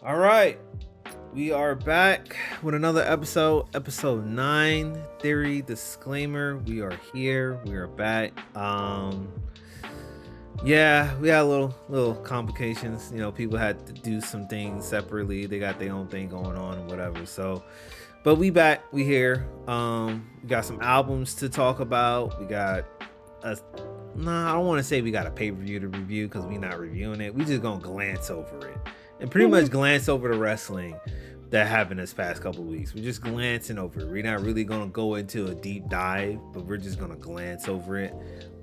All right, we are back with another episode 9. Theory disclaimer: we are here. We are back. Yeah, we had little complications. You know, people had to do some things separately. They got their own thing going on and whatever. So, but we back. We here. We got some albums to talk about. We got a I don't want to say we got a pay-per-view to review because we're not reviewing it. We just gonna glance over it and pretty much glance over the wrestling that happened this past couple weeks. We're just glancing over it. We're not really gonna go into a deep dive, but we're just gonna glance over it.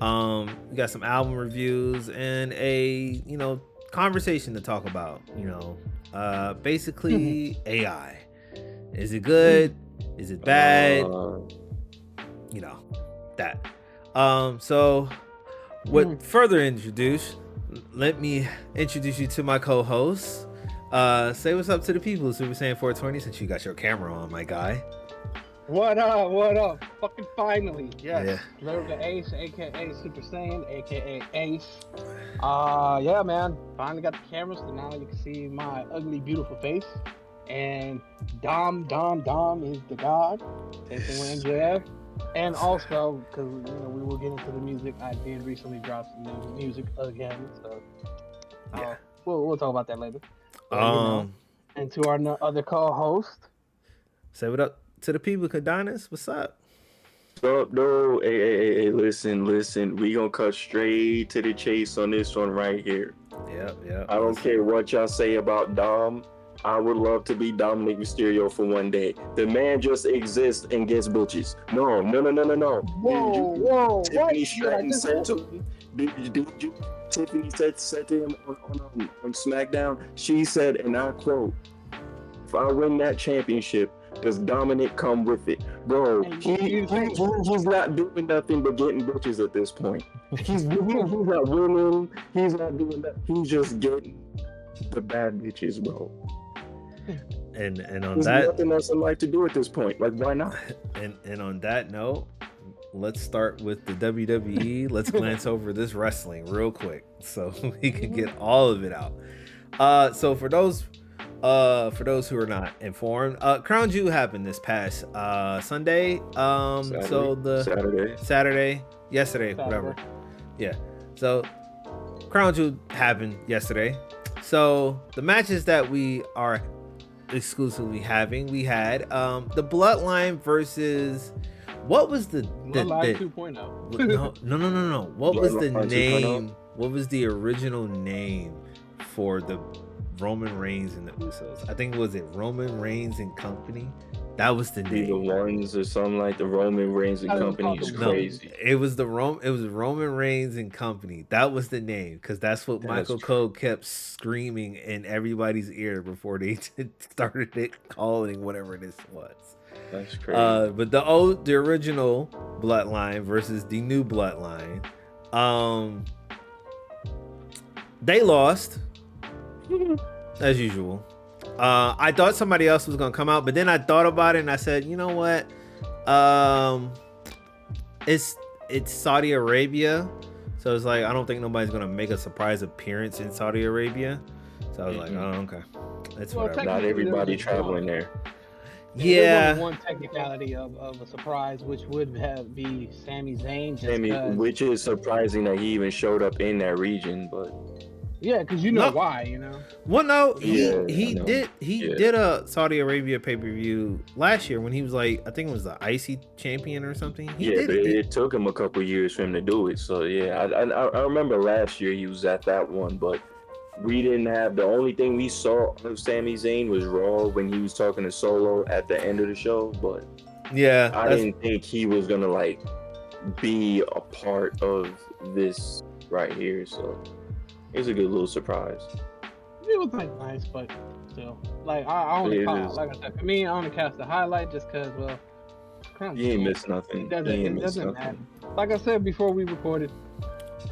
We got some album reviews and a conversation to talk about. Basically AI. Is it good? Is it bad? That. So with further introduce, let me introduce you to my co-host. Say what's up to the people. Super Saiyan 420, since you got your camera on, my guy. What up? What up? Fucking finally. Yes. Yeah. The Ace, aka Super Saiyan, aka Ace. Yeah, man. Finally got the camera, so now you can see my ugly, beautiful face. And Dom is the god. Same thing with MJF. And also, because we will get into the music, I did recently drop some new music again, so Yeah. we'll talk about that later. And to our other co-host, say what up to the people. Kadonis, what's up? What's up, though? Hey, listen. We gonna cut straight to the chase on this one right here. Yep. I don't care what y'all say about Dom. I would love to be Dominic Mysterio for one day. The man just exists and gets bitches. No. Whoa! Tiffany Stratton said to Tiffany said to him on SmackDown. She said, and I quote, "If I win that championship, does Dominic come with it?" Bro, he's not doing nothing but getting bitches at this point. He's not winning. He's not doing that. He's just getting the bad bitches, bro. And on There's that, nothing else in life to do at this point. Like, why not? And on that note, let's start with the WWE. Let's glance over this wrestling real quick so we can get all of it out. So for those who are not informed, Crown Jewel happened this past Sunday. Yesterday, whatever. Yeah. So Crown Jewel happened yesterday. So the matches that we are exclusively having, we had the Bloodline versus what was the Bloodline 2.0. No. What was the Bloodline name? 2.0? What was the original name for the Roman Reigns and the Usos? I think was it Roman Reigns and Company? That was the name. The ones or something like the Roman Reigns and Company is crazy. It was Roman Reigns and Company. That was the name because that's what Michael Cole kept screaming in everybody's ear before they started calling whatever this was. That's crazy. But the original Bloodline versus the new Bloodline, they lost as usual. I thought somebody else was gonna come out, but then I thought about it and I said, you know what? It's Saudi Arabia, so it's like I don't think nobody's gonna make a surprise appearance in Saudi Arabia. So I was like, oh, okay, that's whatever. Not everybody traveling there. Yeah. One technicality of a surprise, which would be Sami Zayn. Which is surprising that he even showed up in that region, but. Yeah, because why, Well, no, he did a Saudi Arabia pay-per-view last year when he was like, I think it was the IC champion or something. It took him a couple years for him to do it. So yeah, I remember last year he was at that one, but we didn't have, the only thing we saw of Sami Zayn was Raw when he was talking to Solo at the end of the show. But yeah, I didn't think he was gonna like be a part of this right here. So. It was a good little surprise. It was nice, but still, like I only caught, like I said, for me, I only cast the highlight just because, you ain't missed nothing. It doesn't matter. Like I said before we recorded,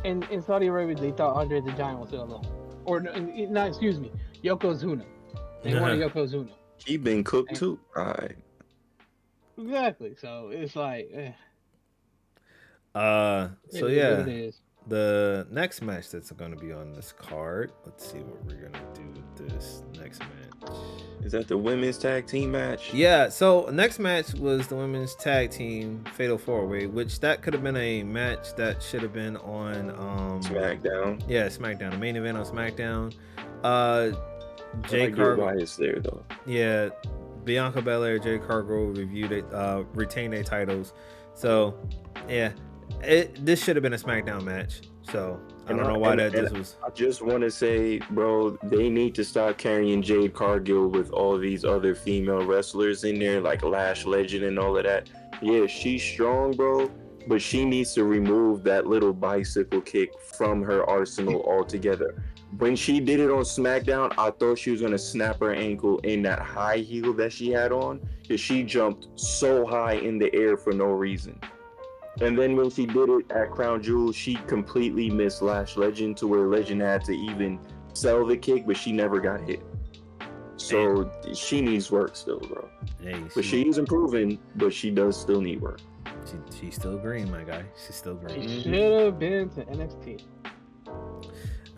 in Saudi Arabia, they thought Andre the Giant was still alone, or no, excuse me, Yokozuna. They wanted Yokozuna. He been cooked too. All right. Exactly. So it's like. So yeah. It is. The next match that's going to be on this card, let's see what we're going to do with this next match. Is that the women's tag team match? Yeah, so next match was the women's tag team fatal 4-way, which that could have been a match that should have been on SmackDown. Yeah, SmackDown, the main event on SmackDown. Jay Cargill. Why Cargill. is there though? Yeah, Bianca Belair, Jay Cargill retained their titles. So yeah, this should have been a SmackDown match. So I don't know why this was. I just want to say, bro, they need to stop carrying Jade Cargill with all these other female wrestlers in there, like Lash Legend and all of that. Yeah, she's strong, bro, but she needs to remove that little bicycle kick from her arsenal altogether. When she did it on SmackDown, I thought she was going to snap her ankle in that high heel that she had on, because she jumped so high in the air for no reason. And then when she did it at Crown Jewel, she completely missed Lash Legend to where Legend had to even sell the kick, but she never got hit. So she needs work still, bro. Hey, but she's improving, but she does still need work. She's still green, my guy. She's still green. She should have been to NXT.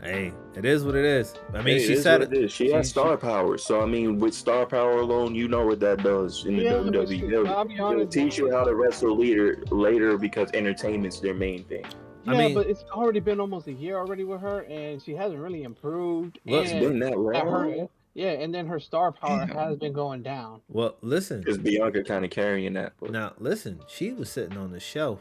Hey, it is what it is. I mean, she said it. She has star power. So, I mean, with star power alone, you know what that does in the WWE. They'll teach you how to wrestle later because entertainment's their main thing. Yeah, I mean, but it's already been almost a year already with her, and she hasn't really improved. It's been that long. Yeah, and then her star power has been going down. Well, listen. Because Bianca kind of carrying that. But. Now, listen. She was sitting on the shelf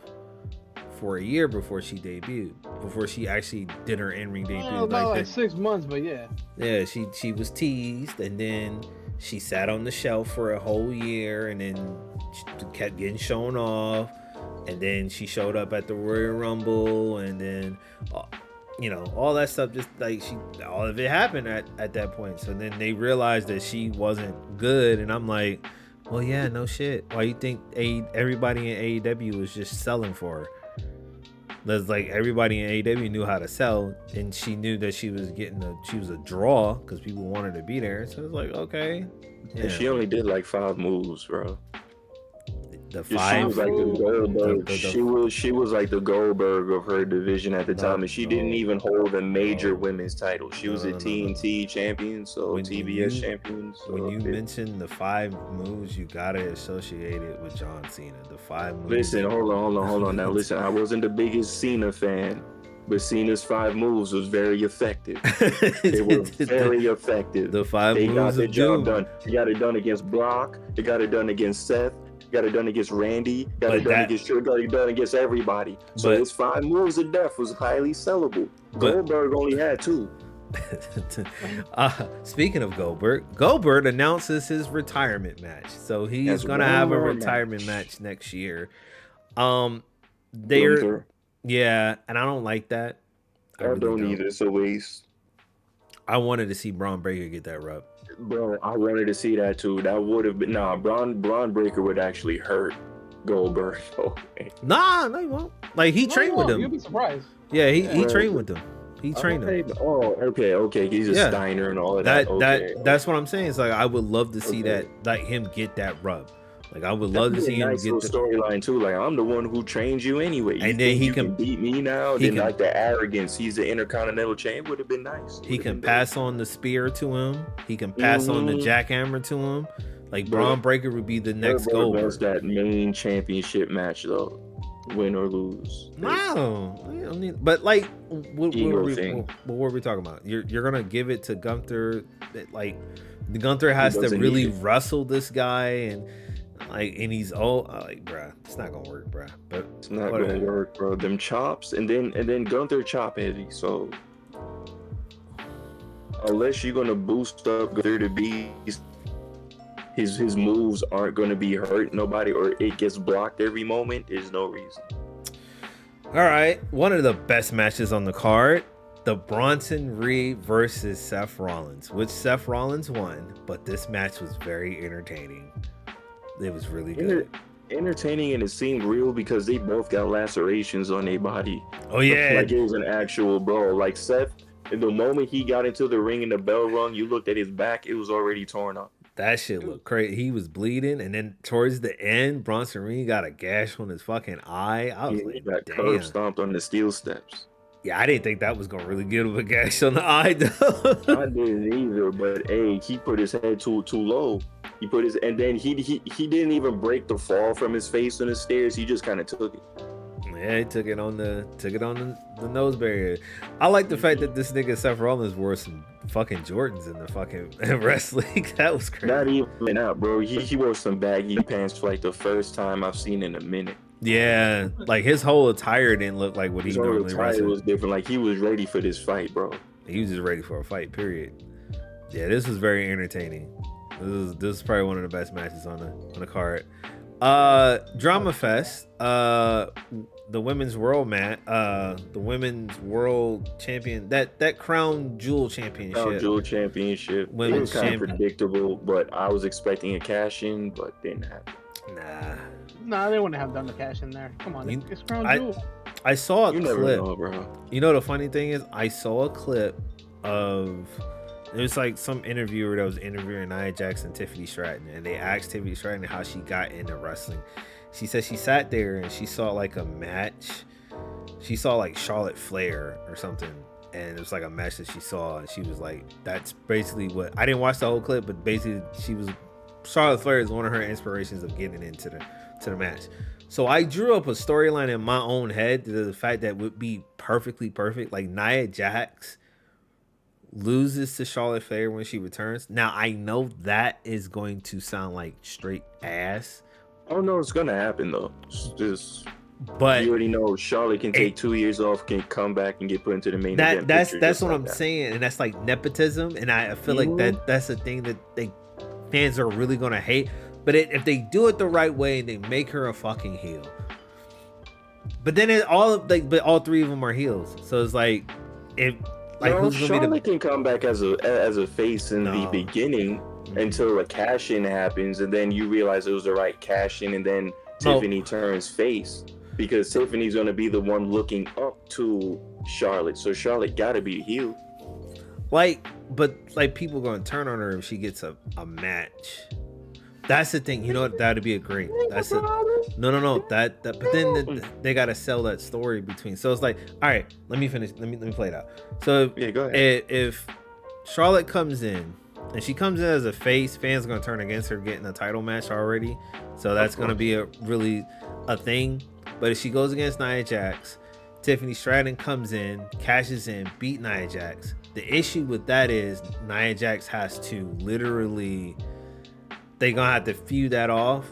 for a year before she debuted, before she actually did her in-ring debut. About like 6 months, but yeah. Yeah, she was teased, and then she sat on the shelf for a whole year, and then she kept getting shown off, and then she showed up at the Royal Rumble, and then all that stuff, just like all of it happened at that point. So then they realized that she wasn't good, and I'm like, well, yeah, no shit. Why you think everybody in AEW was just selling for her? That's like everybody in AEW knew how to sell, and she knew that she was a draw because people wanted to be there. So it's like, okay. Yeah. And she only did like 5 moves, bro. The 5. She was like the Goldberg. She was like the Goldberg of her division at the time, and she didn't even hold a major women's title. She was a TNT champion, so TBS champion. So when you mention the 5 moves, you gotta associate it with John Cena. The 5 moves. Listen, hold on. Now listen, I wasn't the biggest Cena fan, but Cena's 5 moves was very effective. They were very effective. The 5 moves. They got the job done. They got it done against Brock. They got it done against Seth. Got it done against Randy. Got it done against everybody. So his 5 moves of death was highly sellable. Goldberg only had 2. Speaking of Goldberg announces his retirement match. So he's gonna have a retirement match next year. Yeah, and I don't like that. I really don't either. It's a waste. I wanted to see Braun Breaker get that rub. Bro, I wanted to see that too. That would have been Braun Breaker would actually hurt Goldberg. Nah, no, he won't. Like he trained with him. You'll be surprised. Yeah, he trained with them. He trained him. Oh, okay. He's a Steiner and all of that. That's what I'm saying. It's like I would love to see that, like him get that rub. Like I would love to see him get the storyline too. Like I'm the one who trained you anyway. And then he can beat me now. Then like the arrogance, he's the Intercontinental Champ would have been nice. He can pass on the spear to him. He can pass on the jackhammer to him. Like Braun Breaker would be the next Goldberg. That's that main championship match though, win or lose. No, you don't need. But like, what were we talking about? You're gonna give it to Gunther. Like, the Gunther has to really wrestle this guy and he's like, bruh, it's not gonna work, bruh. But it's not gonna work, bro. Them chops, and then Gunther chop heavy. So unless you're gonna boost up Gunther to be, his moves aren't gonna be hurt nobody, or it gets blocked every moment. There's no reason. All right, one of the best matches on the card. The Bronson Reed versus Seth Rollins, which Seth Rollins won, but this match was very entertaining. It was really good. Entertaining, and it seemed real because they both got lacerations on their body. Oh yeah, like it was an actual bro. Like Seth, the moment he got into the ring and the bell rung, you looked at his back; it was already torn up. That shit looked crazy. He was bleeding, and then towards the end, Bronson Reed got a gash on his fucking eye. I was like, he got curb stomped on the steel steps. Yeah, I didn't think that was gonna really give him a gash on the eye though. I didn't either, but hey, he put his head too low. He put his, and then he didn't even break the fall from his face on the stairs. He just kind of took it. Yeah, he took it on the nose barrier. I like the fact that this nigga Seth Rollins wore some fucking Jordans in the fucking wrestling. That was crazy. Not even that, bro. He wore some baggy pants for like the first time I've seen in a minute. Yeah, like his whole attire didn't look like what he His whole normally attire wrestles. was different. Like he was ready for this fight, bro. He was just ready for a fight. Period. Yeah, this was very entertaining. This is probably one of the best matches on the card. Drama Fest. The women's world the women's world champion, that crown jewel championship. Crown jewel championship. Women's it was kind champion. of predictable, but I was expecting a cash in, but didn't happen. Nah, they wouldn't have done the cash in there. Come on, it's Crown Jewel. I saw a You clip. never know, bro. You know the funny thing is, I saw a clip of it was like some interviewer that was interviewing Nia Jax and Tiffany Stratton, and they asked Tiffany Stratton how she got into wrestling. She said she sat there and she saw like a match. She saw like Charlotte Flair or something, and it was like a match that she saw, and she was like, "That's basically what." I didn't watch the whole clip, but basically Charlotte Flair is one of her inspirations of getting into the match. So I drew up a storyline in my own head to the fact that would be perfectly perfect. Like Nia Jax loses to Charlotte Flair when she returns. Now I know that is going to sound like straight ass. Oh no, it's gonna happen though. But you already know Charlotte can take 2 years off, can come back and get put into the main event. That's what I'm saying, and that's like nepotism, and I feel like that's the thing that fans are really gonna hate. But if they do it the right way and they make her a fucking heel, but then all three of them are heels, so it's like who's Charlotte can come back as a face in the beginning until a cash in happens, and then you realize it was the right cash in, and then Tiffany turns face because Tiffany's gonna be the one looking up to Charlotte, so Charlotte gotta be a heel. But people gonna turn on her if she gets a match. That's the thing, you know what? That'd be a great. That's a no. That but then they gotta sell that story between. So it's like, all right, let me finish. Let me play it out. So yeah, go ahead. If Charlotte comes in and she comes in as a face, fans are gonna turn against her getting a title match already. So that's gonna be a thing. But if she goes against Nia Jax, Tiffany Stratton comes in, cashes in, beat Nia Jax. The issue with that is Nia Jax has to literally. They're gonna have to feud that off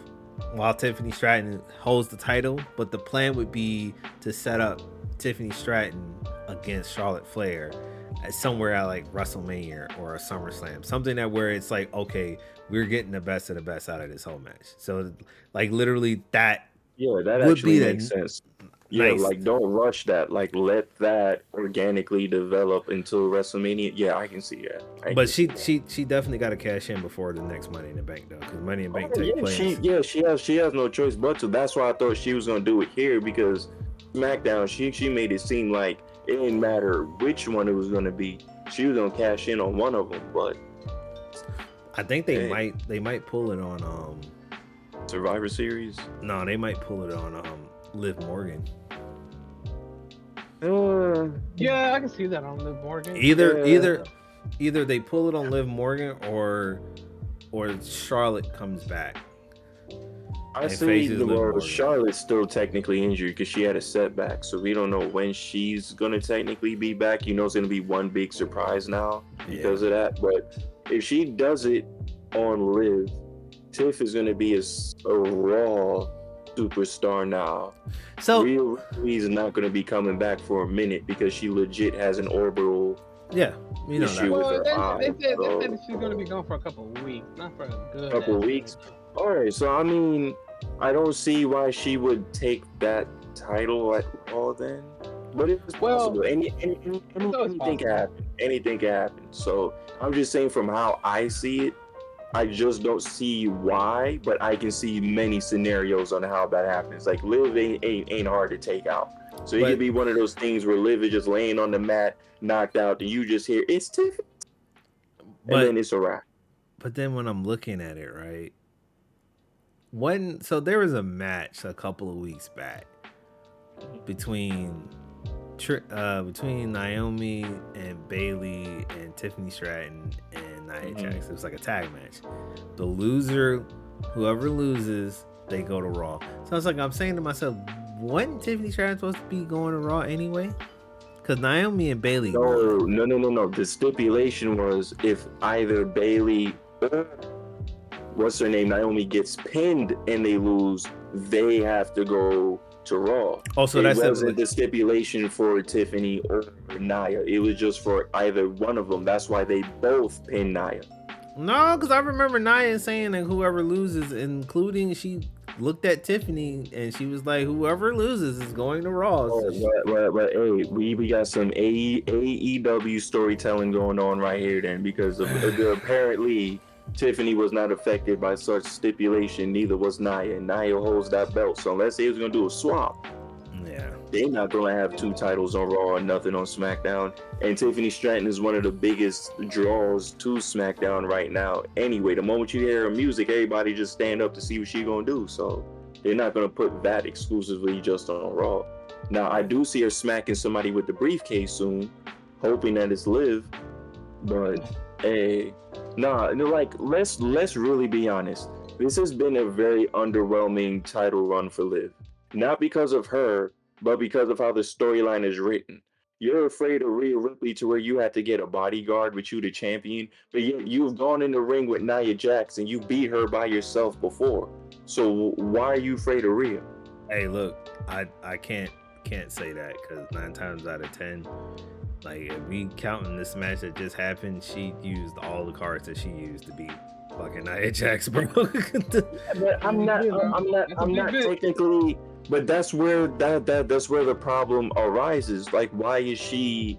while Tiffany Stratton holds the title, but the plan would be to set up Tiffany Stratton against Charlotte Flair at somewhere at like WrestleMania or a SummerSlam, something that where it's like, okay, we're getting the best of the best out of this whole match. So like literally that that would actually be makes sense. Yeah, nice. Like don't rush that. Like let that organically develop until WrestleMania. Yeah, I can see that. But she definitely got to cash in before the next Money in the Bank though, because Money in the Bank takes place. She has no choice but to. That's why I thought she was gonna do it here because SmackDown she made it seem like it didn't matter which one it was gonna be. She was gonna cash in on one of them, but I think they might pull it on Survivor Series. No, they might pull it on Liv Morgan. Yeah, I can see that on Liv Morgan. Either they pull it on Liv Morgan or Charlotte comes back. I see Charlotte's still technically injured because she had a setback, so we don't know when she's gonna technically be back. You know, it's gonna be one big surprise now because of that. But if she does it on Liv, Tiff is gonna be a raw superstar now. So Rhea Ripley's not going to be coming back for a minute because she legit has an orbital issue with her eye. They said she's going to be gone for a couple of weeks, not for a good couple of weeks. All right, so I mean, I don't see why she would take that title at all then. But it was possible. Anything can happen. Anything can happen. So I'm just saying from how I see it, I just don't see why, but I can see many scenarios on how that happens. Like Liv ain't hard to take out. So it could be one of those things where Liv is just laying on the mat, knocked out, and you just hear it's Tiffany, and then it's a wrap. But then when I'm looking at it, right, so there was a match a couple of weeks back between between Naomi and Bailey and Tiffany Stratton and Nia Jax. It was like a tag match. The loser, whoever loses, they go to Raw. So it's like I'm saying to myself, wasn't Tiffany Stratton supposed to be going to Raw anyway? Because Naomi and Bailey. No. The stipulation was if either Bailey or what's her name, Naomi gets pinned and they lose, they have to go to Raw. Also, it wasn't the stipulation for Tiffany or Nia. It was just for either one of them. That's why they both pinned Nia. No, because I remember Nia saying that whoever loses, including she looked at Tiffany and she was like, whoever loses is going to Raw. But hey, we got some AEW storytelling going on right here then, because apparently Tiffany was not affected by such stipulation, neither was Nia. Nia holds that belt, so unless they was gonna do a swap, they're not gonna have two titles on Raw and nothing on SmackDown. And Tiffany Stratton is one of the biggest draws to SmackDown right now. Anyway, the moment you hear her music, everybody just stand up to see what she gonna do. So they're not gonna put that exclusively just on Raw. Now I do see her smacking somebody with the briefcase soon, hoping that it's Liv. But hey, let's really be honest. This has been a very underwhelming title run for Liv. Not because of her, but because of how the storyline is written. You're afraid of Rhea Ripley to where you had to get a bodyguard with you, the champion, but yet you've gone in the ring with Nia Jax and you beat her by yourself before. So why are you afraid of Rhea? Hey, look, I can't say that because 9 times out of 10, like if we counting this match that just happened, she used all the cards that she used to beat fucking Nia Jax, bro. But I'm not technically. But that's where that's where the problem arises. Like, why is she?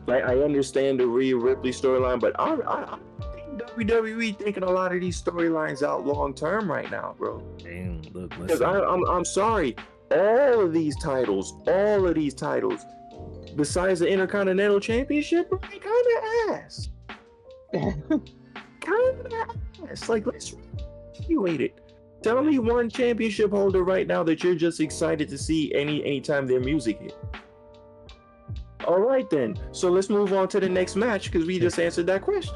Like, I understand the Rhea Ripley storyline, but I think WWE thinking a lot of these storylines out long term right now, bro. Damn, look, because I'm sorry, all of these titles, besides the Intercontinental Championship, bro, they kind of ass. Like, let's evaluate it. Tell me one championship holder right now that you're just excited to see anytime their music hit. All right then. So let's move on to the next match because we just answered that question.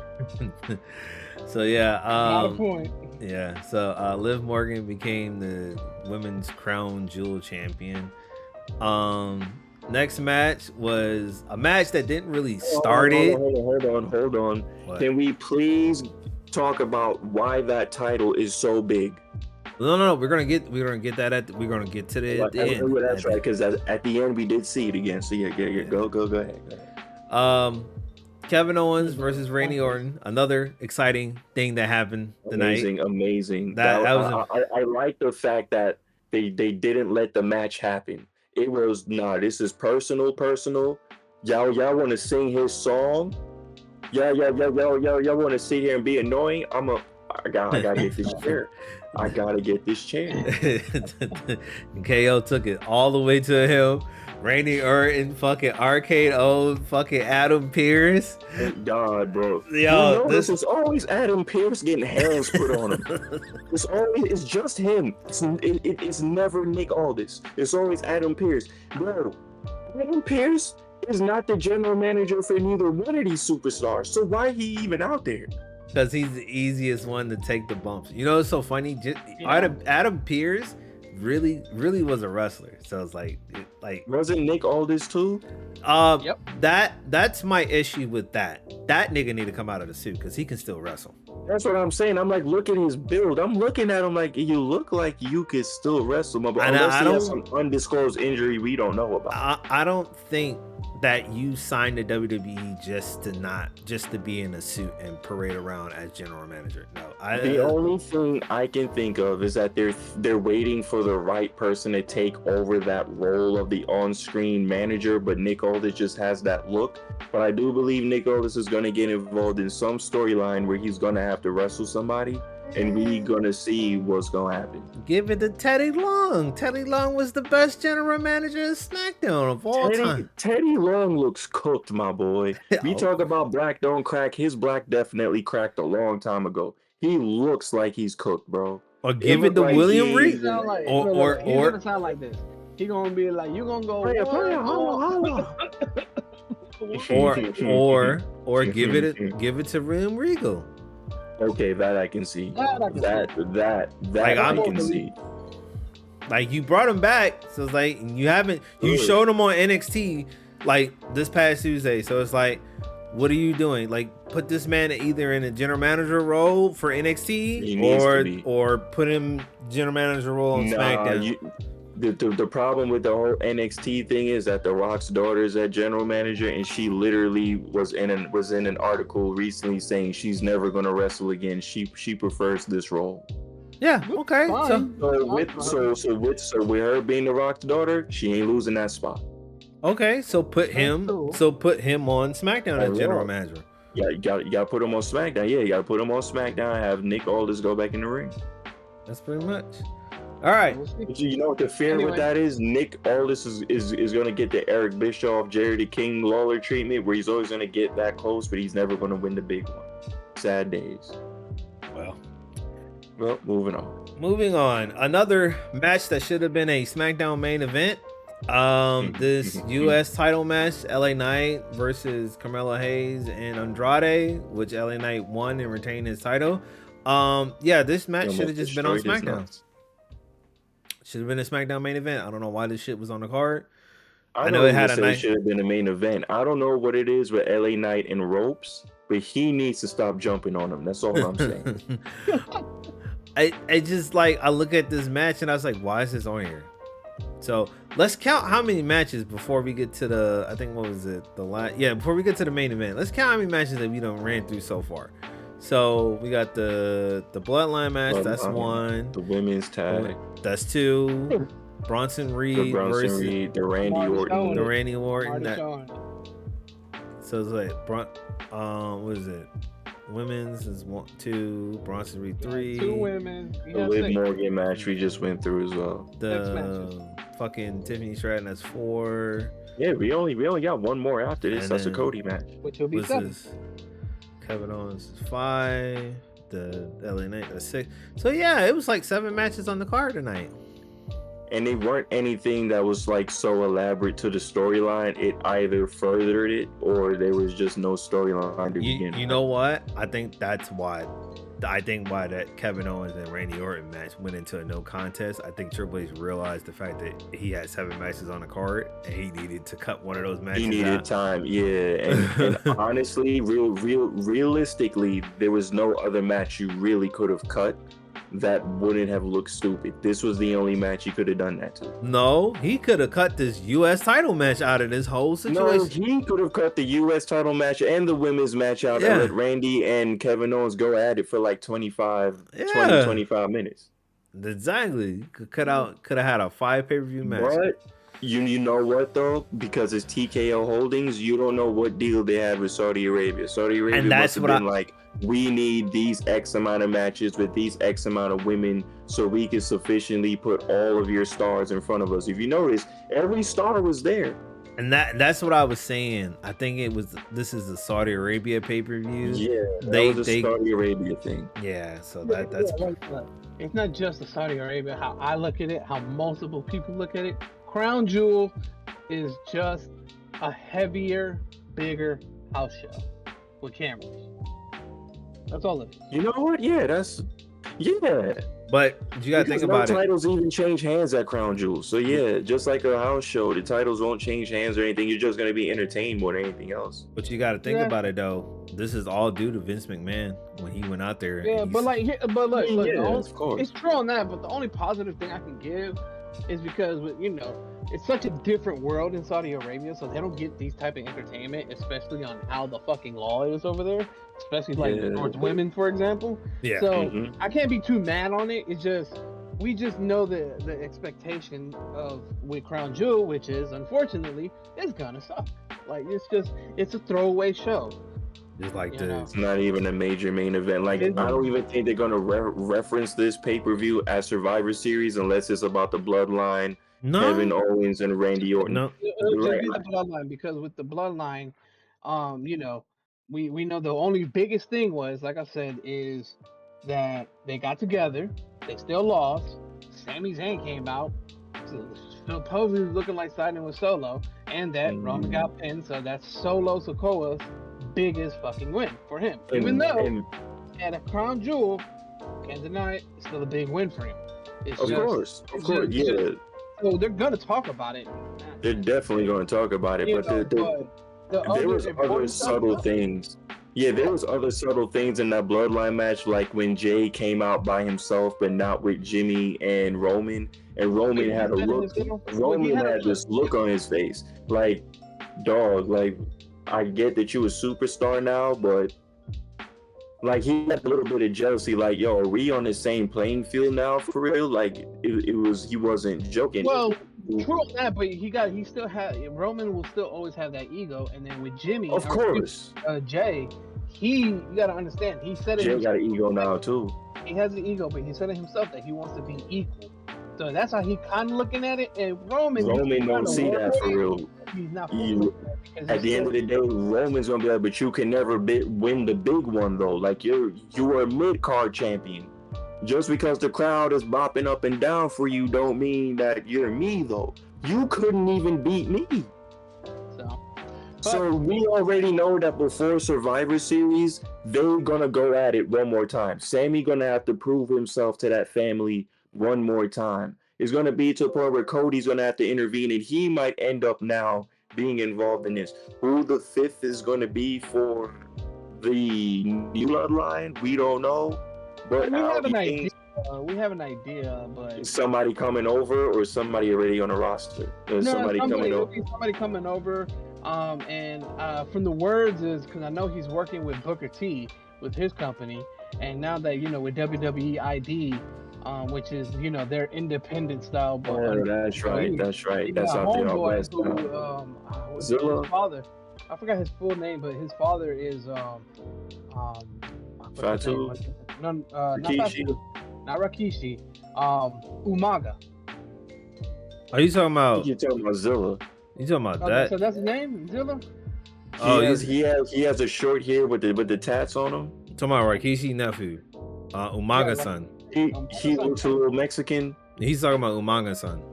So yeah, not a point. Yeah. So Liv Morgan became the women's crown jewel champion. Next match was a match that didn't really start it. Hold on. What? Can we please talk about why that title is so big? No. We're gonna get that we're gonna get to the end. That's right, because at the end we did see it again. So yeah. Go ahead. Kevin Owens versus Randy Orton. Another exciting thing that happened tonight. Amazing. I like the fact that they didn't let the match happen. It was this is personal. Y'all want to sing his song? Y'all want to sit here and be annoying? I gotta get this chair. I gotta get this chair. KO took it all the way to him. Randy Orton, fucking Arcade old fucking Adam Pearce. Thank God, bro. Yo, this is always Adam Pearce getting hands put on him. It's just him. It's never Nick Aldis. It's always Adam Pearce. Bro, Adam Pearce is not the general manager for neither one of these superstars. So why he even out there? Because he's the easiest one to take the bumps. You know, it's so funny. Adam Pearce really was a wrestler. So it's like wasn't Nick Aldis too? Yep. That's my issue with that. That nigga need to come out of the suit because he can still wrestle. That's what I'm saying. I'm like, look at his build. I'm looking at him like, you look like you could still wrestle, but unless he has some undisclosed injury we don't know about. I don't think that you signed to WWE just to be in a suit and parade around as general manager. No, the only thing I can think of is that they're waiting for the right person to take over that role of the on-screen manager, but Nick Aldis just has that look. But I do believe Nick Aldis is going to get involved in some storyline where he's going to have to wrestle somebody, and we're going to see what's going to happen. Give it to Teddy Long. Teddy Long was the best general manager in SmackDown of all time. Teddy Long looks cooked, my boy. We talk about black don't crack. His black definitely cracked a long time ago. He looks like he's cooked, bro. Or give it to William Reed. He's gonna sound like this. he gonna be like, you gonna go Playa, playa, one, holla. or give it to Rim Regal. Okay, that I can see. That I can That Like, I I'm- can see. Like, you brought him back, so it's like you Good. showed him on NXT like this past Tuesday. So it's like, what are you doing? Like, put this man either in a general manager role for He NXT needs to be. or put him general manager role on SmackDown. The problem with the whole NXT thing is that The Rock's daughter is that general manager, and she literally was in an article recently saying she's never gonna wrestle again. She prefers this role. Yeah, okay. Fine. So with her being The Rock's daughter, she ain't losing that spot. So put him cool. on SmackDown as general Yeah. manager. Yeah, you gotta put him on SmackDown. Yeah, you gotta put him on SmackDown. Have Nick Aldis go back in the ring. That's pretty much. All right. But you know what the fear Anyway. with that is? Nick Aldis is gonna get the Eric Bischoff, Jerry the King Lawler treatment, where he's always gonna get that close, but he's never gonna win the big one. Sad days. Well, moving on. Moving on. Another match that should have been a SmackDown main event. This US title match, LA Knight versus Carmelo Hayes and Andrade, which LA Knight won and retained his title. This match should have just been on SmackDown. Should have been a SmackDown main event. I don't know why this shit was on the card. I know it had should have been a main event. I don't know what it is with LA Knight and ropes, but he needs to stop jumping on them. That's all I'm saying. I just like, I look at this match and I was like, why is this on here? So let's count how many matches before we get to the, I think, what was it? Before we get to the main event, let's count how many matches that we done ran through so far. So we got the Bloodline match, that's one. The women's tag, that's two. Bronson Reed versus the Randy Orton. The Randy Orton. So it's like, what is it? Women's is 1, 2. Bronson Reed 3. 2 women. The Liv Morgan match we just went through as well. The fucking Tiffany Stratton, that's 4. Yeah, we only got one more after this. That's a Cody match. Which will be 7. Kevin Owens is 5. The LA Knight, that's 6. So yeah, it was like 7 matches on the card tonight. And they weren't anything that was like so elaborate to the storyline. It either furthered it or there was just no storyline to begin. You know what? I think that's why. Why that Kevin Owens and Randy Orton match went into a no contest. I think Triple H realized the fact that he had 7 matches on the card and he needed to cut one of those matches. He needed time, yeah. And honestly, realistically, there was no other match you really could have cut that wouldn't have looked stupid. This was the only match he could have done that to. No, he could have cut this U.S. title match out of this whole situation. No, he could have cut the U.S. title match and the women's match out and let Randy and Kevin Owens go at it for like 25 minutes. Exactly. Could have had a 5 pay-per-view match. But you know what though? Because it's TKO Holdings, you don't know what deal they had with Saudi Arabia. Saudi Arabia must have been like, we need these X amount of matches with these X amount of women so we can sufficiently put all of your stars in front of us. If you notice, every star was there. And that's what I was saying. I think this is the Saudi Arabia pay-per-view. Yeah, that was a Saudi Arabia thing. Yeah, so that's... It's not just the Saudi Arabia, how I look at it, how multiple people look at it. Crown Jewel is just a heavier, bigger house show with cameras. That's all it is. You know what? Yeah, But you gotta think about it. Titles even change hands at Crown Jewel. So yeah, just like a house show, the titles won't change hands or anything. You're just gonna be entertained more than anything else. But you gotta think about it though. This is all due to Vince McMahon when he went out there. Yeah, but look, of course. It's true on that. But the only positive thing I can give is because it's such a different world in Saudi Arabia, so they don't get these type of entertainment, especially on how the fucking law is over there, especially towards women, for example. Yeah. So I can't be too mad on it. It's just we just know the expectation of with Crown Jewel, which is unfortunately it's gonna suck. Like it's a throwaway show. Just like it's not even a major main event. Like I don't even think they're gonna reference this pay-per-view as Survivor Series unless it's about the Bloodline, Kevin Owens and Randy Orton. No, it'll just be the Bloodline, because with the Bloodline, we know the only biggest thing was, like I said, is that they got together, they still lost. Sami Zayn came out, supposedly looking like signing with Solo, and that Roman got pinned, so that's Solo Sikoa's biggest fucking win for him. Even though at a crown jewel, can't deny it, it's still a big win for him. Of course, yeah. So they're gonna talk about it. They're definitely going to talk about it, but there was other subtle things. Yeah, there was other subtle things in that bloodline match, like when Jay came out by himself, but not with Jimmy and Roman. And Roman had a look. Roman had this look on his face, like, dog. Like, I get that you a superstar now, but like he had a little bit of jealousy. Like, yo, are we on the same playing field now for real? Like, he wasn't joking. Well, true on that, but he still had Roman will still always have that ego, and then with Jimmy, of course, Jay, you gotta understand, he said it. Jay got an ego now too. He has an ego, but he said it himself that he wants to be equal. So that's how he kind of looking at it. And Roman don't see that for real. He's not. At the end of the day, Roman's gonna be like, but you can never win the big one though. Like you are a mid-card champion. Just because the crowd is bopping up and down for you don't mean that you're me though. You couldn't even beat me. So we already know that before Survivor Series, they're gonna go at it one more time. Sammy gonna have to prove himself to that family one more time. It's gonna be to a point where Cody's gonna have to intervene, and he might end up now being involved in this. Who the fifth is gonna be for the new bloodline, we don't know. But we have an idea. We have an idea, but somebody coming over or somebody already on the roster. Somebody coming over. And from the words is because I know he's working with Booker T with his company, and now that with WWE ID, which is their independent style. But that's right. That's out there on West. Zilla. His father, I forgot his full name, but his father is Fatu. Not Rikishi. Umaga. Are you talking about? You're talking about Zilla. You talking about that? So that's his name, Zilla. He has a short hair with the tats on him. Talking about Rikishi nephew, Umaga son. He looks a little Mexican. He's talking about Umaga son.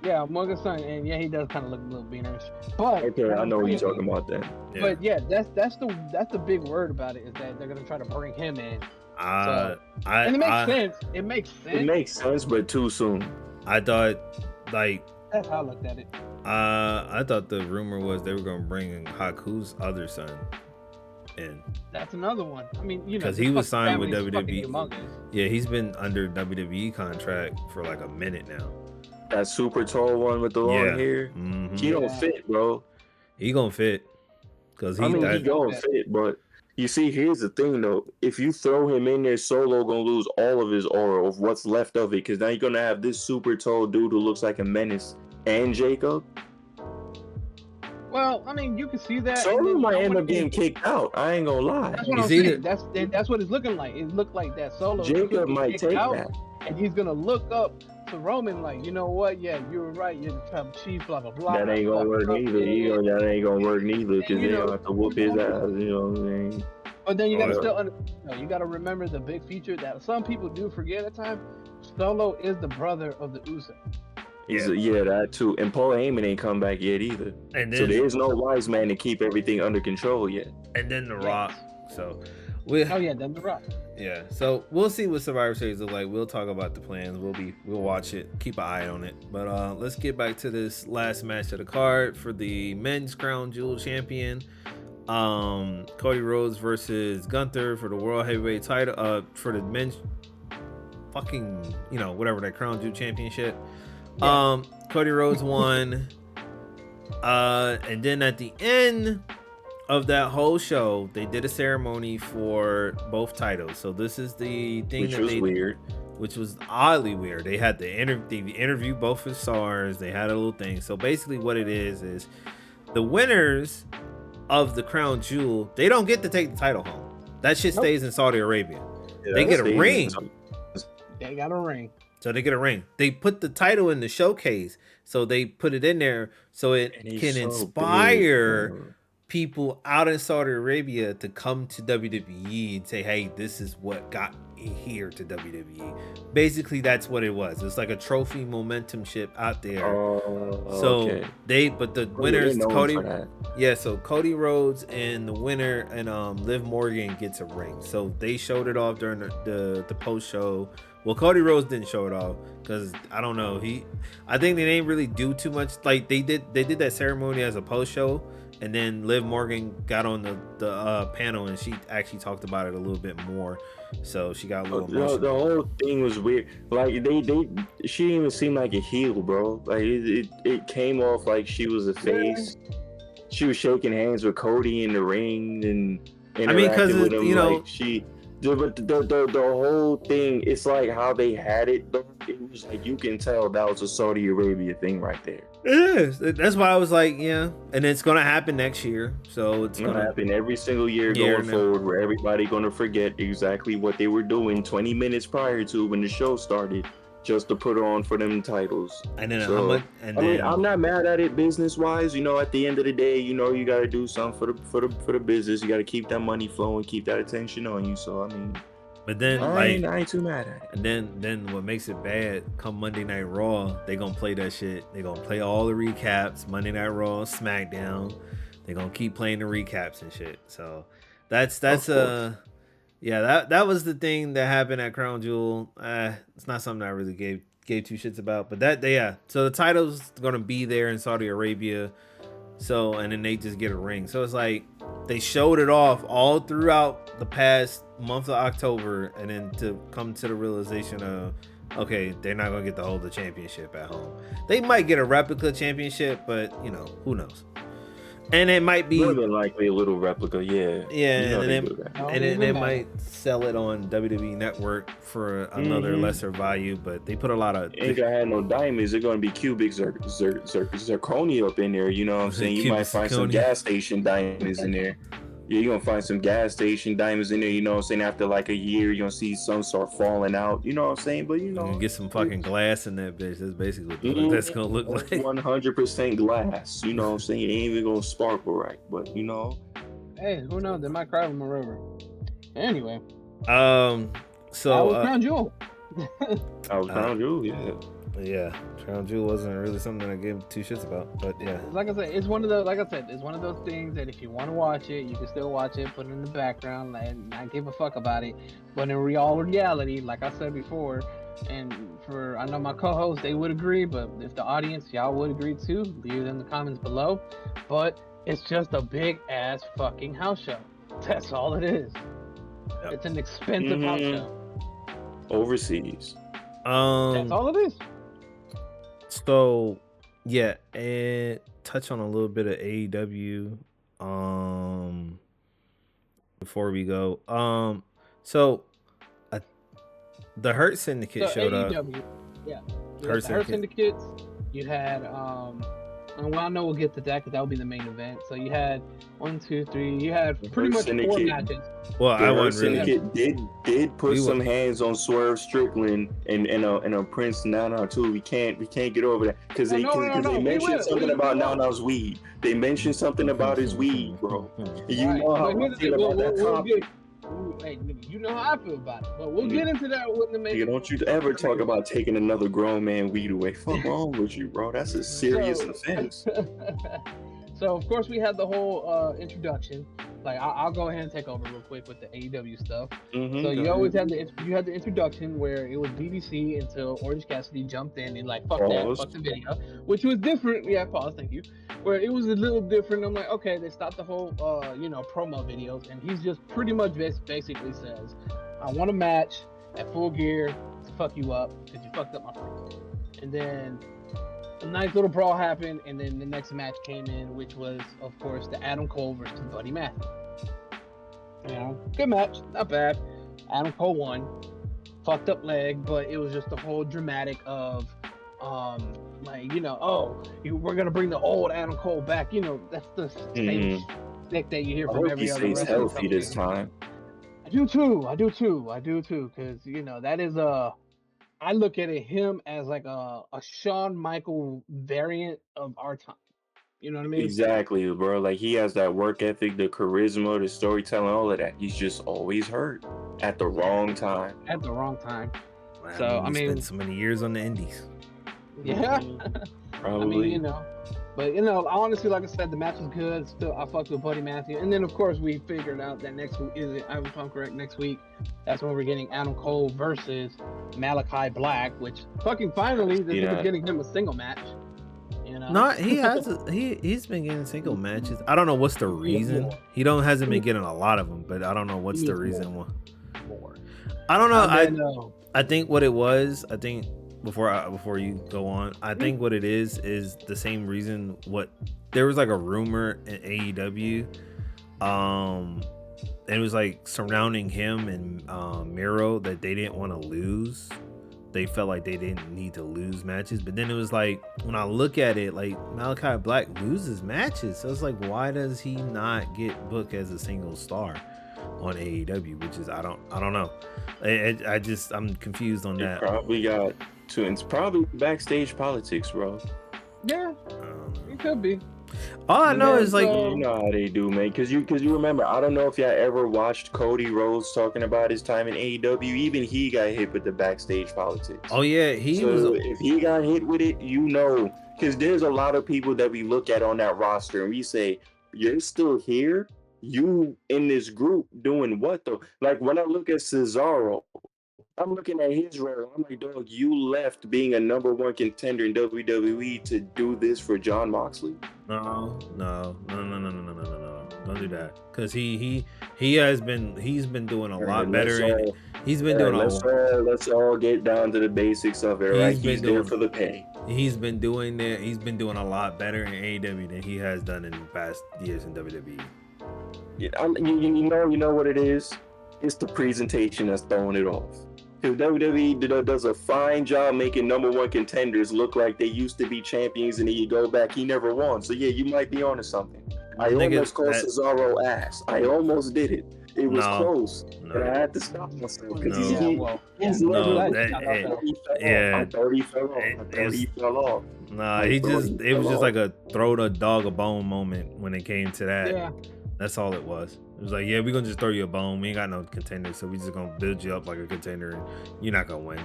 Yeah, Umaga son, and yeah, he does kind of look a little beanerish. But okay, I know what you're talking about then. Yeah. But yeah, that's the big word about it is that they're gonna try to bring him in. And it makes sense. It makes sense. It makes sense, but too soon. I thought that's how I looked at it. I thought the rumor was they were gonna bring Haku's other son in. That's another one. I mean, because he was signed with WWE. Yeah, he's been under WWE contract for like a minute now. That super tall one with the long hair. Mm-hmm. He don't fit, bro. He gonna fit. Cause he gonna fit, but you see, here's the thing though. If you throw him in there, Solo gonna lose all of his aura of what's left of it. Because now you're gonna have this super tall dude who looks like a menace and Jacob. Well, I mean, you can see that. Solo might end up getting kicked out. I ain't gonna lie. That's what I'm saying. That's what it's looking like. It looked like that Solo. Jacob might take that, and he's gonna look up to Roman like, you know what? Yeah, you were right. You're the top chief. Blah blah blah. That ain't gonna work neither. That ain't gonna work neither because they gonna have to whoop his ass. You know what I mean? But then you gotta you gotta remember the big feature that some people do forget at times. Solo is the brother of the Uso. Yeah, that too. And Paul Heyman ain't come back yet either. And then, so there's no wise man to keep everything under control yet. And then The Rock. So then The Rock. Yeah. So we'll see what Survivor Series look like. We'll talk about the plans. We'll watch it. Keep an eye on it. But let's get back to this last match of the card for the men's crown jewel champion. Cody Rhodes versus Gunther for the world heavyweight title. For the men's fucking whatever that crown jewel championship. Yeah. Cody Rhodes won. And then at the end of that whole show, they did a ceremony for both titles. So this is the thing which was oddly weird. They had they interviewed both the stars. They had a little thing. So basically what it is the winners of the crown jewel, they don't get to take the title home. That shit stays in Saudi Arabia. Yeah, they get a ring. They got a ring. So they get a ring. They put the title in the showcase. So they put it in there so it can inspire people out in Saudi Arabia to come to WWE and say, "Hey, this is what got me here to WWE." Basically, that's what it was. It's like a trophy momentum ship out there. Oh, So okay. but the Oh, yeah, they're winners, known Cody, for that. yeah. So Cody Rhodes and the winner and Liv Morgan gets a ring. So they showed it off during the post show. Well, Cody Rhodes didn't show it off because I don't know. I think they didn't really do too much. Like they did that ceremony as a post show, and then Liv Morgan got on the panel and she actually talked about it a little bit more. So she got a little The emotional. whole thing was weird. Like she didn't even seem like a heel, bro. Like it came off like she was a face. She was shaking hands with Cody in the ring and I mean, because interacting with him you know, like but the whole thing, it's like how they had it though. It was like you can tell that was a Saudi Arabia thing right there. it is. That's why I was like, yeah, and it's gonna happen next year. So it's It's gonna gonna happen every single year year going now. forward, where everybody gonna forget exactly what they were doing 20 minutes prior to when the show started, just to put on for them titles. And then how So much? And I mean, then I'm not mad at it business wise. You know, at the end of the day, you know, you gotta do something for the business. You gotta keep that money flowing, keep that attention on you. So I mean, but then I like ain't too mad at it. and then what makes it bad? Come Monday Night Raw, they gonna play that shit. They gonna play all the recaps. Monday Night Raw, SmackDown. They gonna keep playing the recaps and shit. So that's yeah, that was the thing that happened at Crown Jewel. It's not something I really gave two shits about. But yeah. So the title's gonna be there in Saudi Arabia. So and then they just get a ring. So it's like they showed it off all throughout the past month of October, and then to come to the realization of, okay, they're not gonna get to hold the championship at home. They might get a replica championship, but you know, who knows? And it might be More than likely a little replica, yeah. yeah, You know and they then do that. Don't and then even they matter. might sell it on WWE Network for another lesser value, but they put a lot of Ain't gonna have no diamonds. They're gonna be cubic zirconia up in there. You know what I'm saying? You might find some Cubic gas station diamonds in there. Yeah, you're gonna find some gas station diamonds in there. You know what I'm saying? After like a year, you're gonna see some start falling out. You know what I'm saying? But you I'm know, gonna get some fucking glass in that bitch. That's basically what that's gonna look like. 100% glass. You know what I'm saying? It ain't even gonna sparkle right. But you know, Hey, who knows? They might cry from a river. Anyway, So that was Crown Jewel. I was Crown Jewel, yeah. Yeah, Crown Jewel wasn't really something I gave two shits about, but yeah. Like I said, it's one of those. Like I said, it's one of those things that if you want to watch it, you can still watch it, put it in the background, and not give a fuck about it. But in reality, like I said before, and I know my co-hosts, they would agree. But if the audience, y'all would agree too, leave it in the comments below. But it's just a big ass fucking house show. That's all it is. Yep. It's an expensive house show. Overseas. That's all it is. So yeah, and touch on a little bit of AEW before we go. So the Hurt Syndicate showed AEW, up. yeah. Hurt Hurt Syndicate. Syndicates. You had and well, I know we'll get to that because that will be the main event. So you had 1, 2, 3. You had pretty much 4 matches. Well, The I Hurt wasn't really. Syndicate did put some hands on Swerve Strickland and a Prince Nana too. We can't get over that because they mentioned something about Nana's weed. They mentioned something about his weed, bro. You know how I feel about that topic. Hey, you know how I feel about it, but we'll get into that when the main. Don't you ever talk about taking another grown man weed away? Fuck wrong with you, bro? That's a serious offense. So of course we had the whole introduction. Like I'll go ahead and take over real quick with the AEW stuff. So you always had the introduction where it was BBC until Orange Cassidy jumped in and like fuck the video, which was different. Yeah, pause. Thank you. Where it was a little different. I'm like, okay, they stopped the whole promo videos, and he's just pretty much basically says, I want a match at Full Gear to fuck you up because you fucked up my friend. And then a nice little brawl happened, and then the next match came in, which was, of course, the Adam Cole versus Buddy Matthews. You know, good match, not bad. Adam Cole won, fucked up leg, but it was just the whole dramatic of, we're gonna bring the old Adam Cole back. You know, that's the same stick that you hear from every other wrestler. Healthy this time. I do too, because that is I look at him as like a Shawn Michael variant of our time. You know what I mean? Exactly, bro. Like he has that work ethic, the charisma, the storytelling, all of that. He's just always hurt at the wrong time. At the wrong time. I So, mean, I we spent mean, so many years on the indies. yeah. Probably. I mean, but honestly, like I said, the match was good. Still, I fucked with Buddy Matthew, and then of course we figured out that next week if I'm correct, next week that's when we're getting Adam Cole versus Malachi Black, which fucking finally this is getting him a single match. No, he's been getting single matches. I don't know what's the reason. He hasn't been getting a lot of them, but I don't know what's the reason. More. I don't know. I think what it was. I think before you go on, I think what it is the same reason. What there was like a rumor in AEW, it was like surrounding him and Miro that they didn't want to lose. They felt like they didn't need to lose matches, but then it was like when I look at it, like Malachi Black loses matches, so it's like why does he not get booked as a single star on AEW? Which is I don't know. I'm confused on that. Probably got to. It's probably backstage politics, bro. Yeah, it could be. All I know is like you know how they do, man. Because you remember, I don't know if y'all ever watched Cody Rhodes talking about his time in AEW. Even he got hit with the backstage politics. Oh yeah, if he got hit with it, because there's a lot of people that we look at on that roster and we say, you're still here. You in this group doing what though? Like when I look at Cesaro, I'm looking at his record. I'm like, dog, you left being a number one contender in WWE to do this for Jon Moxley? No. Don't do that. Because he's been doing a lot better. He's been doing let's all get down to the basics of it, right? He's there for the pay. He's been doing a lot better in AEW than he has done in the past years in WWE. You know what it is? It's the presentation that's throwing it off. Because WWE does a fine job making number one contenders look like they used to be champions, and then you go back, he never won. So yeah, you might be onto something. I almost called Cesaro ass. I almost did it. It was close, but I had to stop myself because he's I thought he fell off. Nah, it was just like a throw the dog a bone moment when it came to that. Yeah. That's all it was. It was like, yeah, we're gonna just throw you a bone. We ain't got no contender, so we just gonna build you up like a contender, and you're not gonna win.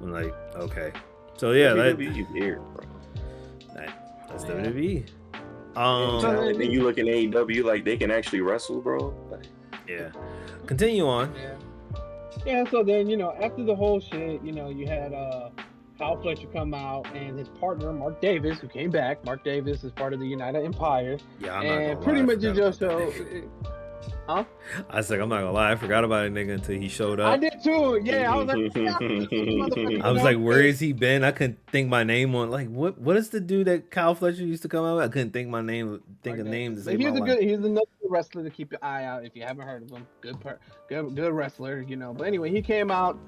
I'm like, okay. So yeah, WWE's weird, bro. That's WWE. And then you look at AEW, like they can actually wrestle, bro. Yeah. Continue on. Yeah. So then after the whole shit, you had Kyle Fletcher come out and his partner Mark Davis, who came back. Mark Davis is part of the United Empire. Yeah, and pretty much you just show. Huh? I said I'm not gonna lie, I forgot about a nigga until he showed up. I did too. Yeah, I was like, I was like, where has he been? I couldn't think my name on what is the dude that Kyle Fletcher used to come out with? I couldn't think of names to say. He's another wrestler to keep your eye out if you haven't heard of him. Good wrestler, But anyway, he came out.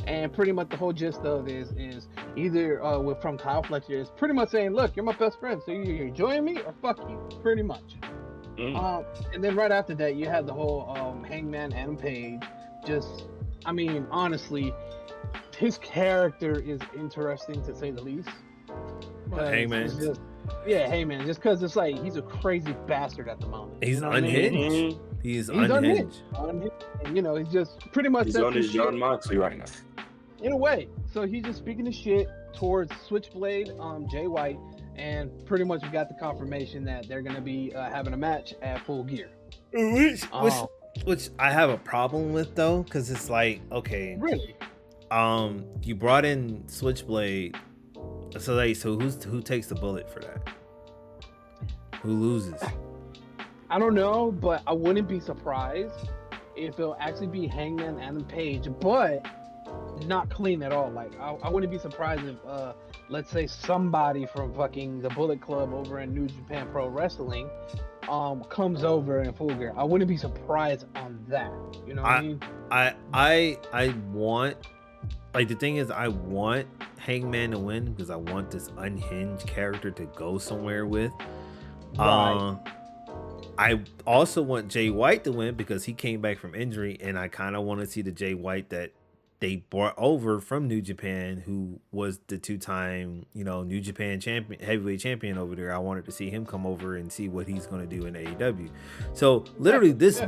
And pretty much the whole gist of this is either from Kyle Fletcher is pretty much saying, look, you're my best friend, so you're joining me or fuck you, pretty much. And then right after that, you had the whole Hangman Adam Page. Honestly, his character is interesting to say the least. Hangman. Hangman. Just because it's like he's a crazy bastard at the moment. He's unhinged. He's unhinged. And, he's just pretty much. He's on his Jon Moxley right now. In a way. So he's just speaking his shit towards Switchblade, Jay White, and pretty much we got the confirmation that they're going to be having a match at Full Gear. Which I have a problem with, though, because it's like, okay. Really? You brought in Switchblade. So who takes the bullet for that? Who loses? I don't know, but I wouldn't be surprised if it'll actually be Hangman Adam Page, but not clean at all. Like I wouldn't be surprised if let's say somebody from fucking the Bullet Club over in New Japan Pro Wrestling comes over in Full Gear. I wouldn't be surprised on that. You know what I mean? I want, like, the thing is, I want Hangman to win because I want this unhinged character to go somewhere with. Right. I also want Jay White to win because he came back from injury, and I kind of want to see the Jay White that they brought over from New Japan, who was the 2-time, New Japan champion, heavyweight champion over there. I wanted to see him come over and see what he's going to do in AEW. So literally this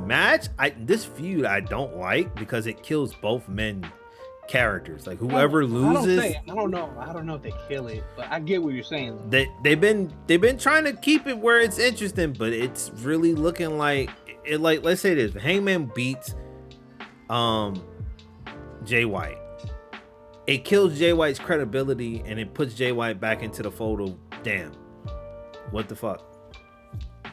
feud, I don't like because it kills both men characters. Like whoever loses, I don't know if they kill it, but I get what you're saying. They've been trying to keep it where it's interesting, but it's really looking like it. Like, let's say this: Hangman beats Jay White. It kills Jay White's credibility and it puts Jay White back into the fold of, damn, what the fuck?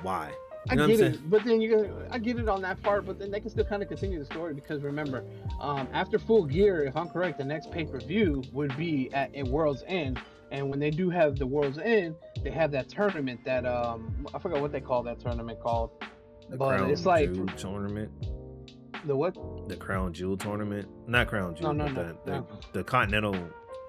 Why? I get it, but then I get it on that part, but then they can still kind of continue the story because remember, after Full Gear, if I'm correct, the next pay-per-view would be at a World's End, and when they do have the World's End, they have that tournament that I forgot what they call that tournament called, but it's like tournament. The what? The Crown Jewel tournament, not Crown Jewel, the Continental,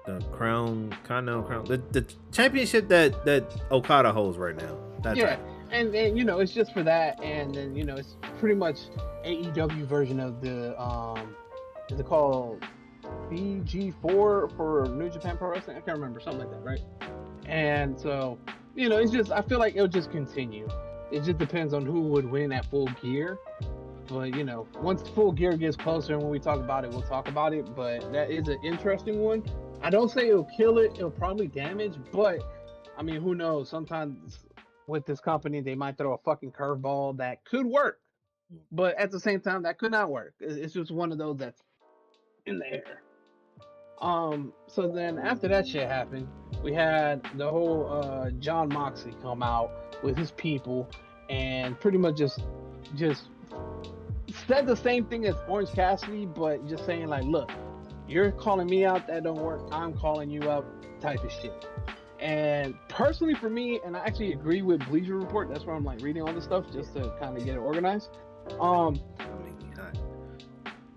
the Continental Crown, the championship that Okada holds right now. That's right. And it's just for that, and then it's pretty much AEW version of the is it called BG4 for New Japan Pro Wrestling? I can't remember, something like that, right? And so it's just, I feel like it'll just continue. It just depends on who would win at Full Gear. But once Full Gear gets closer, and when we talk about it, we'll talk about it. But that is an interesting one. I don't say it'll kill it; it'll probably damage. But I mean, who knows? Sometimes with this company, they might throw a fucking curveball that could work, but at the same time, that could not work. It's just one of those that's in the air. So then after that shit happened, we had the whole John Moxley come out with his people and pretty much just said the same thing as Orange Cassidy, but just saying like, look, you're calling me out, that don't work, I'm calling you out, type of shit. And personally for me, and I actually agree with Bleacher Report, that's where I'm like reading all this stuff just to kind of get it organized.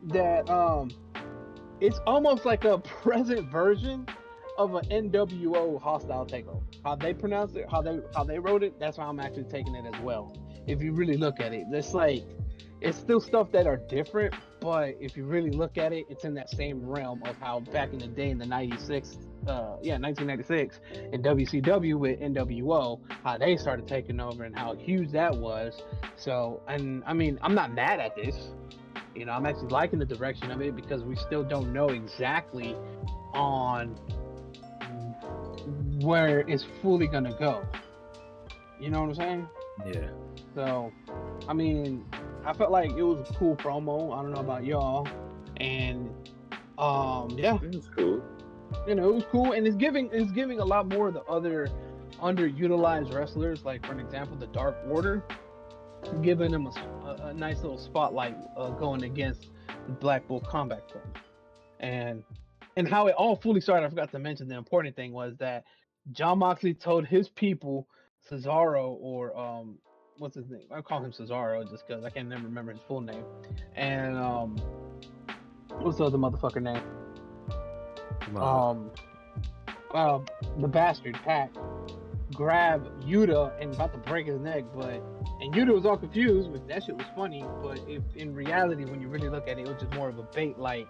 That it's almost like a present version of an NWO hostile takeover. How they pronounce it, how they wrote it, that's how I'm actually taking it as well. If you really look at it, it's still stuff that are different, but if you really look at it, it's in that same realm of how back in the day in the 1996 in WCW with NWO, how they started taking over and how huge that was. So, and I mean, I'm not mad at this. I'm actually liking the direction of it because we still don't know exactly on where it's fully gonna go. You know what I'm saying? Yeah. So, I mean, I felt like it was a cool promo. I don't know about y'all, and yeah, it was cool. It was cool, and it's giving a lot more of the other underutilized wrestlers, like for an example, the Dark Order, giving them a nice little spotlight going against the Blackpool Combat Club, and how it all fully started. I forgot to mention the important thing was that John Moxley told his people, Cesaro, or what's his name? I call him Cesaro just because I can't never remember his full name. And what's the other motherfucker name? The bastard Pac grabbed Yuta and about to break his neck, and Yuta was all confused, but that shit was funny. But if in reality, when you really look at it, it was just more of a bait. Like,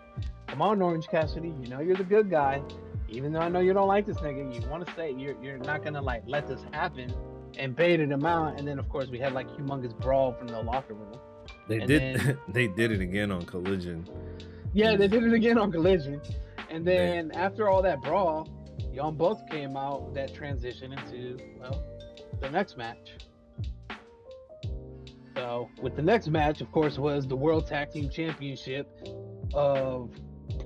come on, Orange Cassidy, you're the good guy. Even though I know you don't like this nigga, you want to say you're not gonna like let this happen, and baited him out. And then of course we had like humongous brawl from the locker room. They did it again on Collision. Yeah, they did it again on Collision. And then after all that brawl, Young Bucks came out that transition into the next match. So with the next match, of course, was the World Tag Team Championship of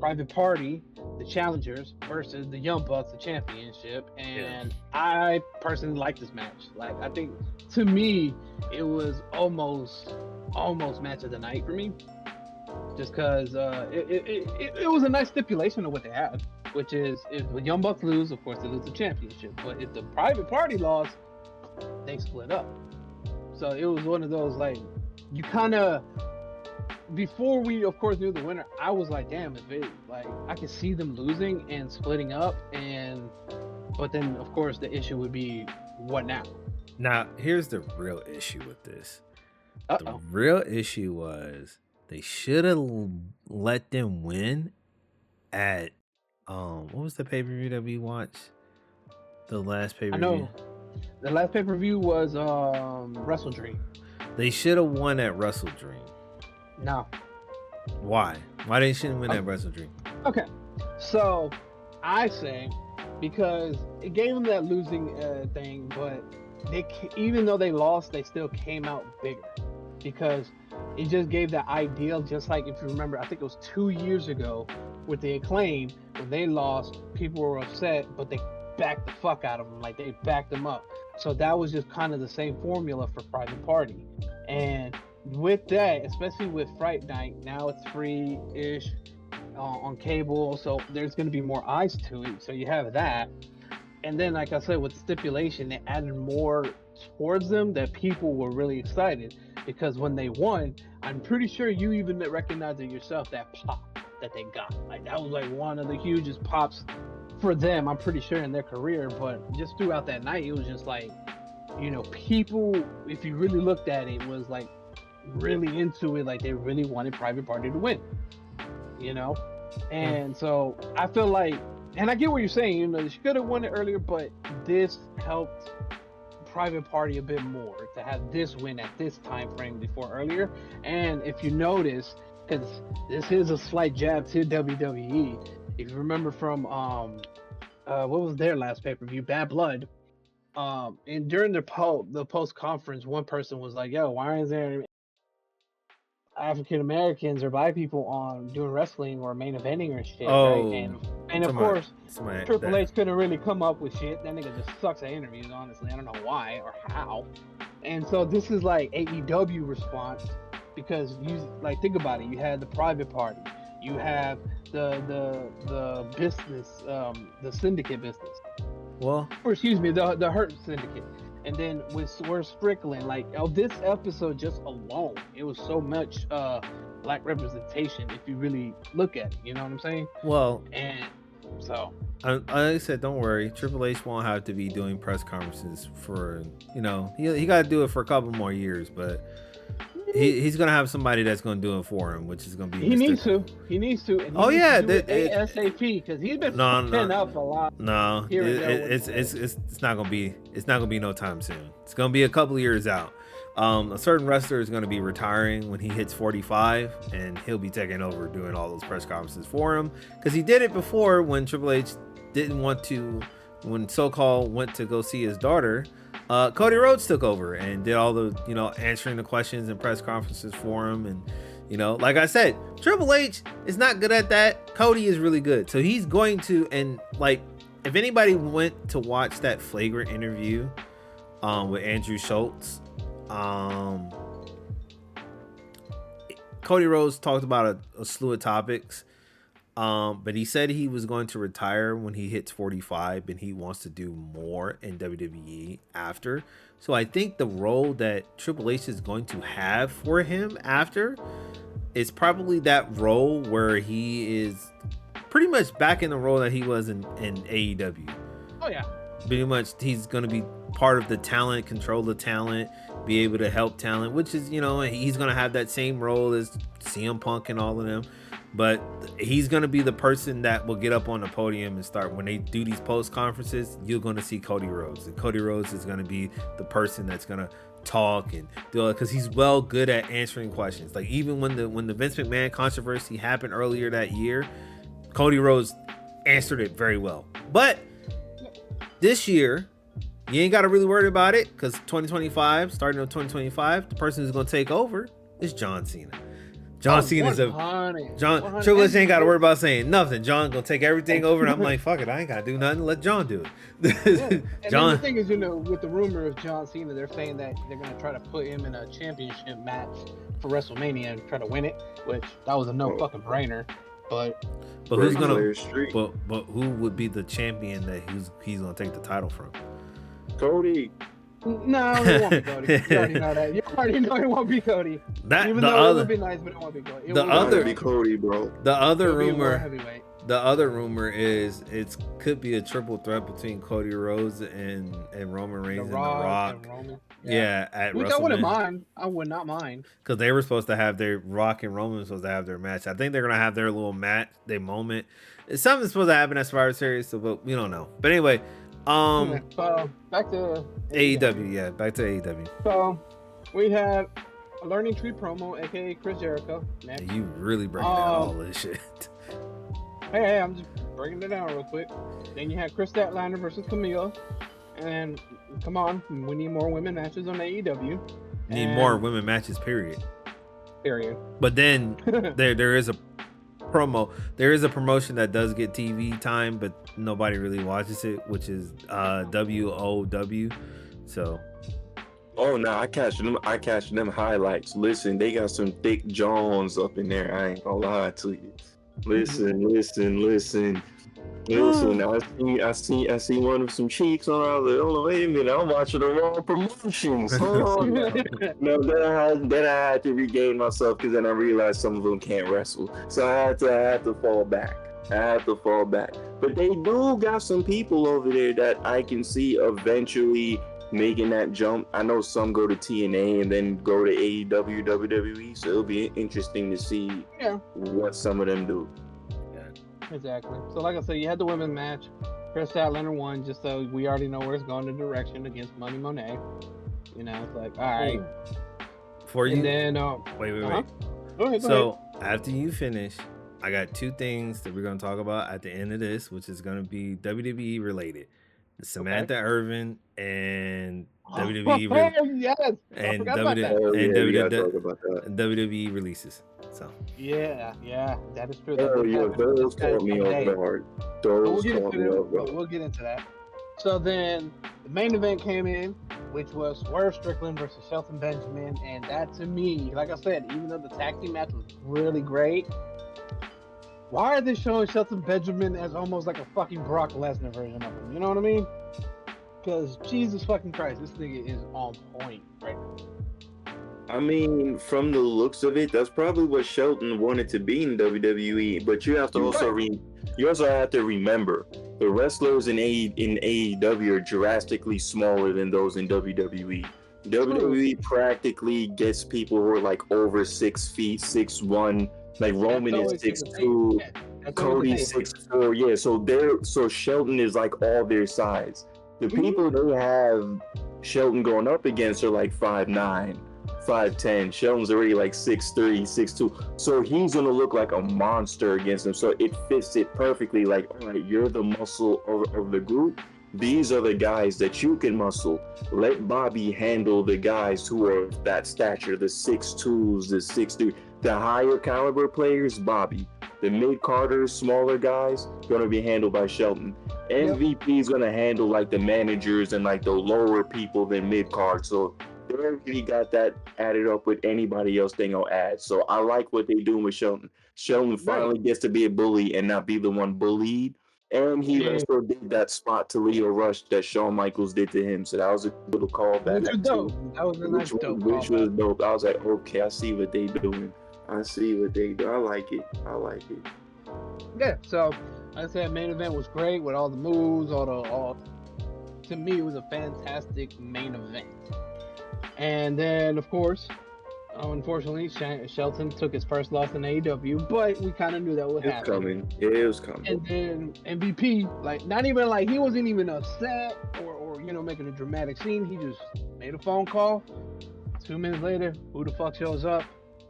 Private Party, the challengers, versus the Young Bucks, the championship. And I personally like this match. Like, I think to me it was almost match of the night for me, just because it was a nice stipulation of what they had, which is if the Young Bucks lose, of course they lose the championship, but if the Private Party lost, they split up. So it was one of those, like, you kind of, before we of course knew the winner, I was like, damn, if it, like, I could see them losing and splitting up, but then of course the issue would be, what now? Now here's the real issue with this. The real issue was they should have let them win at what was the pay-per-view that we watched? The last I pay-per-view. know. The last pay-per-view was Wrestle Dream. They should have won at Wrestle Dream. No. Why? Why they shouldn't win at Wrestle Dream? Okay. So I say because it gave them that losing thing, but even though they lost, they still came out bigger because it just gave that ideal. Just like if you remember, I think it was 2 years ago with the Acclaim when they lost, people were upset, but they backed the fuck out of them, like they backed them up. So that was just kind of the same formula for Private Party, and with that, especially with Fright Night, now it's free-ish on cable, so there's going to be more eyes to it. So you have that, and then like I said, with stipulation, they added more towards them that people were really excited because when they won, I'm pretty sure you even recognized it yourself, that pop that they got. Like that was like one of the hugest pops for them, I'm pretty sure, in their career. But just throughout that night, it was just like, people, if you really looked at it, was like really into it. Like they really wanted Private Party to win, and so I feel like, and I get what you're saying, they should have won it earlier, but this helped Private Party a bit more to have this win at this time frame before earlier. And if you notice, because this is a slight jab to WWE, if you remember from what was their last pay-per-view, Bad Blood, and during the post conference, one person was like, "Yo, why is there African Americans or Black people on doing wrestling or main eventing or shit?" Right? And of course, Triple H couldn't really come up with shit. That nigga just sucks at interviews. Honestly, I don't know why or how. And so this is like AEW response, because you like think about it. You had the Private Party. You have the business, the syndicate business. Well, or excuse me, the Hurt Syndicate. And then with Swerve Strickland, like this episode just alone, it was so much Black representation if you really look at it. You know what I'm saying? Well, and so I said, don't worry, Triple H won't have to be doing press conferences for he got to do it for a couple more years, but he's gonna have somebody that's gonna do it for him, which is gonna be. He needs to. And he oh needs yeah, to do it ASAP, because he's been fucking up a lot. No, it's not gonna be. It's not gonna be no time soon. It's gonna be a couple of years out. A certain wrestler is gonna be retiring when he hits 45, and he'll be taking over doing all those press conferences for him, because he did it before when Triple H didn't want to. When So-Called went to go see his daughter, Cody Rhodes took over and did all the, answering the questions and press conferences for him. And, like I said, Triple H is not good at that. Cody is really good. So he's going to, and like, if anybody went to watch that Flagrant interview with Andrew Schultz, Cody Rhodes talked about a slew of topics. But he said he was going to retire when he hits 45, and he wants to do more in WWE after. So I think the role that Triple H is going to have for him after is probably that role where he is pretty much back in the role that he was in AEW. Oh yeah. Pretty much he's going to be part of the talent, control the talent, be able to help talent, which is, he's going to have that same role as CM Punk and all of them. But he's going to be the person that will get up on the podium and start, when they do these post conferences, you're going to see Cody Rhodes. And Cody Rhodes is going to be the person that's going to talk and do it, because he's well good at answering questions. Like even when the Vince McMahon controversy happened earlier that year, Cody Rhodes answered it very well. But this year, you ain't got to really worry about it, because 2025, starting in 2025, the person who's going to take over is John Cena. John Cena's Triple H ain't got to worry about saying nothing. John gonna take everything over, and I'm like, fuck it, I ain't gotta do nothing. Let John do it. And John. The thing is, with the rumor of John Cena, they're saying that they're gonna try to put him in a championship match for WrestleMania and try to win it, which that was a no fucking brainer. But who's gonna? But who would be the champion that he's gonna take the title from? Cody. No, it won't be Cody. You already know that. You already know it won't be Cody. Even though it would be nice, but it won't be Cody. It won't be Cody, bro. The other rumor is it could be a triple threat between Cody Rhodes and Roman Reigns and The Rock. Yeah, at Which I wouldn't WrestleMania. mind. I would not mind. Because they were supposed to have their Rock and Roman was supposed to have their match. I think they're gonna have their little match, their moment. Something's supposed to happen as Survivor Series, so but we don't know. But anyway, Okay, so back to AEW, yeah, back to AEW. So we had a Learning Tree promo, aka Chris Jericho. Next. You really breaking down all this shit. Hey, I'm just breaking it down real quick. Then you had Chris Statlander versus Camille. And come on, we need more women matches on AEW. Need more women matches, period. Period. But then there is a promo. There is a promotion that does get TV time, but nobody really watches it, which is WOW. So. Oh no, I catch them highlights. Listen, they got some thick Jones up in there. I ain't gonna lie to you. Listen. I see one of some cheeks on. I was like, oh wait a minute, I'm watching the wrong promotions. Hold on. No, then I had to regain myself because then I realized some of them can't wrestle. So I had to fall back. But they do got some people over there that I can see eventually making that jump. I know some go to TNA and then go to AEW, WWE. So it'll be interesting to see what some of them do. Exactly. So like I said, you had the women's match. Chris Statlander won, just so we already know where it's going the direction against Money Monet. You know, it's like, all right. For you. And then, wait. Go ahead. After you finish, I got two things that we're going to talk about at the end of this, which is going to be WWE related. Samantha Irvin and WWE yes. and WWE releases. So yeah, that is true. Those caught me off guard. We'll get into that. So then the main event came in, which was Swerve Strickland versus Shelton Benjamin, and that to me, like I said, even though the tag team match was really great, why are they showing Shelton Benjamin as almost like a fucking Brock Lesnar version of him? You know what I mean? Because Jesus fucking Christ, this nigga is on point right now. I mean, from the looks of it, that's probably what Shelton wanted to be in WWE. But you have to also have to remember the wrestlers in AEW are drastically smaller than those in WWE. WWE practically gets people who are like over 6 feet, 6'1". Like Roman is 6'2", Cody 6'4". Yeah, so Shelton is like all their size. The people they have Shelton going up against are like 5'9". 5'10". Shelton's already like 6'3", 6'2". So he's gonna look like a monster against him. So it fits it perfectly. Like, all right, you're the muscle of the group. These are the guys that you can muscle. Let Bobby handle the guys who are that stature, the 6'2s, the 6'3". The higher caliber players, Bobby. The mid-carders, smaller guys, gonna be handled by Shelton. MVP is gonna handle like the managers and like the lower people than mid-card. So they already got that added up with anybody else they gonna add. So I like what they're doing with Shelton. Shelton finally gets to be a bully and not be the one bullied. And he also did that spot to Leo Rush that Shawn Michaels did to him. So that was a little callback. Which was dope. That was a nice dope. Which was dope. I was like, okay, I see what they doing. I like it. Yeah, so like I said, main event was great with all the moves, to me it was a fantastic main event. And then of course, unfortunately, Shelton took his first loss in AEW, but we kind of knew that would happen. It was coming. And then MVP, like not even like he wasn't even upset or making a dramatic scene. He just made a phone call. 2 minutes later, who the fuck shows up?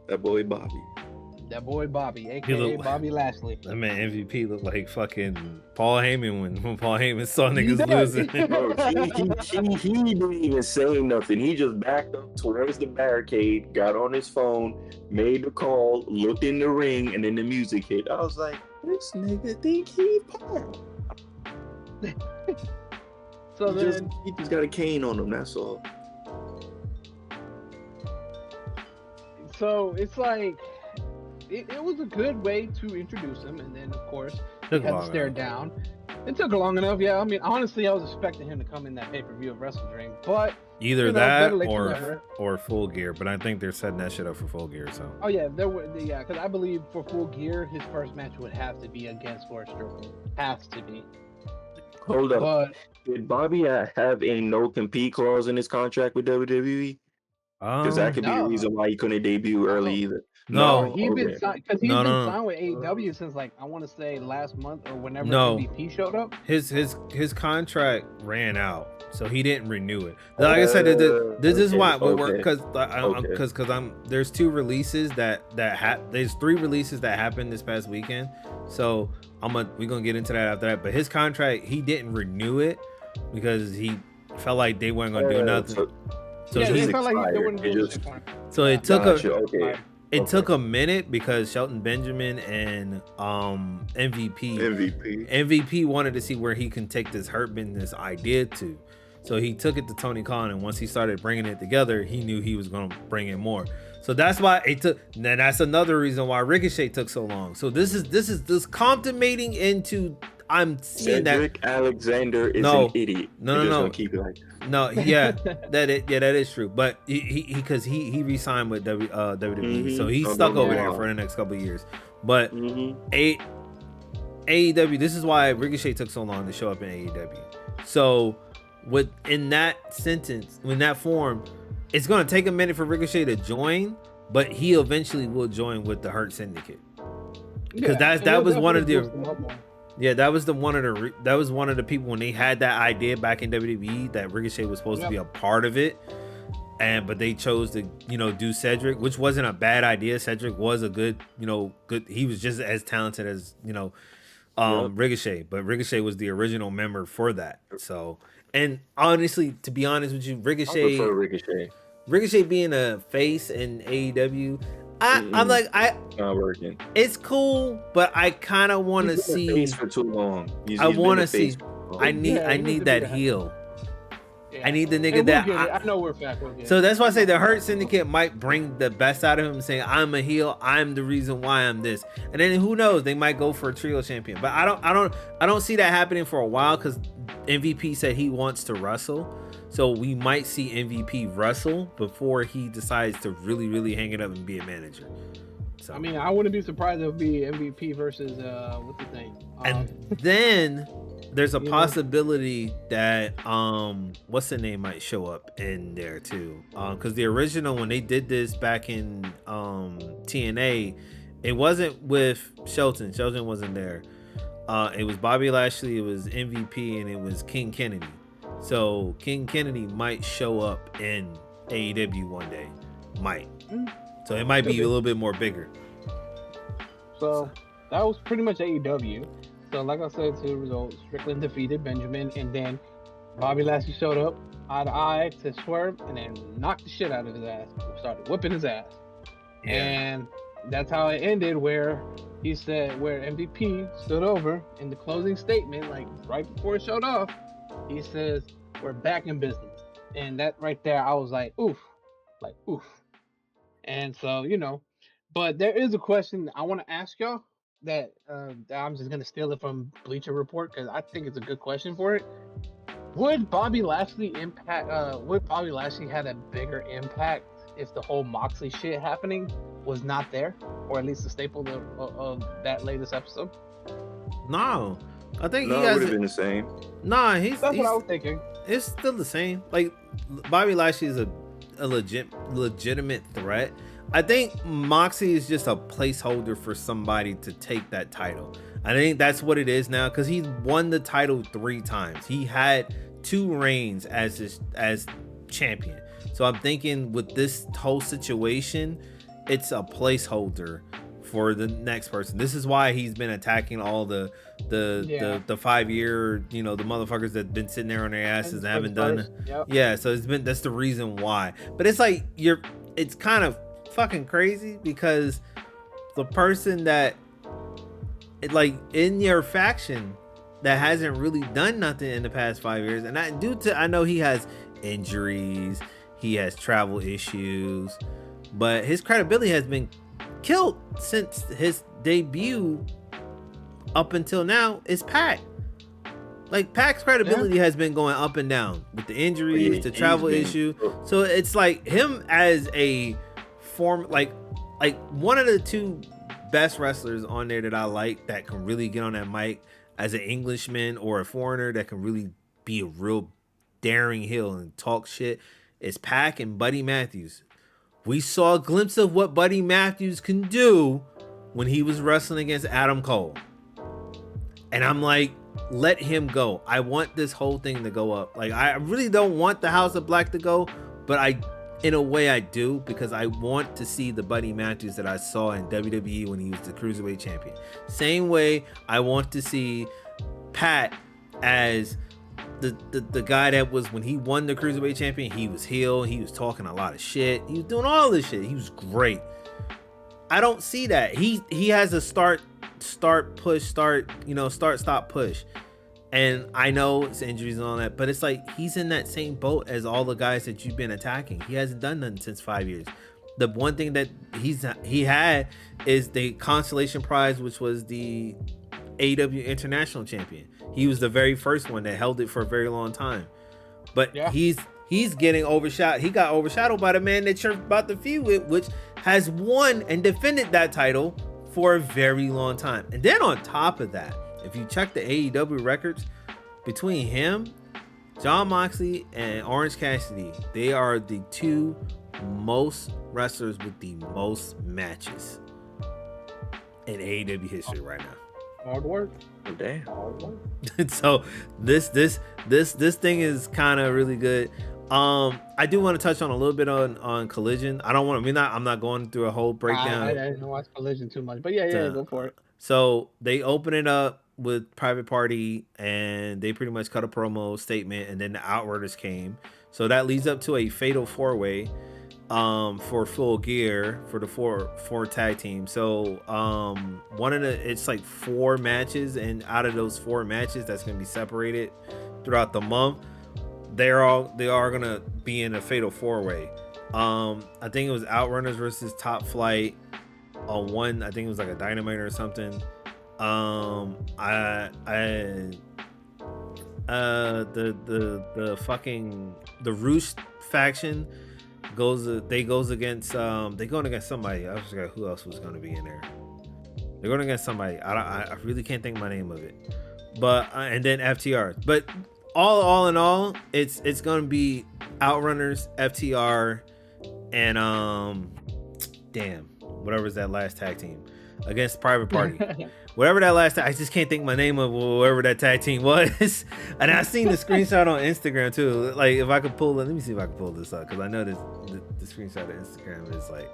That boy Bobby, aka Bobby Lashley. That man MVP looked like fucking Paul Heyman when Paul Heyman saw niggas losing. he didn't even say nothing. He just backed up towards the barricade, got on his phone, made the call, looked in the ring, and then the music hit. I was like, this nigga think he Paul. He just got a cane on him. That's all. So it's like it was a good way to introduce him, and then of course he had to stare down. It took long enough, yeah. I mean, honestly, I was expecting him to come in that pay-per-view of Wrestle Dream, but either that or Full Gear. But I think they're setting that shit up for Full Gear. So because I believe for Full Gear, his first match would have to be against Swerve Strickland. Has to be. Hold up. But Did Bobby have a no compete clause in his contract with WWE? Because that could be a no, reason why he couldn't debut early no. either. No, no, No, he been okay. signed because he's no, been no, signed with AEW since like I want to say last month or whenever no. MVP showed up. His contract ran out, so he didn't renew it. Like I said, this is Okay, why we work okay, because I'm there's two releases there's three releases that happened this past weekend. So we're gonna get into that after that. But his contract, he didn't renew it because he felt like they weren't gonna do nothing. So Yeah, just he felt like they expired. wouldn't It do just- shit for him. so Yeah. it took Gotcha, a okay. it took a minute because Shelton Benjamin and MVP wanted to see where he can take this hurt business idea to. So he took it to Tony Khan, and once he started bringing it together, he knew he was going to bring in more. So that's why it took. Then that's another reason why Ricochet took so long. So this is contemplating into. I'm seeing Cedric Alexander is No. an idiot. No, You're no, just no. gonna keep it like that. no, that is true. But he re-signed with WWE, so he's Oh, stuck no, over no. there for the next couple of years. But Mhm. AEW, this is why Ricochet took so long to show up in AEW. So in that sentence, in that form, it's gonna take a minute for Ricochet to join, but he eventually will join with the Hurt Syndicate. Because that was one of the that was one of the people when they had that idea back in WWE that Ricochet was supposed to be a part of it. But they chose to, do Cedric, which wasn't a bad idea. Cedric was a good. He was just as talented as, Ricochet, but Ricochet was the original member for that. So, and honestly, to be honest with you, I prefer Ricochet Ricochet. being a face in AEW, I'm like, Not working. it's cool, but I kind of want to He's been a see. face for too long. I want to to see. I need that heel. I need the nigga that I know we're fat. So that's why I say the Hurt Syndicate might bring the best out of him, saying I'm a heel, I'm the reason why I'm this, and then who knows, they might go for a trio champion. But I don't see that happening for a while because MVP said he wants to wrestle, so we might see MVP wrestle before he decides to really hang it up and be a manager. So I mean, I wouldn't be surprised if it would be MVP versus what's the thing, and then there's a possibility that what's the name might show up in there too, because the original when they did this back in TNA, it wasn't with Shelton wasn't there. It was Bobby Lashley, it was MVP, and it was King Kennedy. So King Kennedy might show up in AEW one day, so it might be a little bit more bigger. So that was pretty much AEW. So like I said, to the results, Strickland defeated Benjamin, and then Bobby Lashley showed up eye to eye to Swerve, and then knocked the shit out of his ass. Started whipping his ass, and that's how it ended. Where he said, where MVP stood over in the closing statement, like right before it showed off, he says, "We're back in business," and that right there, I was like, oof. And so but there is a question I want to ask y'all. That I'm just gonna steal it from Bleacher Report because I think it's a good question for it. Would Bobby Lashley had a bigger impact if the whole Moxley shit happening was not there, or at least a staple of that latest episode? No, I think No, he it has would have been the same. Nah, That's what I was thinking. It's still the same. Like Bobby Lashley is a legitimate threat. I think Moxie is just a placeholder for somebody to take that title. I think that's what it is now because he won the title 3 times. He had 2 reigns as champion. So I'm thinking with this whole situation, it's a placeholder for the next person. This is why he's been attacking all the 5-year, the motherfuckers that been sitting there on their asses and haven't done. Yep. Yeah, so that's the reason why. But it's like it's kind of fucking crazy because the person that like in your faction that hasn't really done nothing in the past 5 years, and I know he has injuries, he has travel issues, but his credibility has been killed since his debut up until now is Pac. Like Pac's credibility has been going up and down with the injuries, the travel issue. So it's like him as a form, like one of the 2 best wrestlers on there that I like that can really get on that mic. as an Englishman or a foreigner that can really be a real daring heel and talk shit, is Pac and Buddy Matthews. We saw a glimpse of what Buddy Matthews can do when he was wrestling against Adam Cole. And I'm like, let him go. I want this whole thing to go up. Like, I really don't want the House of Black to go, but in a way I do, because I want to see the Buddy Matthews that I saw in WWE when he was the Cruiserweight champion. Same way I want to see Pat as the guy that was, when he won the Cruiserweight champion, he was heel, he was talking a lot of shit, he was doing all this shit, he was great. I don't see that. He has a start push, start stop push. And I know it's injuries and all that, but it's like he's in that same boat as all the guys that you've been attacking. He hasn't done nothing since 5 years. The one thing that he had is the consolation prize, which was the AEW International Champion. He was the very first one that held it for a very long time. But yeah, he's getting overshadowed. He got overshadowed by the man that you're about to feud with, which has won and defended that title for a very long time. And then on top of that, if you check the AEW records, between him, Jon Moxley, and Orange Cassidy, they are the two most wrestlers with the most matches in AEW history right now. Hard work. Damn. Hard work. So this thing is kind of really good. I do want to touch on a little bit on Collision. I'm not going through a whole breakdown. I didn't watch Collision too much, but yeah, go for it. So they open it up with Private Party, and they pretty much cut a promo statement, and then the Outriders came. So that leads up to a fatal 4-way for Full Gear for the four tag team. So it's like 4 matches, and out of those 4 matches that's going to be separated throughout the month, they are gonna be in a fatal 4-way. I think it was Outrunners versus Top Flight on one. I think it was like a Dynamite or something. The Roost faction goes against they going against somebody. I forgot who else was going to be in there. They're going against somebody. I really can't think of my name of it. But and then FTR. But all in all, it's going to be Outrunners, FTR, and whatever's that last tag team against Private Party. Whatever that last I just can't think my name of whoever that tag team was. And I seen the screenshot on Instagram too. Like, if I could pull it, let me see if I can pull this up, because I know the screenshot of Instagram is like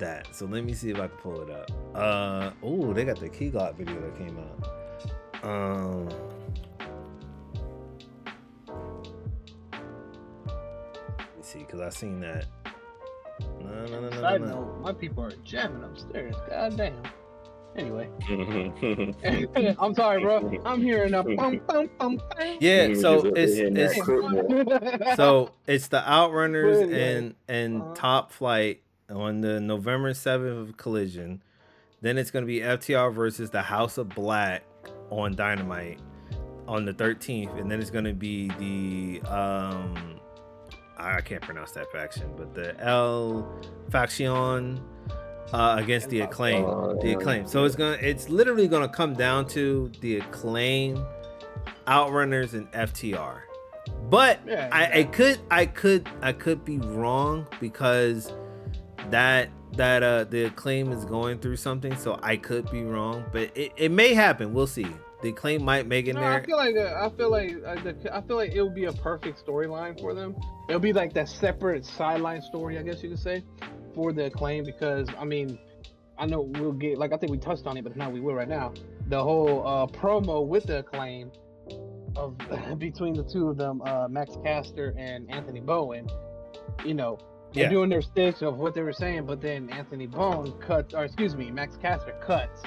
that. So let me see if I can pull it up. They got the Key Glock video that came out. Let me see, because I seen that. No. Side note, my people are jamming upstairs. God damn. Anyway. I'm sorry, bro. I'm hearing a bum, bum, bum, bum. Yeah, so it's the Outrunners and Top Flight on the November 7th of Collision. Then it's going to be FTR versus the House of Black on Dynamite on the 13th. And then it's going to be the I can't pronounce that faction, but the El Faction against the Acclaim. So it's literally gonna come down to the Acclaim, Outrunners, and FTR. But I could be wrong, because that the Acclaim is going through something, so I could be wrong. But it may happen. We'll see. The Acclaim might make it there. I feel like it would be a perfect storyline for them. It'll be like that separate sideline story, I guess you could say, for the Acclaim, because I mean, I know we'll get, like, I think we touched on it, but now we will right now. The whole promo with the Acclaim of between the two of them, Max Caster and Anthony Bowen, they're doing their stitch of what they were saying, but then Max Caster cuts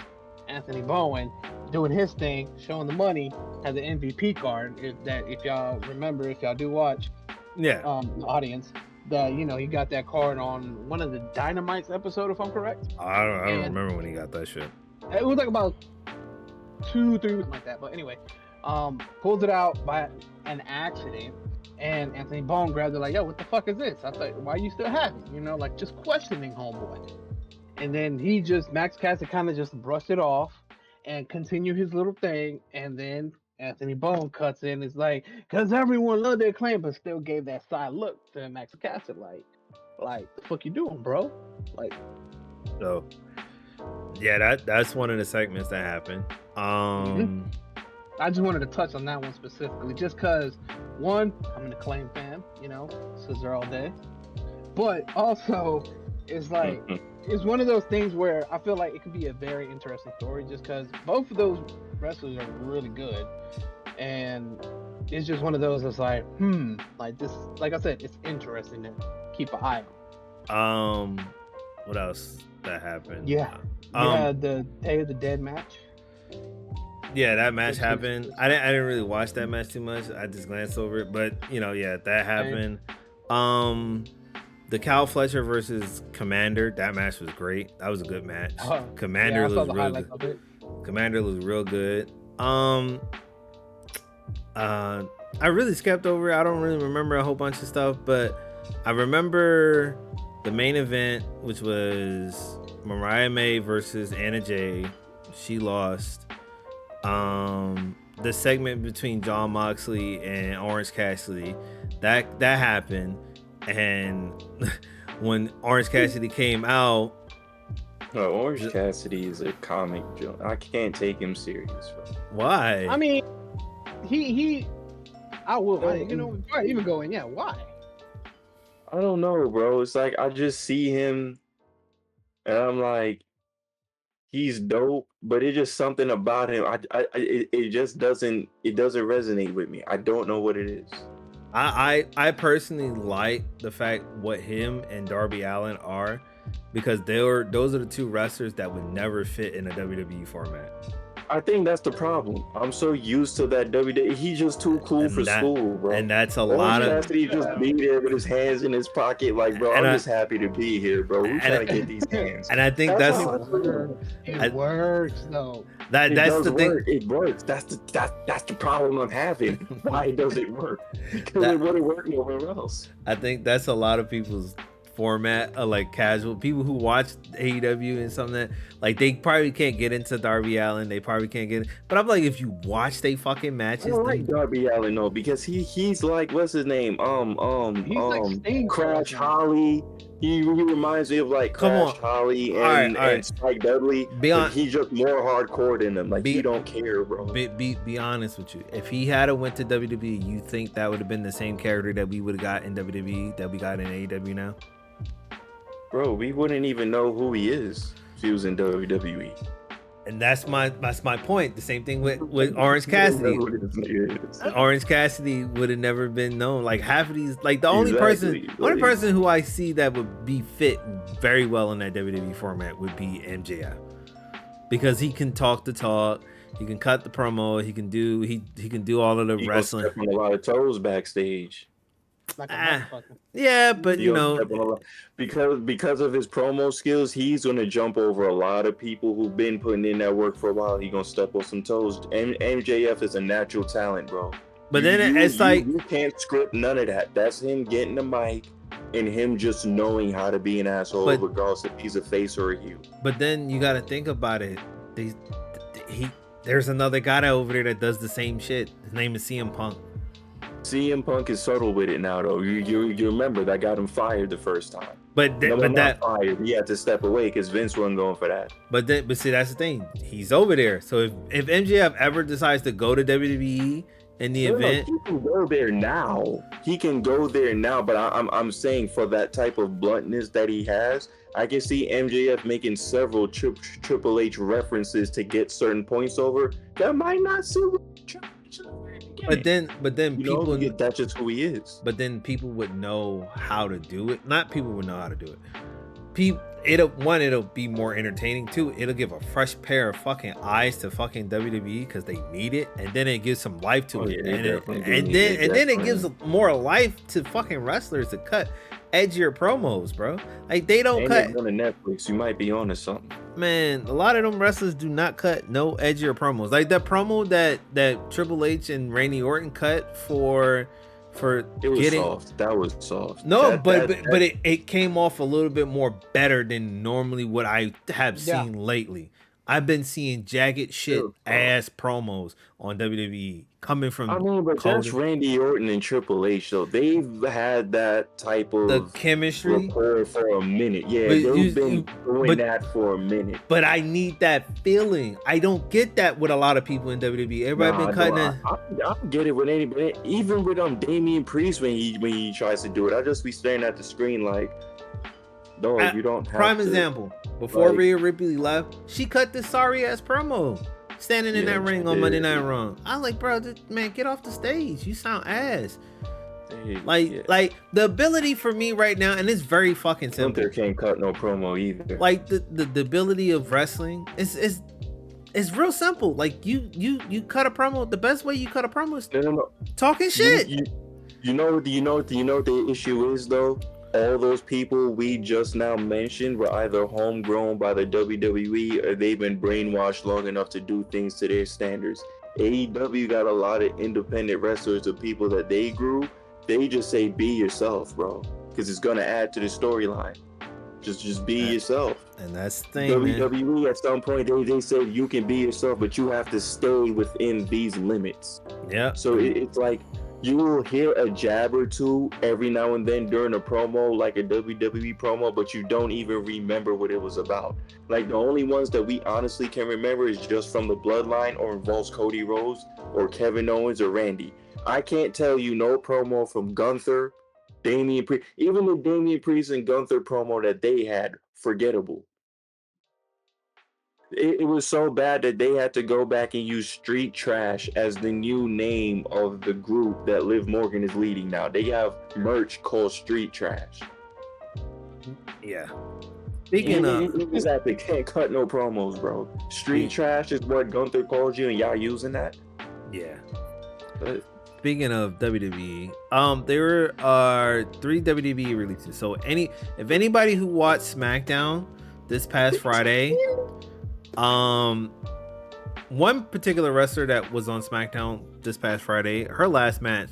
Anthony Bowen doing his thing, showing the money, has an MVP card. If y'all remember, if y'all do watch, the audience, that he got that card on one of the Dynamite's episode, if I'm correct. I don't remember when he got that shit. It was like about 2-3 weeks like that. But anyway, pulled it out by an accident, and Anthony Bowen grabbed it like, "Yo, what the fuck is this?" I thought, "Why you still have it?" Like just questioning homeboy. And then Max Caster kind of just brushed it off. and continue his little thing, and then Anthony Bone cuts in. It's like, because everyone loved their claim, but still gave that side look to Max Caster, like the fuck you doing, bro? Like, So yeah, that's one of the segments that happened. I just wanted to touch on that one specifically, just because one, I'm an Acclaim fan, Scissor all day, but also it's like it's one of those things where I feel like it could be a very interesting story, just because both of those wrestlers are really good, and it's just one of those that's like, like this, like I said, it's interesting to keep an eye on. What else that happened? Yeah, the Day of the Dead match. Yeah, that match happened. I didn't really watch that match too much. I just glanced over it, but that happened. The Cal Fletcher versus Commander, that match was great. That was a good match. Commander looked real good. Commander looked real good. I really skipped over it. I don't really remember a whole bunch of stuff, but I remember the main event, which was Mariah May versus Anna Jay. She lost. The segment between Jon Moxley and Orange Cassidy, that happened, and when Orange Cassidy came out, Orange Cassidy is a comic joke. I can't take him serious, bro. Why? I mean, I will. Even going, yeah. Why? I don't know, bro. It's like I just see him, and I'm like, he's dope, but it's just something about him. It just doesn't resonate with me. I don't know what it is. I personally like the fact what him and Darby Allin are, because those are the two wrestlers that would never fit in a WWE format. I think that's the problem. I'm so used to that WWE. He's just too cool for school, bro. And that's a lot of. Cassidy just be there with his hands in his pocket, like, bro. I'm just happy to be here, bro. We trying to get these hands. And I think that's it works though. That's the thing. It works. That's the problem I'm having. Why does it work? Because it wouldn't work nowhere else. I think that's a lot of people's format of like casual people who watch AEW and something that like they probably can't get into Darby Allin. They probably can't get it. But I'm like, if you watch they fucking matches, I don't like Darby Allin though, because he's like, what's his name? Like Crash Holly. He reminds me of like Crash Holly and Spike Dudley. He's just more hardcore than them. Like he don't care, bro. Be honest with you. If he had went to WWE, you think that would have been the same character that we would have got in WWE that we got in AEW now? Bro, we wouldn't even know who he is if he was in WWE. And that's my point. The same thing with Orange Cassidy. Orange Cassidy would have never been known. Like half of these, like the only person who I see that would be fit very well in that WWE format would be MJF, because he can talk the talk, he can cut the promo, he can do all of the wrestling. Step on a lot of toes backstage. Yeah, but because of his promo skills, he's gonna jump over a lot of people who've been putting in that work for a while. He's gonna step on some toes. MJF is a natural talent, bro. But then it's like you can't script none of that. That's him getting the mic and him just knowing how to be an asshole, regardless if he's a face or a heel. But then you got to think about it. There's another guy over there that does the same shit. His name is CM Punk. CM Punk is subtle with it now, though. You remember that got him fired the first time. But not fired. He had to step away because Vince wasn't going for that. But see, that's the thing. He's over there. So if MJF ever decides to go to WWE in the event, he can go there now. He can go there now. But I'm saying for that type of bluntness that he has, I can see MJF making several Triple H references to get certain points over. That might not suit Triple H. But then people that's just who he is. But then people would know how to do it. Not people would know how to do it. It'll be more entertaining too. It'll give a fresh pair of fucking eyes to fucking WWE because they need it, and then it gives some life to it. And then it gives more life to fucking wrestlers to cut edgier promos, bro. Like they don't cut on Netflix. You might be on to something. Man, a lot of them wrestlers do not cut no edgier promos. Like that promo that Triple H and Randy Orton cut for it was soft. That was soft. No, but it came off a little bit more better than normally what I have seen lately. I've been seeing jagged shit Sure, bro. ass promos on WWE coming from I mean, but that's Cody. Randy Orton and Triple H, though. They've had that type The of chemistry, rapport for a minute. Yeah, but they've been doing but that for a minute. but I need that feeling. I don't get that with a lot of people in WWE. Everybody Nah, been cutting I it. don't get it with anybody. Even with Damian Priest when he tries to do it, I just be staring at the screen like, no, you don't have Prime to. example. Before like- Rhea Ripley left, she cut this sorry ass promo. Standing in Yeah, that ring she on Monday did. Night Raw. I was like, bro, man, get off the stage. You sound ass. Yeah. Like the ability for me right now, and it's very fucking simple. Gunther can't cut no promo either. Like the ability of wrestling is real simple. Like you cut a promo. The best way you cut a promo is No. talking shit. You know what the issue is though? All those people we just now mentioned were either homegrown by the WWE or they've been brainwashed long enough to do things to their standards. AEW got a lot of independent wrestlers of people that they grew. They just say be yourself, bro, because it's gonna add to the storyline. Just be yourself. And that's the thing, man. WWE at some point they said you can be yourself, but you have to stay within these limits. Yeah. So it's like you will hear a jab or two every now and then during a promo, like a WWE promo, but you don't even remember what it was about. Like the only ones that we honestly can remember is just from the bloodline or involves Cody Rhodes or Kevin Owens or Randy. I can't tell you no promo from Gunther, Damian Priest, even the Damian Priest and Gunther promo that they had, forgettable. It was so bad that they had to go back and use Street Trash as the new name of the group that Liv Morgan is leading now. They have merch called Street Trash. Yeah. Speaking of, They can't cut no promos, bro. Street Trash is what Gunther calls you, and y'all using that? yeah. But Speaking of WWE, there are 3 WWE releases. So if anybody who watched SmackDown this past Friday, one particular wrestler that was on SmackDown this past Friday, her last match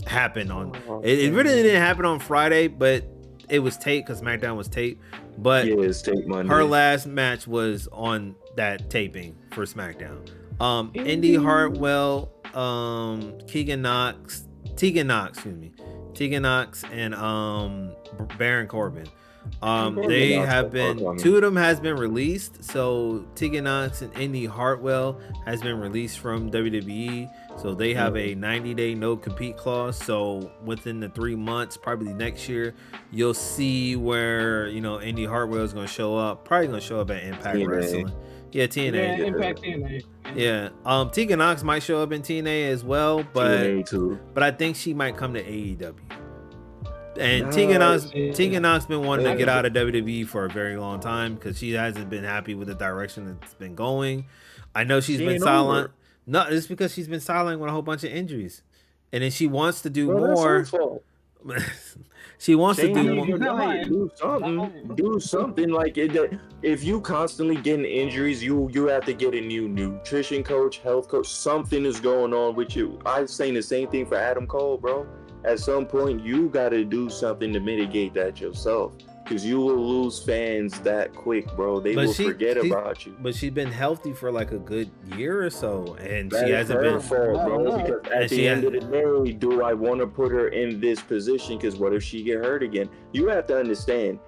happened on. It really didn't happen on Friday, but it was taped because SmackDown was taped. But yeah, it's tape Monday. her last match was on that taping for SmackDown. Indy Hartwell, Tegan Knox, and Baron Corbin. They have been 2 of them has been released. So Tegan Knox and Indy Hartwell has been released from WWE. So they have a 90-day no compete clause. So within the 3 months, probably next year, you'll see where Indy Hartwell is going to show up. Probably going to show up at Impact TNA. Wrestling. Yeah, TNA. Yeah, Impact TNA. Yeah. Tegan Knox might show up in TNA as well, TNA too. but I think she might come to AEW. And Tegan Knox been wanting to get out of WWE for a very long time because she hasn't been happy with the direction it's been going. I know she's been silent. No, it's because she's been silent with a whole bunch of injuries, and then she wants to do more. She wants to do more. Do something like it. If you constantly getting injuries, you have to get a new nutrition coach, health coach. Something is going on with you. I'm saying the same thing for Adam Cole, bro. At some point, you got to do something to mitigate that yourself, because you will lose fans that quick, bro. They will forget about you. But she's been healthy for like a good year or so, and that she hasn't been. Fault, bro. Because at the end of the day, do I want to put her in this position? Because what if she get hurt again? You have to understand,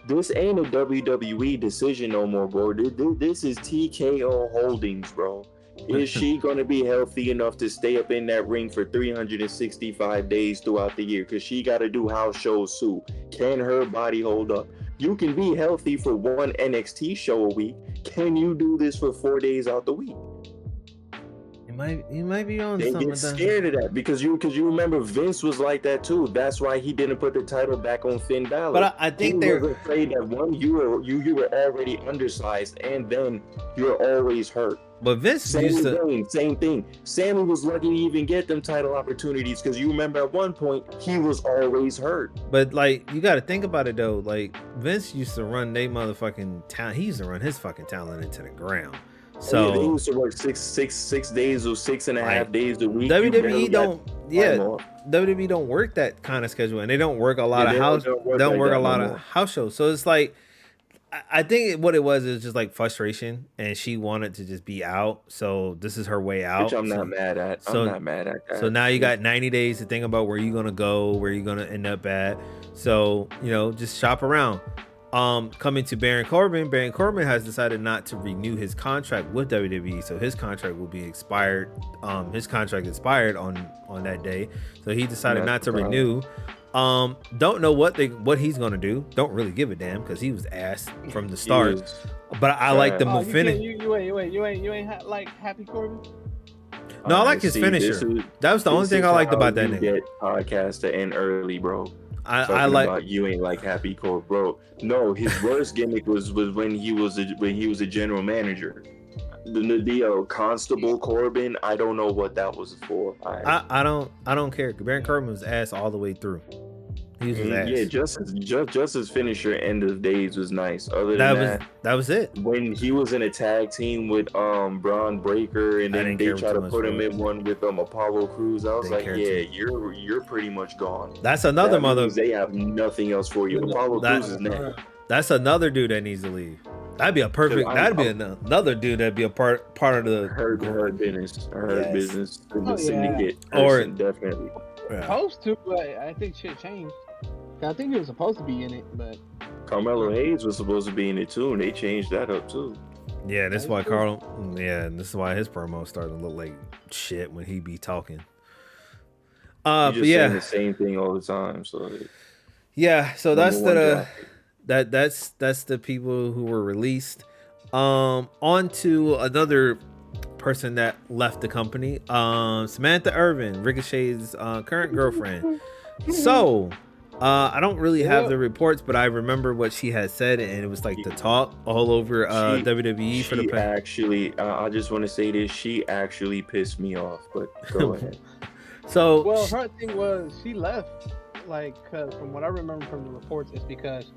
this ain't a WWE decision no more, bro. This is TKO Holdings, bro. Is she going to be healthy enough to stay up in that ring for 365 days throughout the year? Because she got to do house shows too. Can her body hold up? You can be healthy for one NXT show a week. Can you do this for 4 days out the week? You might be on they something. Get scared of that because you remember Vince was like that too. That's why he didn't put the title back on Finn Balor. But I think they're afraid that one, you were already undersized, and then you're always hurt. But Vince same thing. Sammy was lucky to even get them title opportunities because you remember at one point he was always hurt. But like, you got to think about it though. Like, Vince used to run they motherfucking talent. He used to run his fucking talent into the ground. So they used to work 6 days or 6.5 days a week. WWE WWE don't work that kind of schedule, and they don't work a lot of house. Don't work a lot of house shows. So it's like, I think what it was is just like frustration, and she wanted to just be out. So this is her way out. Which I'm so, not mad at. I'm not mad at that. So now you got 90 days to think about where you're gonna go, where you're gonna end up at. So just shop around. Coming to Baron Corbin. Baron Corbin has decided not to renew his contract with WWE, so his contract will be expired. His contract expired on that day, so he decided not to renew. Don't know what he's gonna do. Don't really give a damn because he was ass from the start. But I like the finish. You ain't like Happy Corbin? No, I like his finisher. That was the only thing I liked about that nigga. Get podcast to end early, bro. I like about you ain't like Happy Corbin, bro. No, his worst gimmick was when he was a general manager. The Constable Corbin, I don't know what that was for. I don't care. Baron Corbin was ass all the way through. He was his ass. Yeah, just his finisher end of days was nice. Other than that was it. When he was in a tag team with Braun Breaker, and then they tried to put him in one with Apollo Crews, I was like, yeah, you're pretty much gone. That's another mother. They have nothing else for you. Apollo Crews is next. That's another dude that needs to leave. That'd be a perfect. That'd be another dude that'd be a part of the her business, business, the syndicate, or definitely. Supposed to, but I think shit changed. I think he was supposed to be in it, but Carmelo Hayes was supposed to be in it too, and they changed that up too. Yeah, this is why this is why his promo started to look like shit when he be talking. But saying the same thing all the time. So so that's that's the people who were released. On to another person that left the company. Samantha Irvin, Ricochet's current girlfriend. So I don't really have the reports, but I remember what she had said, and it was like the talk all over WWE for the past. Actually, I just want to say this: she actually pissed me off. But go ahead. Well, her thing was she left, cause from what I remember from the reports, it's because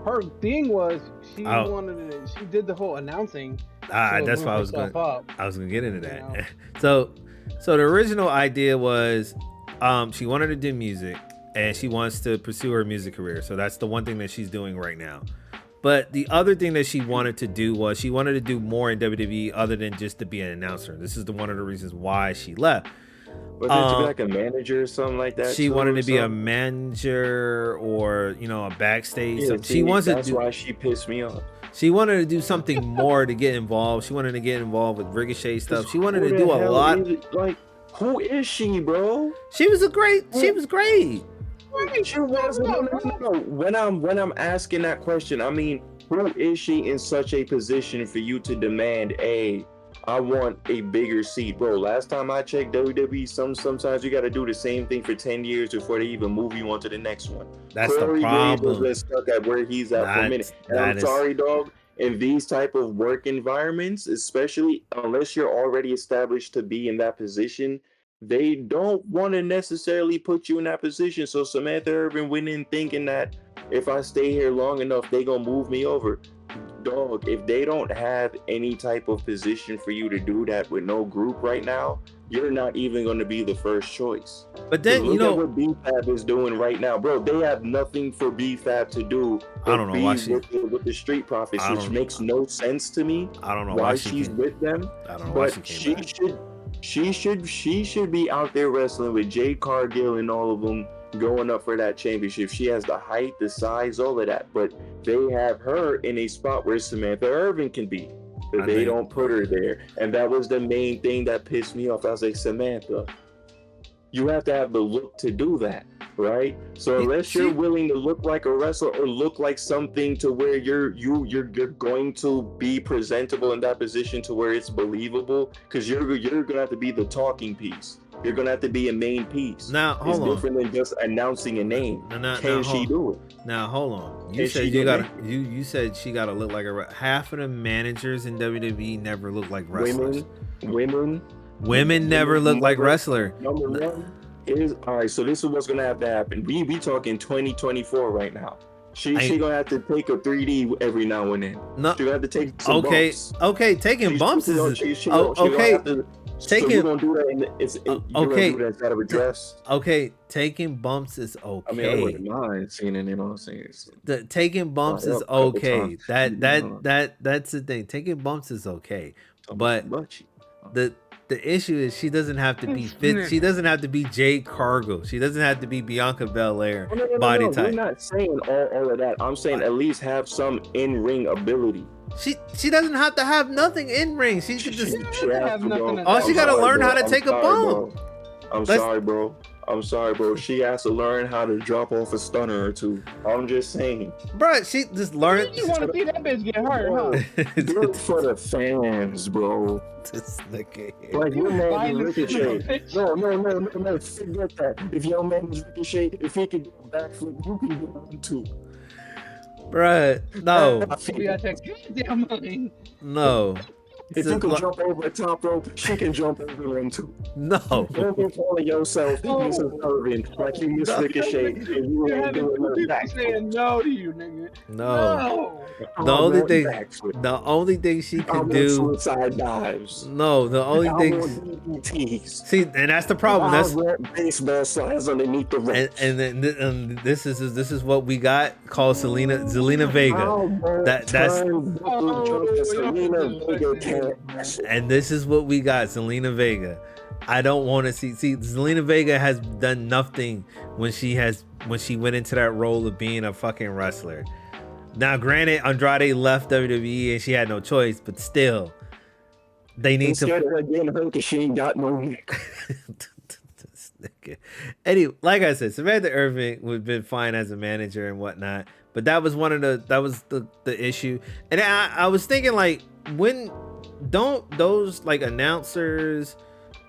her thing was she wanted to. She did the whole announcing. That's why I was gonna get into that. So the original idea was, she wanted to do music. And she wants to pursue her music career. So that's the one thing that she's doing right now. But the other thing that she wanted to do was she wanted to do more in WWE other than just to be an announcer. This is one of the reasons why she left. Was it to be like a manager or something like that? She wanted to be a manager or, a backstage. Yeah, she wants that's why she pissed me off. She wanted to do something more to get involved. She wanted to get involved with Ricochet stuff. She wanted to do a lot. Who is she, bro? She was great. She was no. When I'm asking that question, I mean, who is she in such a position for you to demand I want a bigger seat, bro? Last time I checked WWE, sometimes you got to do the same thing for 10 years before they even move you on to the next one. That's Corey the problem. Graves was stuck at where he's at for a minute. And I'm sorry, dog. In these type of work environments, especially unless you're already established to be in that position, they don't want to necessarily put you in that position. So Samantha Irvin went in thinking that if I stay here long enough, they gonna move me over. Dog, if they don't have any type of position for you to do that with no group right now, you're not even going to be the first choice. But then, look at what BFAB is doing right now, bro. They have nothing for BFAB to do. I don't know why with the Street Profits, which makes no sense to me. I don't know why she's with them. I don't know why she came back. She should be out there wrestling with Jade Cargill and all of them, going up for that championship. She has the height, the size, all of that. But they have her in a spot where Samantha Irvin can be. But they don't put her there. And that was the main thing that pissed me off. I was like, Samantha, you have to have the look to do that, right? So unless you're willing to look like a wrestler or look like something to where you're going to be presentable in that position to where it's believable, because you're gonna have to be the talking piece. You're gonna have to be a main piece. Now, hold on. It's different than just announcing a name. Can she do it? Now, hold on. You said you said she gotta look like a. Half of the managers in WWE never look like wrestlers. Women never look like wrestler. Number one is all right. So this is what's gonna have to happen. We talking 2024 right now. She gonna have to take a 3D every now and then. No, she gonna have to take some okay, bumps. okay, taking bumps is okay. So you gonna do that? You okay. gonna do that inside of a dress? Okay, taking bumps is okay. I mean, I wouldn't mind seeing it. You know what I'm saying? So, taking bumps is okay. That's the thing. Taking bumps is okay, but the issue is she doesn't have to be fit. She doesn't have to be Jade Cargill. She doesn't have to be Bianca Belair body type. I'm not saying all of that. I'm saying at least have some in-ring ability. She doesn't have to have nothing in ring. She could just have nothing. Oh, she gotta learn how to take a bump. I'm sorry, bro. She has to learn how to drop off a stunner or two. I'm just saying. Bro, she just learned. You want to see that bitch get hurt, huh? Do it for the fans, bro. This nigga here. Like your man is Ricochet. No. Forget that. If your man is Ricochet, if he can do a backflip, you can do one too. Bruh, no. We gotta take goddamn money. No. If you can jump over the top rope, she can jump over him too. No. Don't be calling yourself Mrs. Irvin like you miss Ricochet and you ain't doing nothing back. Saying no to you, nigga. No. The only thing she can do. Suicide dives. No, the only thing. See, and that's the problem. That's baseball slides underneath the ropes. And this is what we got called Zelina Vega. That's Zelina Vega. And this is what we got, Zelina Vega. I don't want to see Zelina Vega has done nothing when she went into that role of being a fucking wrestler. Now, granted, Andrade left WWE and she had no choice, but still, they need to. Her getting hurt because she ain't got no neck. Anyway, like I said, Samantha Irvin would have been fine as a manager and whatnot, but that was the issue. And I was thinking, like, when don't those like announcers,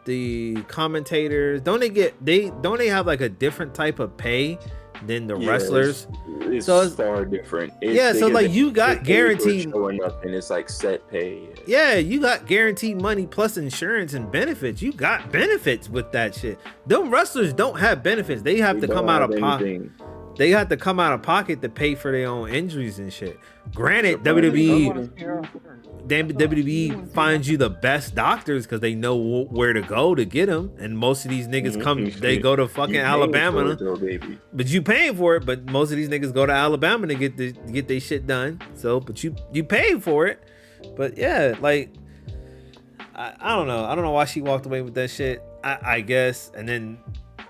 the commentators, don't they have like a different type of pay than the wrestlers? It's far different. So like you got guaranteed or nothing. It's like set pay. Yeah, you got guaranteed money plus insurance and benefits. You got benefits with that shit. Them wrestlers don't have benefits. They have to come out of pocket. They have to come out of pocket to pay for their own injuries and shit. Granted, WWE finds you the best doctors because they know where to go to get them, and most of these niggas they go to fucking Alabama. But you paying for it. But most of these niggas go to Alabama to get their shit done. So, but you paying for it. But yeah, like I don't know. I don't know why she walked away with that shit. I guess, and then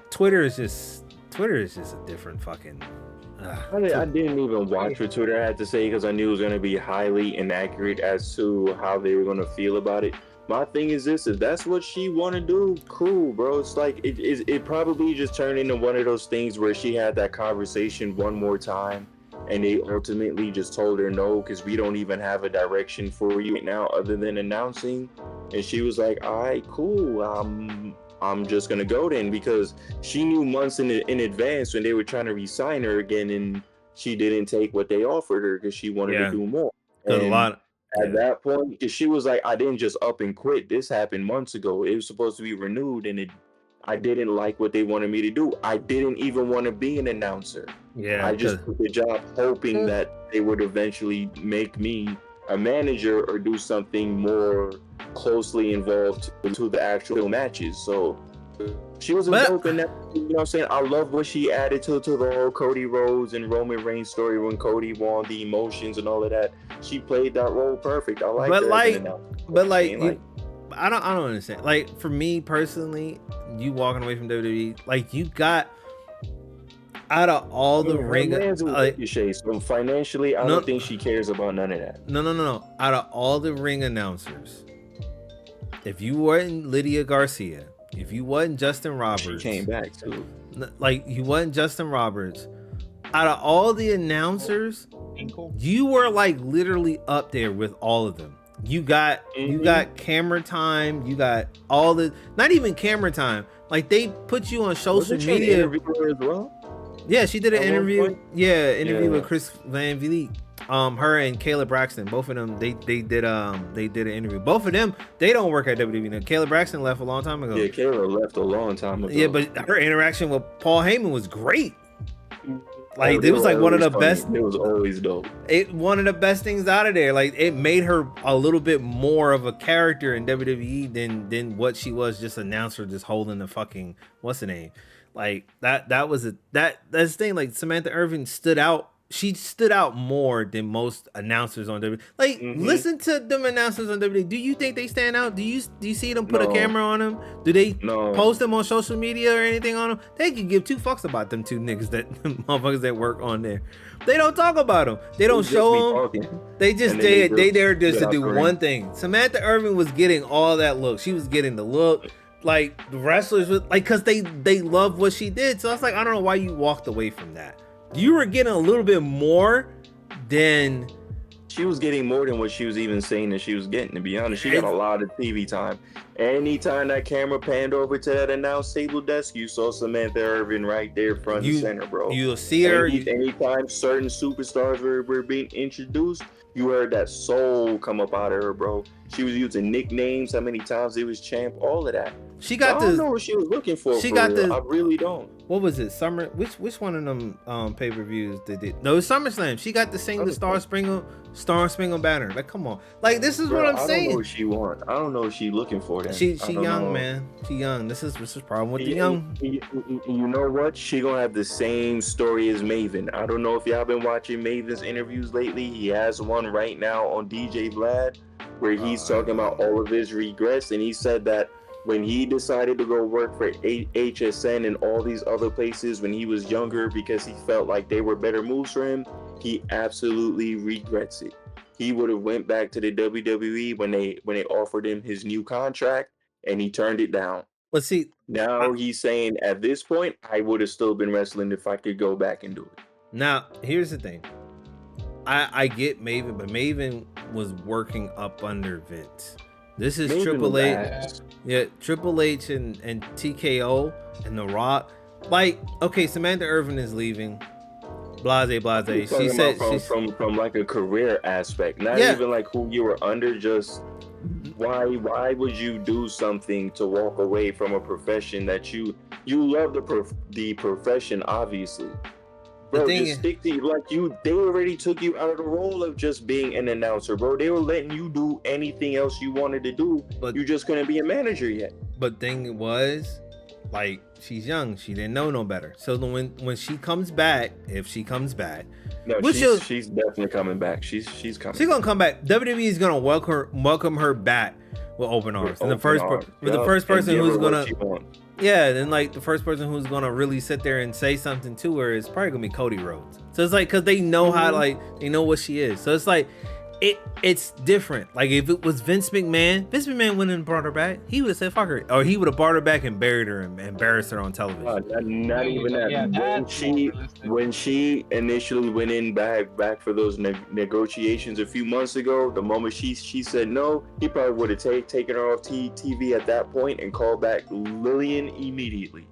Twitter is just a different fucking. I didn't even watch what Twitter had to say because I knew it was going to be highly inaccurate as to how they were going to feel about it. My thing is this: if that's what she want to do, cool, bro. It's like it probably just turned into one of those things where she had that conversation one more time, and they ultimately just told her no because we don't even have a direction for you right now other than announcing. And she was like, "All right, cool. I'm just gonna go then," because she knew months in advance when they were trying to re-sign her again, and she didn't take what they offered her because she wanted to do more. And at that point, she was like, "I didn't just up and quit. This happened months ago. It was supposed to be renewed, and I didn't like what they wanted me to do. I didn't even want to be an announcer. I just took the job hoping that they would eventually make me a manager or do something more closely involved to the actual matches." So she was involved in that. You know what I'm saying? I love what she added to the whole Cody Rhodes and Roman Reigns story when Cody won, the emotions and all of that. She played that role perfect. I like that. I don't understand. Like, for me personally, you walking away from WWE, like, you got out of all the ring, so financially, I don't think she cares about none of that. No. Out of all the ring announcers, if you weren't Lydia Garcia, if you wasn't Justin Roberts, she came back too. Like, you wasn't Justin Roberts. Out of all the announcers, you were like literally up there with all of them. You got camera time. You got all the, not even camera time. Like, they put you on social media as well. Yeah, she did an interview. Interview with Chris Van Vliet. Her and Kayla Braxton, both of them, they did an interview. Both of them, they don't work at WWE now. Kayla Braxton left a long time ago. Yeah, Kayla left a long time ago. Yeah, but her interaction with Paul Heyman was great. Like they it was were like one of always the funny. best. It was always dope. One of the best things out of there. Like it made her a little bit more of a character in WWE than what she was just announcer, just holding the fucking what's the name. Like that was that's the thing. Like Samantha Irvin stood out. She stood out more than most announcers on WWE. Like listen to them announcers on WWE. Do you think they stand out? Do you see them put a camera on them? Do they post them on social media or anything on them? They can give two fucks about them two niggas that motherfuckers that work on there. They don't talk about them. They don't show them. They there just to do one thing. Samantha Irvin was getting all that look. She was getting the look. Like the wrestlers was like, cause they love what she did. So I was like, I don't know why you walked away from that. You were getting a little bit more than she was getting more than what she was even saying that she was getting. To be honest, she got a lot of TV time. Anytime that camera panned over to that announced table desk, you saw Samantha Irvin right there front and center, bro. You'll see her. Anytime certain superstars were being introduced, you heard that soul come up out of her, bro. She was using nicknames, how many times it was champ, all of that. She got I don't know what she was looking for. She got I really don't. What was it? Summer? Which one of them pay-per-views they did? No, it was SummerSlam. She got to sing the Star Spangled Banner. Like, come on. Like, this is what I'm saying. I don't know what she wants. I don't know what she looking for. Then. She young, man. She young. This is problem with the young. You know what? She gonna have the same story as Maven. I don't know if y'all been watching Maven's interviews lately. He has one right now on DJ Vlad where he's talking about all of his regrets, and he said that when he decided to go work for HSN and all these other places when he was younger because he felt like they were better moves for him, he absolutely regrets it. He would have went back to the WWE when they offered him his new contract, and he turned it down. But see, now he's saying at this point, I would have still been wrestling if I could go back and do it. Now, here's the thing. I get Maven, but Maven was working up under Vince. This is Maven Triple H. Yeah, Triple H and TKO and The Rock. Like, okay, Samantha Irvin is leaving. Blase. She said from like a career aspect, not even like who you were under. Just why would you do something to walk away from a profession that you love the profession, obviously. Bro, just stick to they already took you out of the role of just being an announcer, bro. They were letting you do anything else you wanted to do, but you just couldn't be a manager yet. But thing was, like, she's young, she didn't know no better. So when she comes back, if she comes back, no, she's definitely coming back. She's coming. She's gonna come back. WWE is gonna welcome her back with open arms. And the first person who's gonna. Yeah, then like the first person who's gonna really sit there and say something to her is probably gonna be Cody Rhodes. So it's like, because they know how, like, they know what she is. So it's like, it's different. Like if it was Vince McMahon went and brought her back, he would have said fuck her, or he would have brought her back and buried her and embarrassed her on television. Not even that. Yeah, when she initially went in back for those negotiations a few months ago, the moment she said no, he probably would have taken her off TV at that point and called back Lillian immediately.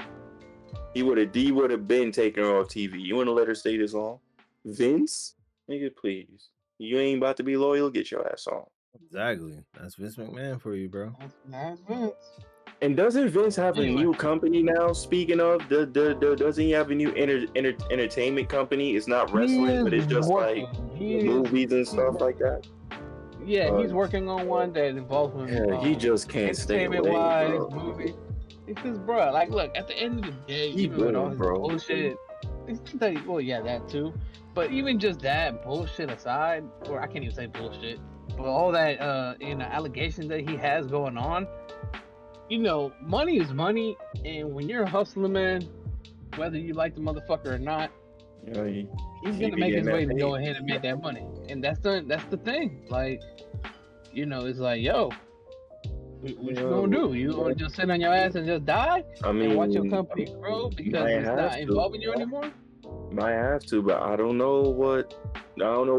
He would have been taking her off TV. You want to let her stay this long? Vince, nigga, please. You ain't about to be loyal, get your ass on. Exactly. That's Vince McMahon for you, bro. That's Vince. And doesn't Vince have a new company now? Speaking of, doesn't he have a new entertainment company? It's not wrestling, but it's just like movies and stuff like that. Yeah, he's working on one that involves him. Yeah, he just can't stay away, bro. Movie. Because, bro, like, look, at the end of the day, even all his bullshit. Well, yeah, that too. But even just that bullshit aside, or I can't even say bullshit, but all that allegations that he has going on, money is money, and when you're a hustler, man, whether you like the motherfucker or not, he's gonna make his way to go ahead and make that money, and that's the thing. Like, it's like, yo, what you gonna do? You gonna just sit on your ass and just die? And watch your company grow because it's not involving you anymore? Might have to, but I don't know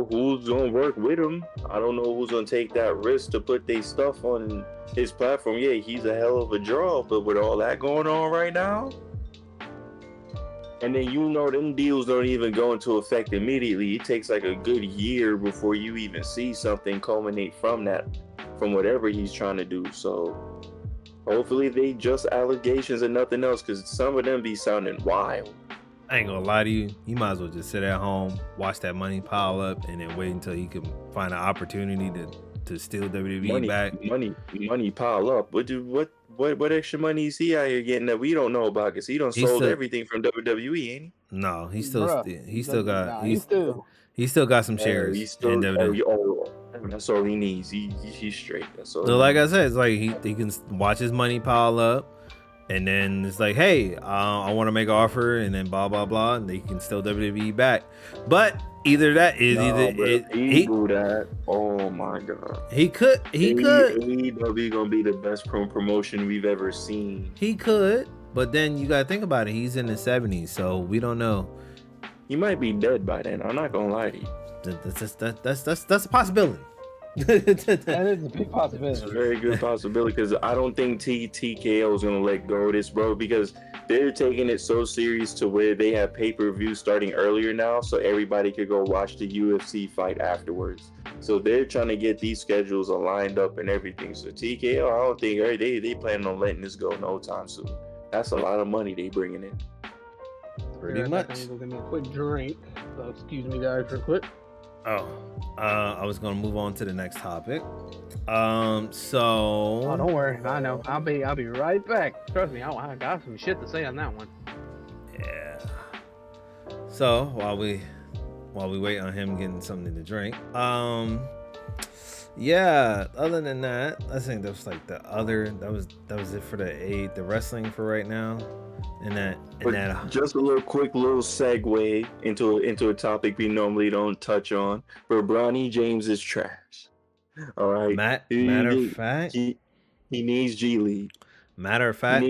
who's gonna work with him. I don't know who's gonna take that risk to put their stuff on his platform. Yeah, he's a hell of a draw, but with all that going on right now, and then them deals don't even go into effect immediately. It takes like a good year before you even see something culminate from whatever he's trying to do. So hopefully they just allegations and nothing else, because some of them be sounding wild. I ain't gonna lie to you. You might as well just sit at home, watch that money pile up, and then wait until he can find an opportunity to steal WWE back. Money pile up. What extra money is he out here getting that we don't know about? Because he done He's sold still everything from WWE, ain't he? no. Bruh, He still got nah, he still got some Oh, shares he's still. in WWE. That's all he needs. He's straight. That's all. So like I said, it's like he can watch his money pile up, and then it's like, hey, I want to make an offer, and then blah blah blah, and they can still WWE back. But either that is he do that. Oh my god. He could AEW gonna be the best promotion we've ever seen. He could, but then you gotta think about it. He's in his 70s, so we don't know. He might be dead by then. I'm not gonna lie to you. That's a possibility. That is a big possibility. It's a very good possibility because I don't think TKO is gonna let go of this, bro. Because they're taking it so serious to where they have pay-per-view starting earlier now, so everybody could go watch the UFC fight afterwards. So they're trying to get these schedules aligned up and everything. So TKO, I don't think they planning on letting this go no time soon. That's a lot of money they bringing in. Pretty much. I'm gonna give me a quick drink. So excuse me, guys, real quick. I was gonna move on to the next topic. Oh, don't worry. I know. I'll be right back. Trust me. I got some shit to say on that one. Yeah. So while we wait on him getting something to drink, yeah. Other than that, I think that was like that was it for the wrestling for right now. Just a little quick segue into a topic we normally don't touch on. But Bronny James is trash. All right. Matter of fact, he needs G League. Matter of fact,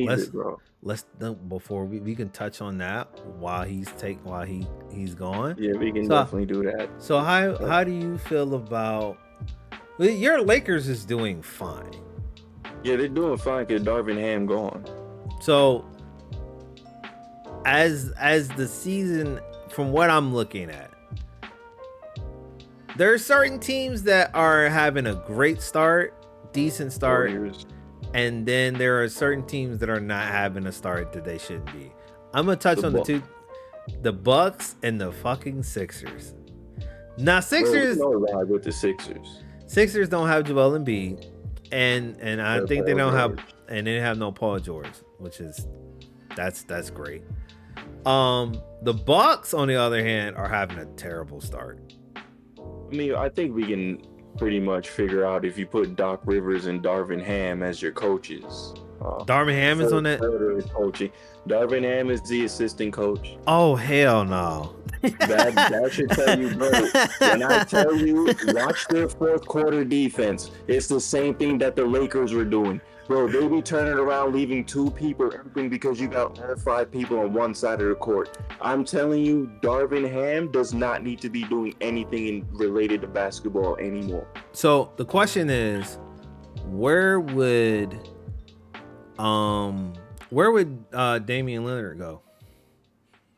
let's before we can touch on that while he's gone. Yeah, we can definitely do that. So how do you feel about your Lakers is doing fine? Yeah, they're doing fine because Darvin Ham gone. So as the season, from what I'm looking at, there are certain teams that are having a great start, decent start, and then there are certain teams that are not having a start that they shouldn't be. I'm gonna touch on the Bucks and the fucking Sixers. Now Sixers, ride with the Sixers. Sixers don't have Joel Embiid, and I think they don't have, and they have no Paul George, which is that's great. The Bucks, on the other hand, are having a terrible start. I mean, I think we can pretty much figure out if you put Doc Rivers and Darvin Ham as your coaches. Darvin Ham is on that. Coaching. Darvin Ham is the assistant coach. Oh hell no! That should tell you, bro. When I tell you, watch their fourth quarter defense. It's the same thing that the Lakers were doing. Bro, they be turning around, leaving two people open because you got all five people on one side of the court. I'm telling you, Darvin Ham does not need to be doing anything related to basketball anymore. So the question is, where would Damian Lillard go?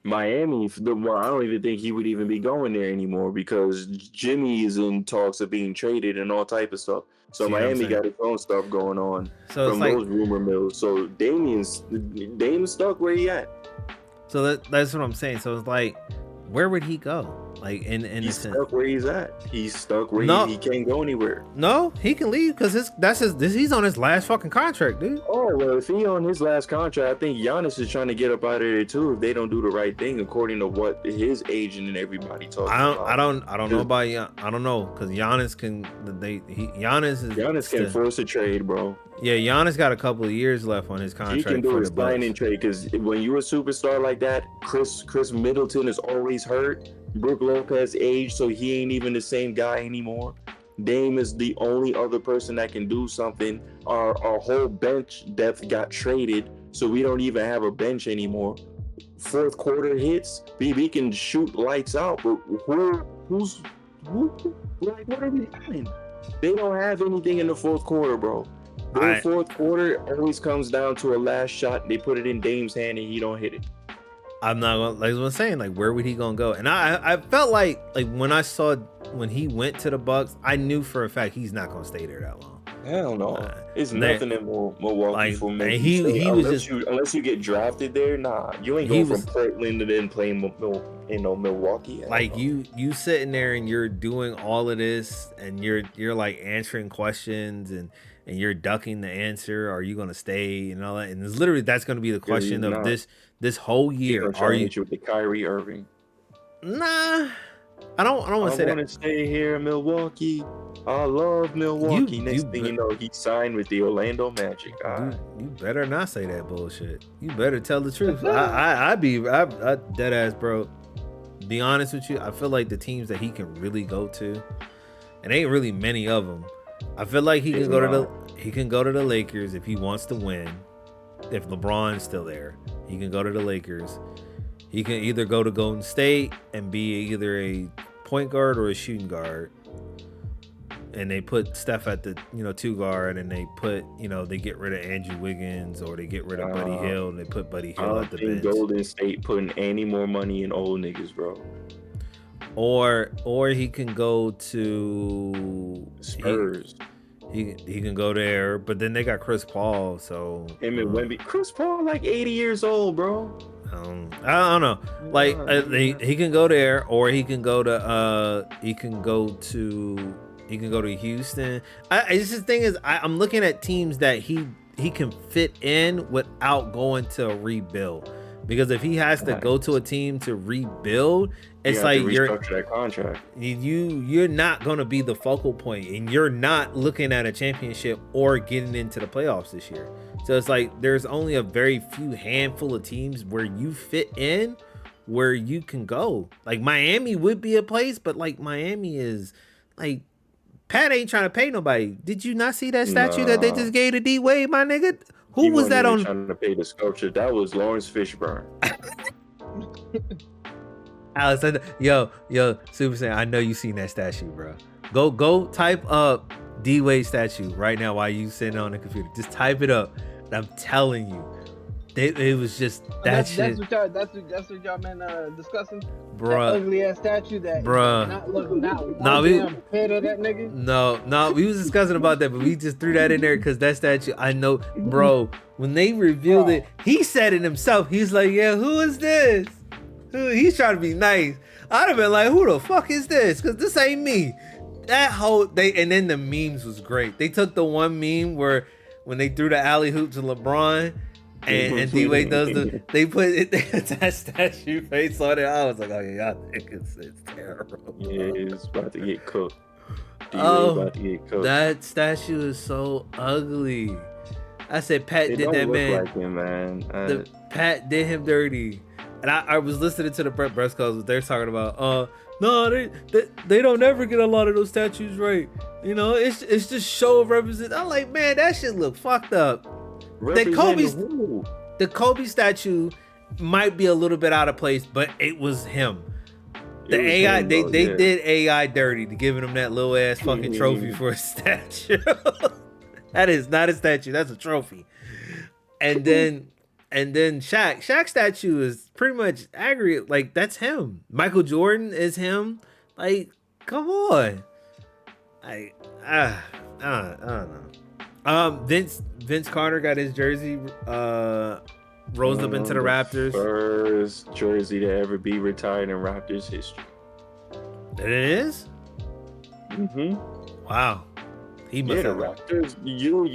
Miami. I don't even think he would even be going there anymore because Jimmy is in talks of being traded and all type of stuff. So Miami got its own stuff going on from those rumor mills. So Damian's stuck where he at. So that's what I'm saying. So it's like, where would he go? Like he's stuck where he's at. He's stuck where he can't go anywhere. No, he can leave because he's on his last fucking contract, dude. Oh well, if he on his last contract, I think Giannis is trying to get up out of there too. If they don't do the right thing according to what his agent and everybody talks about. I don't know about I don't know because Giannis can Giannis can force a trade, bro. Yeah, Giannis got a couple of years left on his contract. He can do his sign and trade because when you're a superstar like that, Chris Middleton is always hurt. Brook Lopez aged, so he ain't even the same guy anymore. Dame is the only other person that can do something. Our whole bench depth got traded, so we don't even have a bench anymore. Fourth quarter hits, we can shoot lights out, but who's what are we doing? They don't have anything in the fourth quarter, bro. The fourth quarter always comes down to a last shot. They put it in Dame's hand and he don't hit it. I'm not gonna, like I was saying, like where would he gonna go? And I felt like when he went to the Bucks, I knew for a fact he's not gonna stay there that long. Hell no. It's They- nothing in Milwaukee like, for and me. he was just Unless you get drafted there, nah. You ain't He going was- from Portland to then playing Milwaukee. Hell like no. you sitting there and you're doing all of this and you're like answering questions and you're ducking the answer. Are you gonna stay and all that? And it's literally that's gonna be the question he's of not. this whole He year. gonna try Are and you? hit you with the Kyrie Irving? Nah, I don't want to say I want that. to stay here in Milwaukee. I love Milwaukee. Next thing you know, he signed with the Orlando Magic. You better not say that bullshit. You better tell the truth. I dead ass, bro. Be honest with you, I feel like the teams that he can really go to, and ain't really many of them. I feel like he can go to the Lakers if he wants to win. If LeBron's still there, he can go to the Lakers. He can either go to Golden State and be either a point guard or a shooting guard. And they put Steph at the 2 guard, and they put they get rid of Andrew Wiggins or they get rid of Buddy Hill and they put Buddy Hill at the bench. Golden State putting any more money in old niggas, bro. Or he can go to Spurs. He can go there, but then they got Chris Paul, so Him and Wemby. Chris Paul like 80 years old, bro. I don't know. Like he can go there, or he can go to Houston. It's just the thing is, I'm looking at teams that he can fit in without going to a rebuild. Because if he has to go to a team to rebuild, it's like you're restructure that contract. You're not gonna be the focal point, and you're not looking at a championship or getting into the playoffs this year. So it's like there's only a very few handful of teams where you fit in, where you can go. Like Miami would be a place, but like Miami is like Pat ain't trying to pay nobody. Did you not see that statue that they just gave to D Wade, my nigga? Who was that on? Trying to pay the sculpture. That was Lawrence Fishburne. Alex, yo, Super Saiyan, I know you seen that statue, bro. Go type up D Wade statue right now while you sitting on the computer. Just type it up. And I'm telling you, it was just that shit. That's what y'all been discussing. Bruh. That ugly ass statue that not looking head of that nigga. No, we was discussing about that, but we just threw that in there because that statue, I know, bro, when they revealed it, he said it himself. He's like, yeah, who is this? He's trying to be nice. I'd have been like, who the fuck is this? Because this ain't me. That whole and then the memes was great. They took the one meme where when they threw the alley hoop to LeBron and D-Wade does they put it, that statue face on it. I was like, oh yeah, y'all think it's terrible. Yeah, it's about to get cooked. About to get cooked. That statue is so ugly. I said Pat did that man. Like him, man. Pat did him dirty. And I was listening to the press calls. They're talking about, no, they don't ever get a lot of those statues right. It's just show of represent. I'm like, man, that shit look fucked up. The Kobe statue might be a little bit out of place, but it was him. They did AI dirty to giving him that little ass fucking trophy for a statue. That is not a statue. That's a trophy. And then Shaq's statue is pretty much aggregate. Like, that's him. Michael Jordan is him. Like, come on. I don't know. Vince Carter got his jersey rose up into the Raptors. First jersey to ever be retired in Raptors history. That it is? Mm-hmm. Wow. He must have. The Raptors, you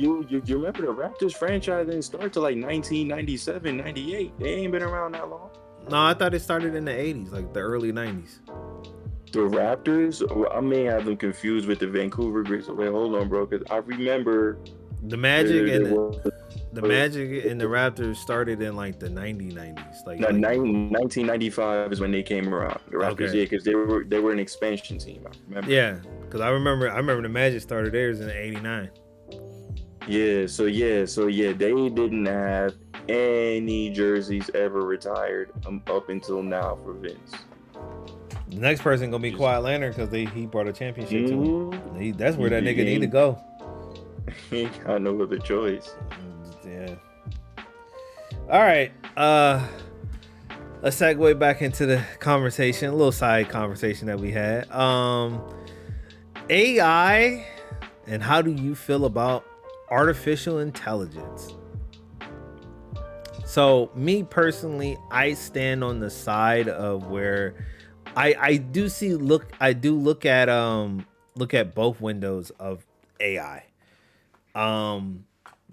remember the Raptors franchise didn't start till like 1997, 98. They ain't been around that long. No, I thought it started in the 80s, like the early 90s. The Raptors? I may have them confused with the Vancouver Grizzlies. Wait, hold on, bro, because I remember the Magic the Magic and the Raptors started in like the 90s. Like 1995 is when they came around. The Raptors, yeah, because they were an expansion team. I remember. Yeah, because I remember the Magic started theirs in '89. Yeah, so they didn't have any jerseys ever retired up until now for Vince. The next person gonna be Kawhi Leonard because he brought a championship to him. That's where that nigga need to go. He ain't got no other choice. Yeah. All right. Let's segue back into the conversation, a little side conversation that we had. AI And how do you feel about artificial intelligence? So me personally, I stand on the side of where I do look at both windows of AI.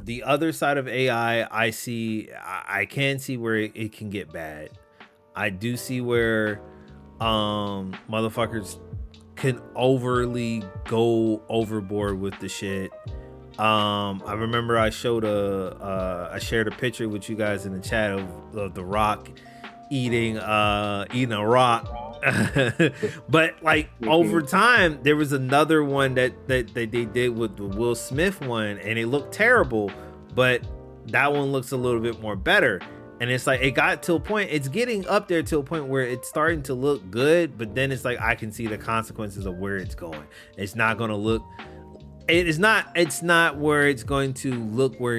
The other side of AI, I can see where it can get bad. I do see where motherfuckers can overly go overboard with the shit. I remember I shared a picture with you guys in the chat of the Rock eating a rock. But like over time there was another one that they did with the Will Smith one, and it looked terrible, but that one looks a little bit more better. And it's like it got to a point, it's getting up there to a point where it's starting to look good, but then it's like I can see the consequences of where it's going. It's not going to look, it's not where it's going to look where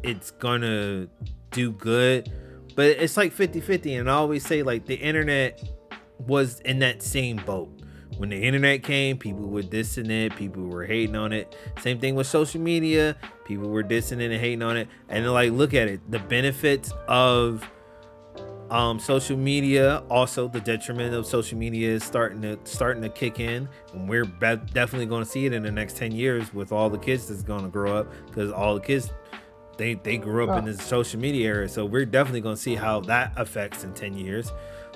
it's going to do good, but it's like 50-50. And I always say, like, the internet was in that same boat. When the internet came, people were dissing it, people were hating on it. Same thing with social media, people were dissing it and hating on it. And then, like, look at it, the benefits of social media, also the detriment of social media is starting to kick in, and we're definitely going to see it in the next 10 years with all the kids that's going to grow up, because all the kids they grew up in this social media era. So we're definitely going to see how that affects in 10 years.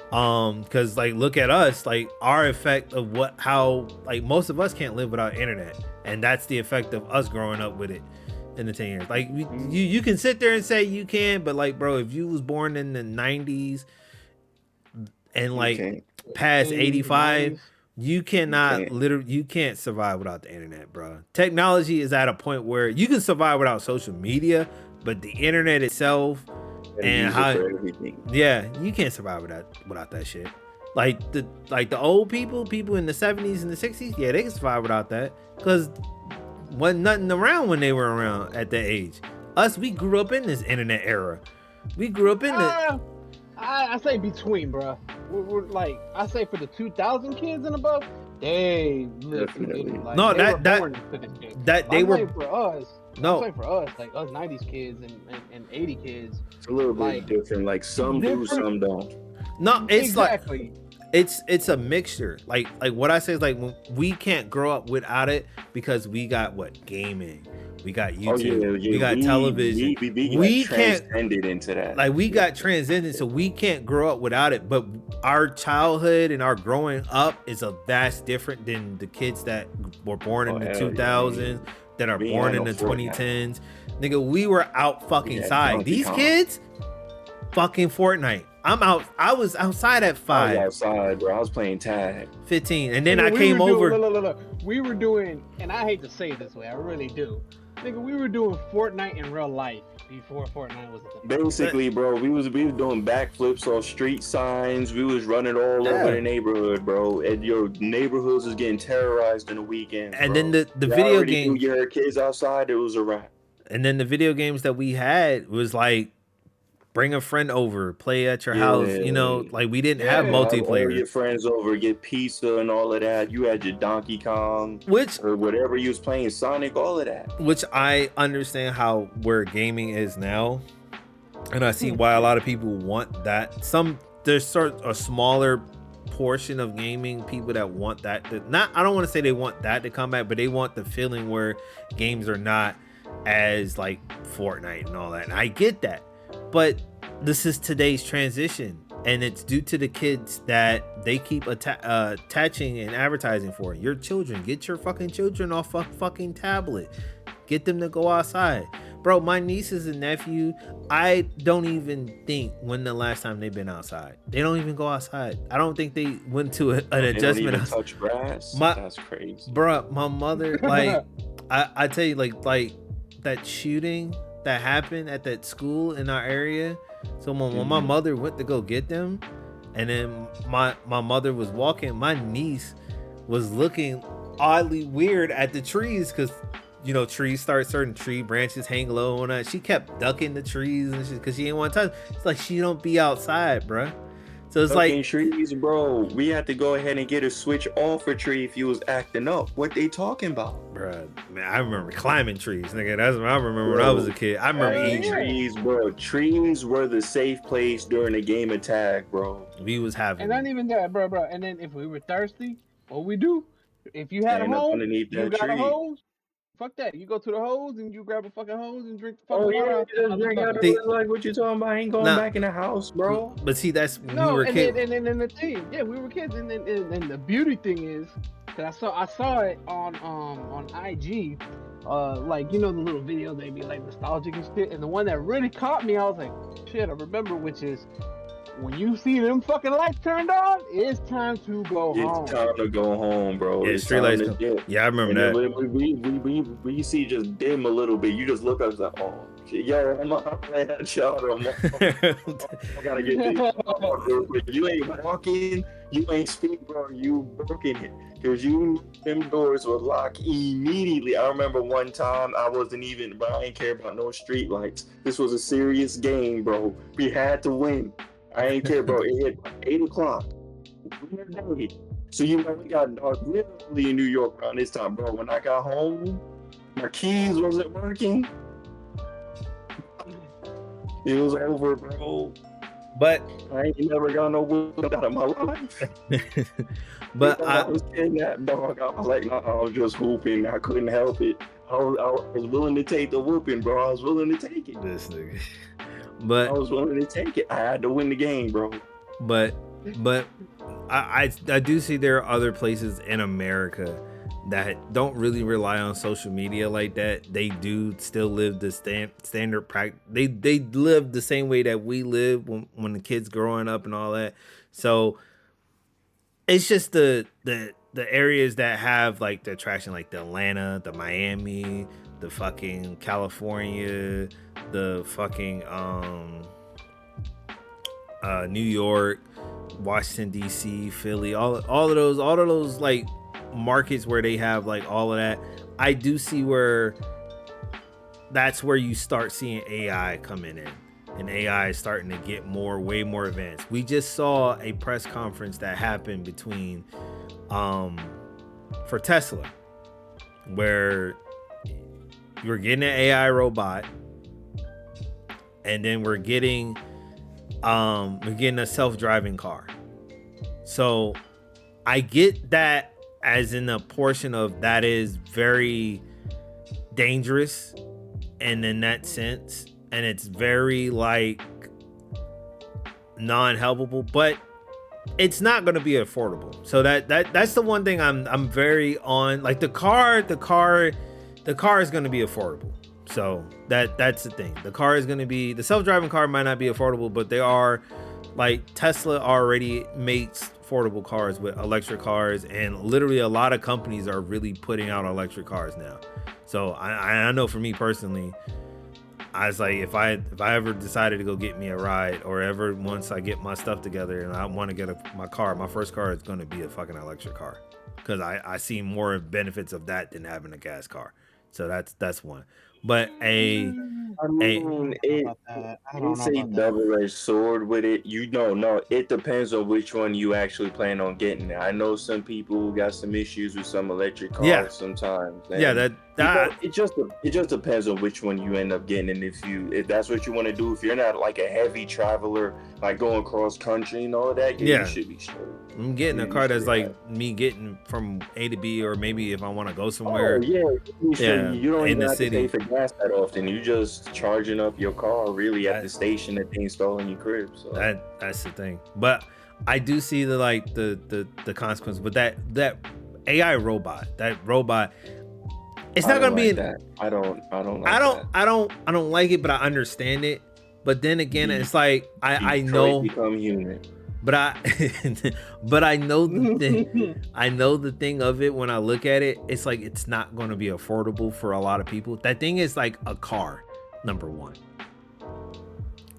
Because like, look at us, like our effect of how like most of us can't live without internet, and that's the effect of us growing up with it in the 10 years. Like you can sit there and say you can, but like, bro, if you was born in the 90s and like past 85, you cannot you can't survive without the internet, bro. Technology is at a point where you can survive without social media, but the internet itself and how, yeah, you can't survive without that shit. Like the old people in the 70s and the 60s, yeah, they can survive without that, because wasn't nothing around when they were around at that age. Us, we grew up in this internet era. We grew up in it. I say between, bro. We're like, I say for the 2000 kids and above, they definitely. Like, No, they were for us. No, I'm saying for us, like us 90s kids and 80 kids. It's a little bit different. Like some do, some don't. No, it's exactly. Like it's a mixture. Like what I say is, like, when we can't grow up without it, because we got gaming, we got YouTube, we got television. We can't transcended into that. Like we got transcended, so we can't grow up without it. But our childhood and our growing up is a vast different than the kids that were born in the 2000s, that are born in the 2010s. Nigga, we were out fucking side. These kids, fucking Fortnite. I'm out. I was outside at 5. I was outside, bro. I was playing tag. 15, and then I came over. Look. We were doing, and I hate to say it this way, I really do. Nigga, we were doing Fortnite in real life before Fortnite was a thing. Basically, bro, we was doing backflips on street signs. We was running all over the neighborhood, bro. And your neighborhoods was getting terrorized in the weekend. And then the video games. Your kids outside, it was a wrap. And then the video games that we had was like, bring a friend over, play at your house. You know, like we didn't have multiplayer. Get friends over, get pizza and all of that. You had your Donkey Kong, or whatever you was playing, Sonic, all of that. Which I understand where gaming is now, and I see why a lot of people want that. There's sort of a smaller portion of gaming people that want that. I don't want to say they want that to come back, but they want the feeling where games are not as like Fortnite and all that. And I get that. But this is today's transition, and it's due to the kids that they keep attaching and advertising for. Your children, get your fucking children off a fucking tablet. Get them to go outside. Bro, my nieces and nephew, I don't even think when the last time they've been outside. They don't even go outside. I don't think they went to an adjustment. Don't even touch grass. That's crazy. Bro, my mother, like, I tell you, like that shooting that happened at that school in our area. So when my mother went to go get them, and then my mother was walking, my niece was looking oddly weird at the trees, because you know, certain tree branches hang low on that. She kept ducking the trees and shit because she didn't want to touch. It's like she don't be outside, bruh. So it's Fucking like, trees, bro. We had to go ahead and get a switch off for tree if you was acting up. What they talking about? bruh, man, I remember climbing trees, nigga. That's what I remember when I Bro, was a kid. I remember Hell eating. yeah. trees, bro. Trees were the safe place during a game of tag, bro. We was having. And not even that, bro. And then if we were thirsty, what we do? If you had a Stand up hose, underneath you that got a tree. hose. Fuck that. You go to the hose and you grab a fucking hose and drink the fucking Oh water yeah, out you just the drink out bucket. of See- it. Like what you talking about? I ain't going Nah. back in the house, bro. But see, that's when we No, were and kids. then the thing, yeah, we were kids, and the beauty thing is, cause I saw it on IG, like you know the little videos they be like nostalgic and shit, and the one that really caught me, I was like, shit, I remember, which is when you see them fucking lights turned on, it's time to go home. It's time to go home, bro. Yeah, It's street time lights to come. dip. Yeah, I remember And that. then we see just dim a little bit. You just look up and like, oh, shit, yo, I'm at y'all. I gotta get this real quick. You ain't walking, you ain't speaking, bro. You broken it. Because them doors were locked immediately. I remember one time I ain't care about no street lights. This was a serious game, bro. We had to win. I ain't care, bro. It hit 8 o'clock. So you know we got dark really in New York around this time, bro. When I got home, my keys wasn't working. It was over, bro. But I ain't never got no whooping out of my life. but I was kidnapped, dog. I was like, nah, I was just hooping. I couldn't help it. I was willing to take the whooping, bro. I was willing to take it. this nigga. I But was willing to take it. I had to win the game, bro. but I do see there are other places in America that don't really rely on social media like that. They do still live the standard practice. They live the same way that we live when the kids growing up and all that. So it's just the areas that have like the attraction, like the Atlanta, the Miami, the fucking California, the fucking New York, Washington D.C., Philly, all of those like markets where they have like all of that. I do see where that's where you start seeing AI coming in, and AI is starting to get way more advanced. We just saw a press conference that happened between for Tesla, where you're getting an AI robot, and then we're getting a self-driving car. So I get that as in a portion of that is very dangerous and in that sense, and it's very like non-helpable, but it's not going to be affordable. So that's the one thing I'm very on. Like the car is going to be affordable. So that's the thing. The self-driving car might not be affordable, but they are, like, Tesla already makes affordable cars with electric cars, and literally a lot of companies are really putting out electric cars now. So I know for me personally, I was like, if I ever decided to go get me a ride, or ever once I get my stuff together and I want to get my first car is going to be a fucking electric car, because I see more benefits of that than having a gas car. So that's one. But I mean, it's a double-edged sword with it. No, it depends on which one you actually plan on getting. I know some people who got some issues with some electric cars sometimes. Yeah, it just depends on which one you end up getting, and if that's what you want to do. If you're not like a heavy traveler, like going cross country and all of that, you should be straight. I'm getting a car that's like me getting from A to B, or maybe if I want to go somewhere. You don't in even the have city. to pay for gas that often. You just charging up your car really at the station that they install in your crib. So that's the thing. But I do see the consequence with that AI robot. That robot, it's not gonna be that. I don't like it, but I understand it. But then again, it's like I know become human. But I know the thing. I know the thing of it. When I look at it, it's like it's not going to be affordable for a lot of people. That thing is like a car, number one.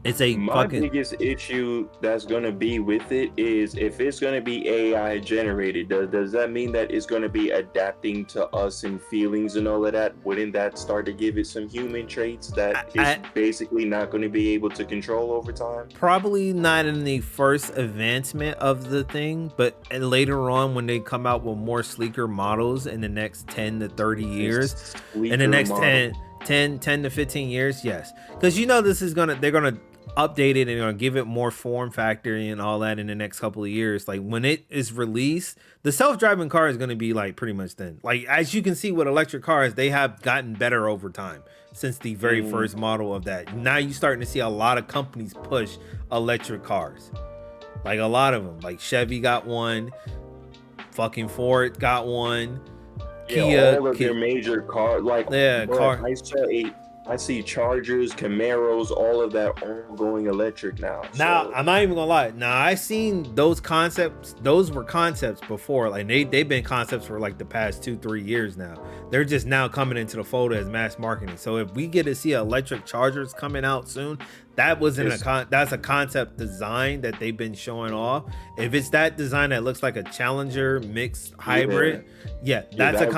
It's a My fucking biggest issue that's gonna be with it is if it's gonna be AI generated, does that mean that it's gonna be adapting to us and feelings and all of that? Wouldn't that start to give it some human traits that it's basically not gonna be able to control over time? probably not in the first advancement of the thing, but later on when they come out with more sleeker models in the next 10 to 30 years, in the next 10 to 15 years, yes. Because this is they're gonna update it and gonna give it more form factor and all that in the next couple of years. Like when it is released, the self-driving car is gonna be like pretty much then. Like as you can see with electric cars, they have gotten better over time since the very first model of that. Now you're starting to see a lot of companies push electric cars. Like a lot of them. Like Chevy got one, fucking Ford got one. Yeah, Kia, all of their major cars, like car. I see Chargers, Camaros, all of that all going electric now. Now, I'm not even gonna lie. Now, I seen those concepts. Those were concepts before. Like they've been concepts for like the past 2-3 years now. They're just now coming into the fold as mass marketing. So if we get to see electric Chargers coming out soon, that's a concept design that they've been showing off. If it's that design that looks like a Challenger mixed hybrid, that's a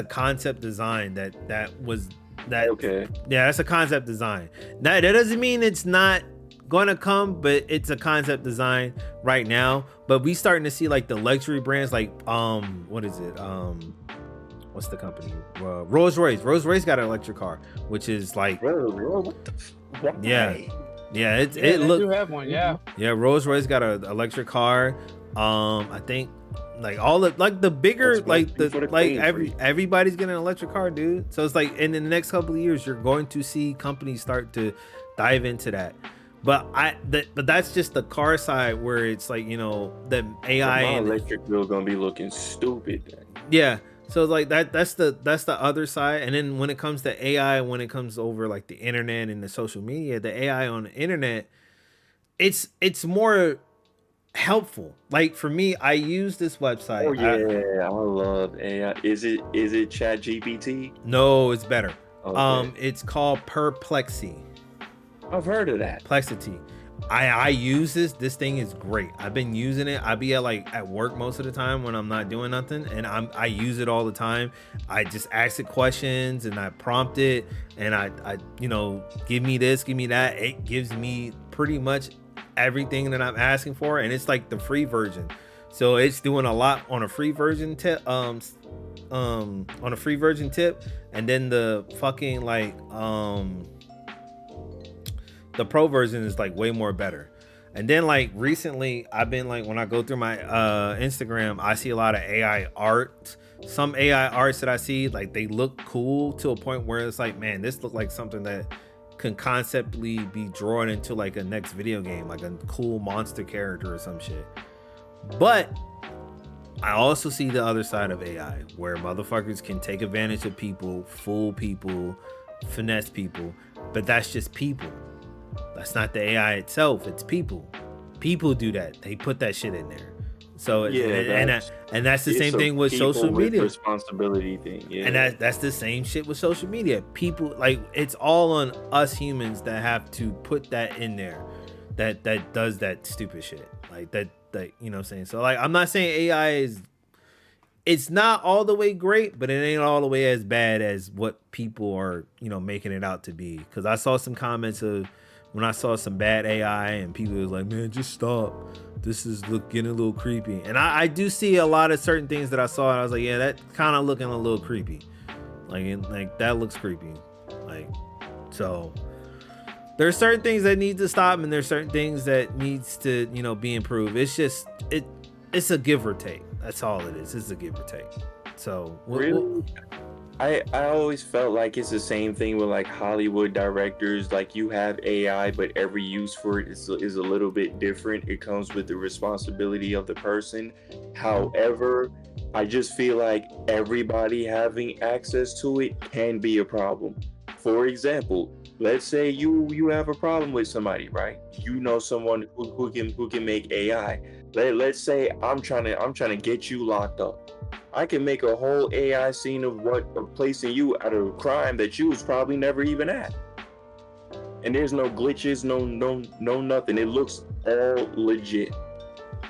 concept design that's a concept design. Now that doesn't mean it's not gonna come, but it's a concept design right now. But we starting to see like the luxury brands like what is it, what's the company? Rolls Royce. Rolls Royce got an electric car, which is like, it look. Do have one, yeah. Yeah, Rolls Royce got an electric car. I think like all the like the bigger everybody's getting an electric car, dude. So it's like in the next couple of years, you're going to see companies start to dive into that. But that's just the car side where it's like the AI and electric bill gonna be looking stupid. Yeah. So like that's the other side. And then when it comes to AI, when it comes over like the internet and the social media, the AI on the internet, it's more helpful. Like for me, I use this website. Oh yeah, I love AI. Is it ChatGPT? No, it's better. Okay. It's called Perplexity. I've heard of that. Perplexity. I use this thing is great. I've been using it. I be at work most of the time when I'm not doing nothing, and I use it all the time. I just ask it questions and I prompt it, and I give me this, give me that. It gives me pretty much everything that I'm asking for, and it's like the free version. So it's doing a lot on a free version tip, and then the fucking the pro version is like way more better. And then like recently I've been like, when I go through my Instagram, I see a lot of AI art. Some AI arts that I see, like they look cool to a point where it's like, man, this look like something that can conceptually be drawn into like a next video game, like a cool monster character or some shit. But I also see the other side of AI where motherfuckers can take advantage of people, fool people, finesse people, but that's just people. That's not the AI itself. It's people. People do that. They put that shit in there. So and that's the same thing with social media. Responsibility thing. Yeah. And that's the same shit with social media. People like it's all on us humans that have to put that in there. That does that stupid shit. Like that you know what I'm saying? So like I'm not saying AI it's not all the way great, but it ain't all the way as bad as what people are, making it out to be. Because I saw some comments of when I saw some bad AI and people was like, man, just stop. This is getting a little creepy. And I do see a lot of certain things that I saw and I was like, yeah, that kind of looking a little creepy. Like that looks creepy. Like, so there's certain things that need to stop and there's certain things that needs to, be improved. It's just, it's a give or take. That's all it is. It's a give or take. So really? I always felt like it's the same thing with like Hollywood directors. Like you have AI, but every use for it is a little bit different. It comes with the responsibility of the person. However, I just feel like everybody having access to it can be a problem. For example, let's say you have a problem with somebody, right? Someone who can make AI. Let's say I'm trying to get you locked up. I can make a whole AI scene of placing you at a crime that you was probably never even at. and there's no glitches, no nothing. It looks all legit.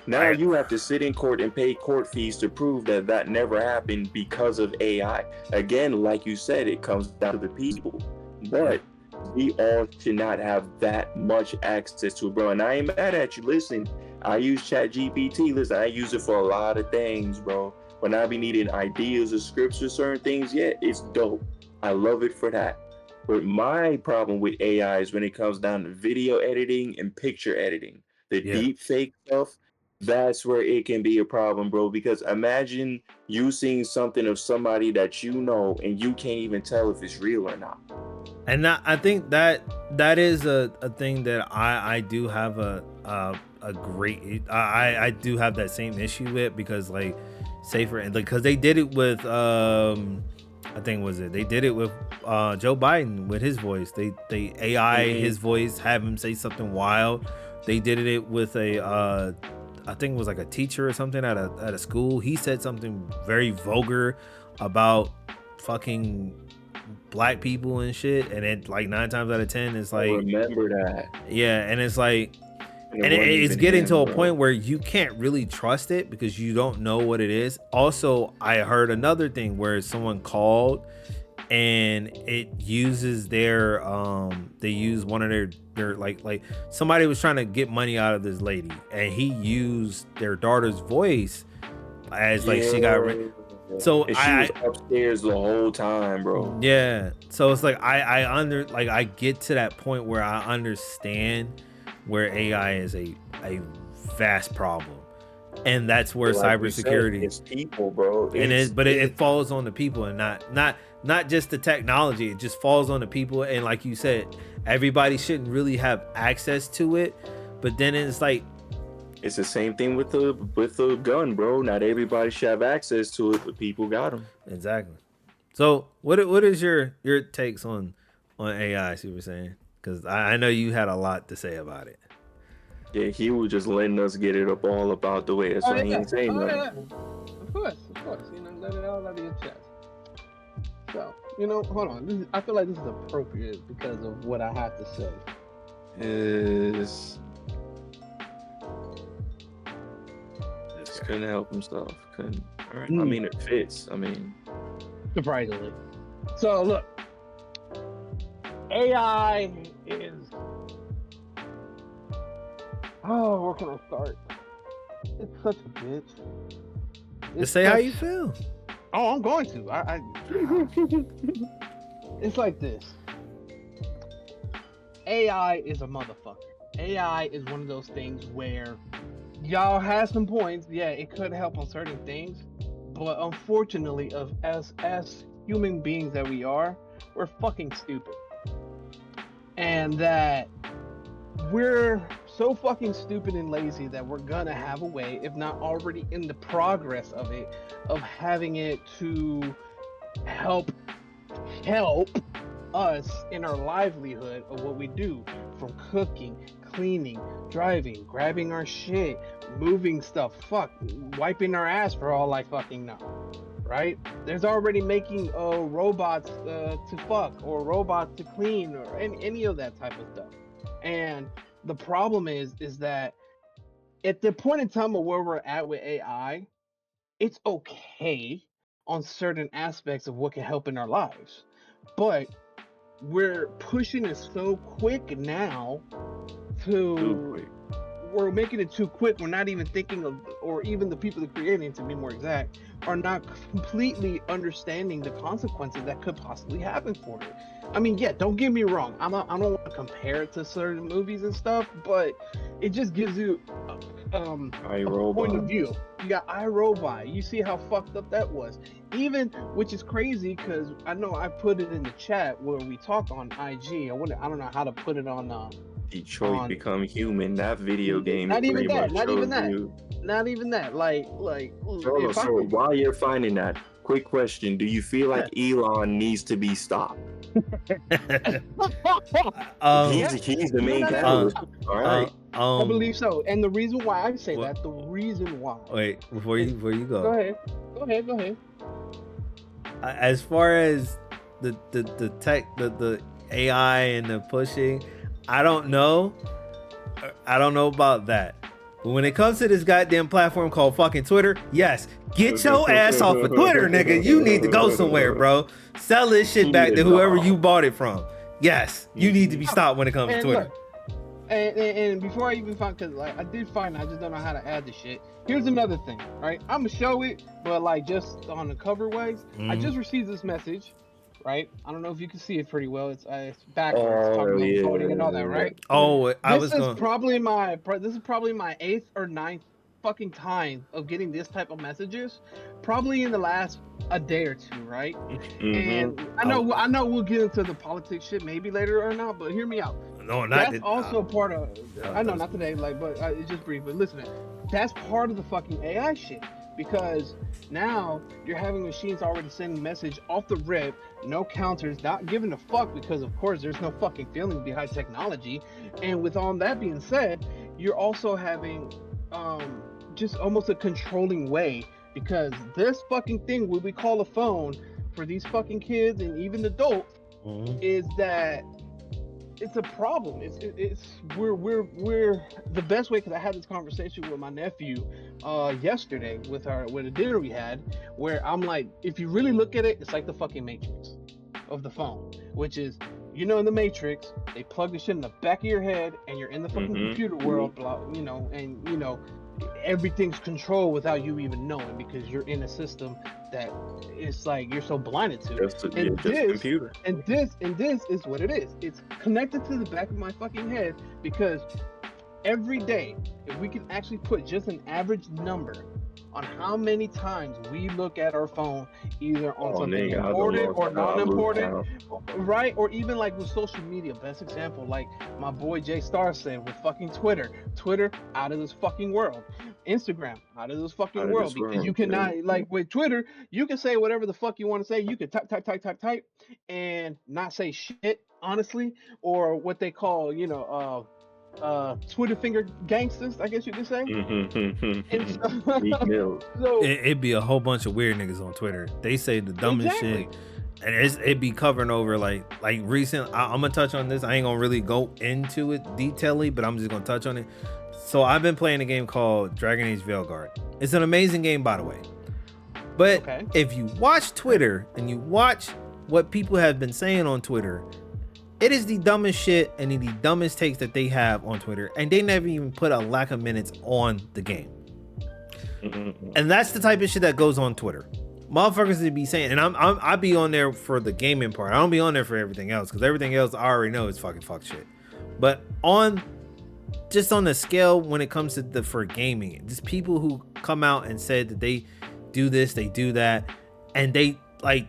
Now you have to sit in court and pay court fees to prove that that never happened because of AI. Again, like you said, it comes down to the people. But we all should not have that much access to it, bro. And I ain't mad at you. Listen, I use ChatGPT. Listen, I use it for a lot of things, bro. When I be needing ideas or scripts or certain things, yeah, it's dope. I love it for that. But my problem with AI is when it comes down to video editing and picture editing, the deep fake stuff. That's where it can be a problem, bro. Because imagine you seeing something of somebody that you know and you can't even tell if it's real or not. And I think that is a thing that I do have a great I do have that same issue with, because like say for because they did it with I think they did it with Joe Biden with his voice. They AI his voice, have him say something wild. They did it with a I think it was like a teacher or something at a school. He said something very vulgar about fucking black people and shit, and it like 9 times out of 10 it's like, I remember that. Yeah, and it's like, and it's getting to a point where you can't really trust it because you don't know what it is. Also, I heard another thing where someone called and it uses their they use one of their like somebody was trying to get money out of this lady, and he used their daughter's voice as like she got so and she was upstairs the whole time, bro. Yeah, so it's like I get to that point where I understand where AI is a vast problem, and that's where like cybersecurity is people, bro. It falls on the people, and not just the technology. It just falls on the people, and like you said, everybody shouldn't really have access to it. But then it's like, it's the same thing with the gun, bro. Not everybody should have access to it, but people got them. Exactly. So what is your takes on AI? See what you're saying? Because I know you had a lot to say about it. Yeah, he was just letting us get it up all about the way. That's why he ain't saying nothing. Yeah. Of course. You know, let it all out of your chest. So, you know, hold on. I feel like this is appropriate because of what I have to say. Couldn't help himself. Couldn't. All right. I mean, it fits. I mean, surprisingly. So look, AI is. Oh, where can I start? It's such a bitch. Just say how you feel. Oh, I'm going to. I It's like this. AI is a motherfucker. AI is one of those things where y'all have some points. Yeah, it could help on certain things, but unfortunately, as human beings that we are, we're fucking stupid, and that we're so fucking stupid and lazy that we're gonna have a way, if not already in the progress of it, of having it to help us in our livelihood of what we do, from cooking, cleaning, driving, grabbing our shit, moving stuff, wiping our ass for all I fucking know, right? There's already making robots to fuck, or robots to clean, or any of that type of stuff. And the problem is that at the point in time of where we're at with AI, it's okay on certain aspects of what can help in our lives, but we're pushing it so quick now we're making it too quick. We're not even thinking of, or even the people that created it, to be more exact, are not completely understanding the consequences that could possibly happen for it. I mean, yeah, don't get me wrong. I don't want to compare it to certain movies and stuff, but it just gives you a point of view. You got iRobot. You see how fucked up that was. Even, which is crazy, because I know I put it in the chat where we talk on IG. I don't know how to put it on Detroit Become Human. That video game. Not even that. Not even that. Like. So while you're finding that, quick question: do you feel like Elon needs to be stopped? He's the main catalyst. All right. I believe so, and the reason why I say that, the reason why. Wait, before you go. Go ahead. As far as the tech, the AI and the pushing, I don't know. I don't know about that. But when it comes to this goddamn platform called fucking Twitter, yes, get your ass off of Twitter, nigga. You need to go somewhere, bro. Sell this shit back to whoever you bought it from. Yes, you need to be stopped when it comes to Twitter. Look, and before I even find, because like I did find, I just don't know how to add the shit. Here's another thing, right? I'm gonna show it, but like just on the cover ways. I just received this message, right? I don't know if you can see it pretty well. It's backwards, talking about voting and all that, right? Oh, This is probably my 8th or 9th fucking time of getting this type of messages, probably in the last a day or two, right? And I know we'll get into the politics shit maybe later or not, but hear me out. No, not that's also part of. I know not today, like, but it's just brief. But listen, that's part of the fucking AI shit, because now you're having machines already sending message off the rip, no counters, not giving a fuck, because of course there's no fucking feeling behind technology. And with all that being said, you're also having just almost a controlling way, because this fucking thing, what we call a phone, for these fucking kids and even adults, is that it's a problem. We're the best way, because I had this conversation with my nephew yesterday with a dinner we had, where I'm like, if you really look at it, it's like the fucking Matrix of the phone, which is, in the Matrix, they plug the shit in the back of your head and you're in the fucking computer world, and everything's controlled without you even knowing, because you're in a system that it's like you're so blinded to. And this is what it is. It's connected to the back of my fucking head, because every day, if we can actually put just an average number on how many times we look at our phone, either on something important or non-important, right? Or even like with social media, best example, like my boy Jay Star said with fucking Twitter out of this fucking world, Instagram out of this fucking world, because you cannot, like with Twitter, you can say whatever the fuck you want to say. You can type and not say shit, honestly, or what they call, Twitter finger gangsters, I guess you could say. So it'd be a whole bunch of weird niggas on Twitter. They say the dumbest shit, and it'd be covering over like recent. I'm gonna touch on this. I ain't gonna really go into it detailedly, but I'm just gonna touch on it. So I've been playing a game called Dragon Age Veilguard. It's an amazing game, by the way. But if you watch Twitter and you watch what people have been saying on Twitter, it is the dumbest shit and the dumbest takes that they have on Twitter, and they never even put a lack of minutes on the game. And that's the type of shit that goes on Twitter. Motherfuckers would be saying, and I be on there for the gaming part. I don't be on there for everything else, because everything else I already know is fuck shit. But on the scale when it comes to for gaming, just people who come out and said that they do this, they do that, and they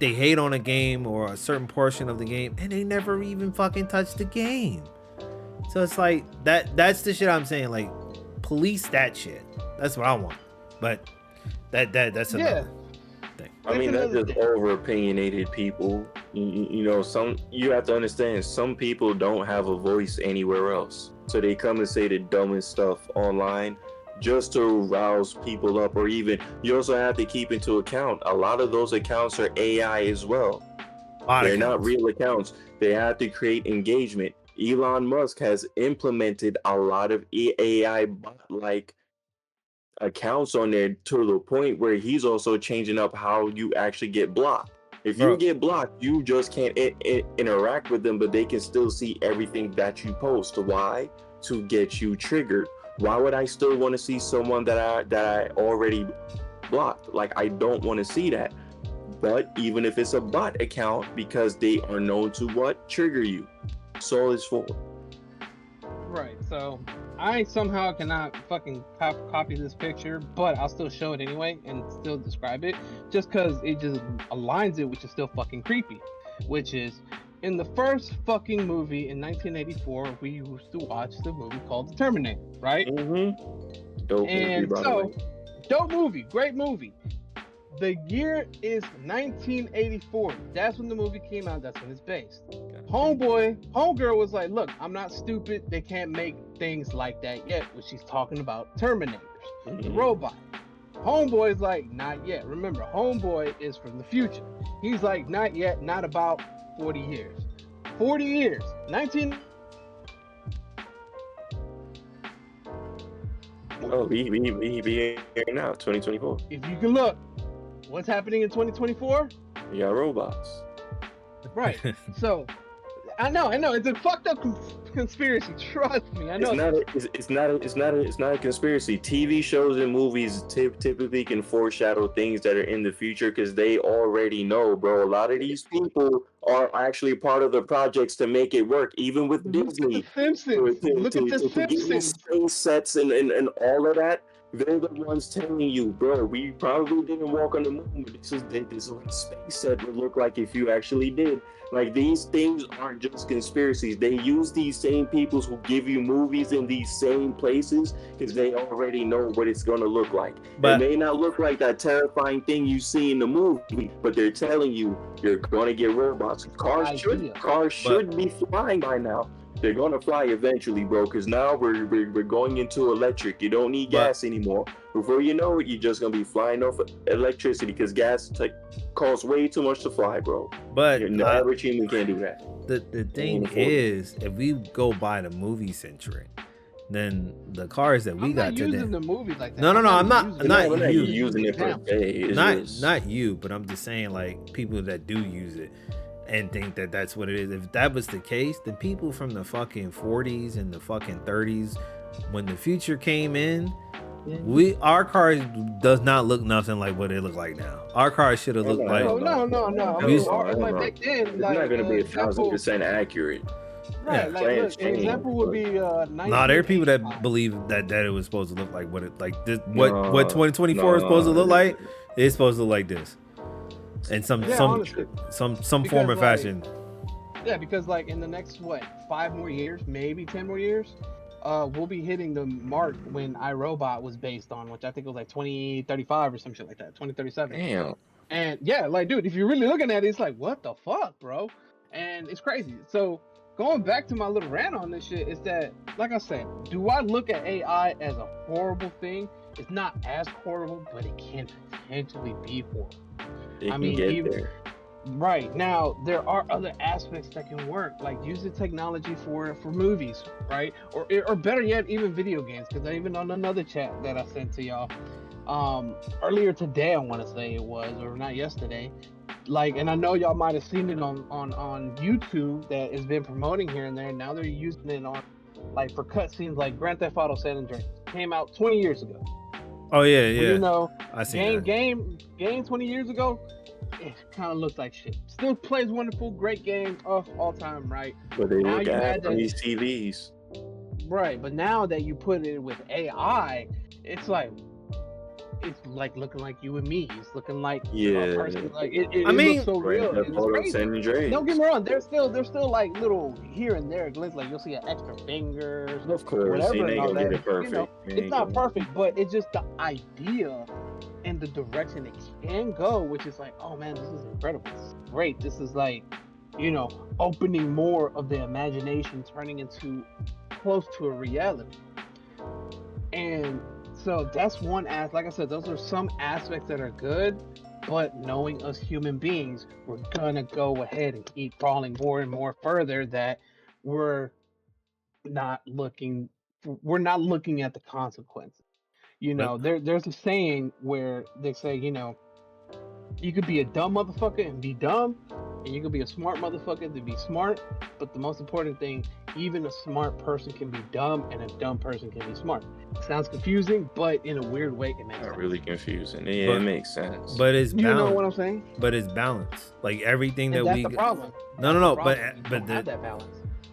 hate on a game or a certain portion of the game, and they never even fucking touch the game. So it's like that's the shit I'm saying. Like, police that shit. That's what I want. But that's another thing. I mean, that's just over opinionated people. You have to understand, some people don't have a voice anywhere else, so they come and say the dumbest stuff online just to rouse people up. Or even, you also have to keep into account, a lot of those accounts are AI as well. They're not real accounts. They have to create engagement. Elon Musk has implemented a lot of AI bot-like accounts on there, to the point where he's also changing up how you actually get blocked. If you get blocked, you just can't interact with them, but they can still see everything that you post. Why? To get you triggered. Why would I still want to see someone that I already blocked? Like, I don't want to see that. But even if it's a bot account, because they are known to trigger you. So it's for. Right. So I somehow cannot fucking copy this picture, but I'll still show it anyway and still describe it, just because it just aligns it, which is still fucking creepy. Which is, in the first fucking movie in 1984, we used to watch the movie called The Terminator, right? Dope movie, by the way. Dope movie, great movie. The year is 1984. That's when the movie came out. That's when it's based. Homegirl was like, look, I'm not stupid. They can't make things like that yet. When she's talking about Terminators, the robot. Homeboy's like, not yet. Remember, Homeboy is from the future. He's like, not yet, not about 40 years. 40 years. Oh, he here now, 2024. If you can look, what's happening in 2024? You got robots. Right. So I know, it's a fucked up conspiracy. Trust me, I know. It's not a conspiracy. TV shows and movies typically can foreshadow things that are in the future because they already know, bro. A lot of these people are actually part of the projects to make it work, even with Look at Disney. the Simpsons. Look at the To get in Simpsons. space sets and all of that, they're the ones telling you, bro, we probably didn't walk on the moon, but this is what a space set would look like if you actually did. Like, these things aren't just conspiracies. They use these same people who give you movies in these same places because they already know what it's going to look like. But it may not look like that terrifying thing you see in the movie, but they're telling you you're going to get robots. Cars should be flying by now. They're going to fly eventually, bro, because now we're going into electric. You don't need gas anymore. Before you know it, you're just going to be flying off electricity because gas costs way too much to fly, bro. But the average human can't do that. The thing is, if we go by the movie centric, then the cars that we got today. I'm not using the movies like that. No, I'm not you using it per se. Not you, but I'm just saying, like, people that do use it and think that that's what it is. If that was the case, then people from the fucking 40s and the fucking 30s, when the future came in, our cars does not look nothing like what it look like now. Our cars should have looked like. No. Like back then, it's not gonna be 1,000% accurate. Right, like, look, an example would be there are people that believe that it was supposed to look like what it like this. What 2024 is supposed to look like. It's supposed to look like this, and some form of fashion. Yeah, because like in the next 5 more years, maybe 10 more years, we'll be hitting the mark when iRobot was based on, which I think was like 2035 or some shit like that, 2037. Damn. And yeah, like, dude, if you're really looking at it, it's like, what the fuck, bro? And it's crazy. So going back to my little rant on this shit is that, like I said, do I look at AI as a horrible thing? It's not as horrible, but it can potentially be horrible. There. Right. Now, there are other aspects that can work, like using technology for movies, right? Or better yet, even video games, because even on another chat that I sent to y'all, earlier today, I want to say it was, or not yesterday, like, and I know y'all might have seen it on YouTube that has been promoting here and there. Now they're using it on, like, for cutscenes, like Grand Theft Auto San Andreas came out 20 years ago. Oh yeah. You know, I see game 20 years ago, it kind of looks like shit. Still plays wonderful, great game of all time, right? But they look at on these TVs. Right, but now that you put it with AI, it's like looking like you and me. It's looking like a person. Like it looks so real. It's crazy. Don't get me wrong. There's still like little here and there glints. Like you'll see an extra fingers, of course, whatever. And all that. It perfect. You know, it's not perfect, but it's just the idea and the direction it can go, which is like, oh man, this is incredible. This is great. This is like, you know, opening more of the imagination, turning into close to a reality. And so that's one aspect. Like I said, those are some aspects that are good, but knowing us human beings, we're gonna go ahead and keep falling more and more further that we're not looking at the consequences. You know, there's a saying where they say, you know, you could be a dumb motherfucker and be dumb, and you could be a smart motherfucker and be smart, but the most important thing, even a smart person can be dumb and a dumb person can be smart. It sounds confusing, but in a weird way it makes sense. Really confusing. Yeah, it makes sense. But it's balanced. You know what I'm saying? But it's balanced. Like everything that that's the problem. No. But have that balance.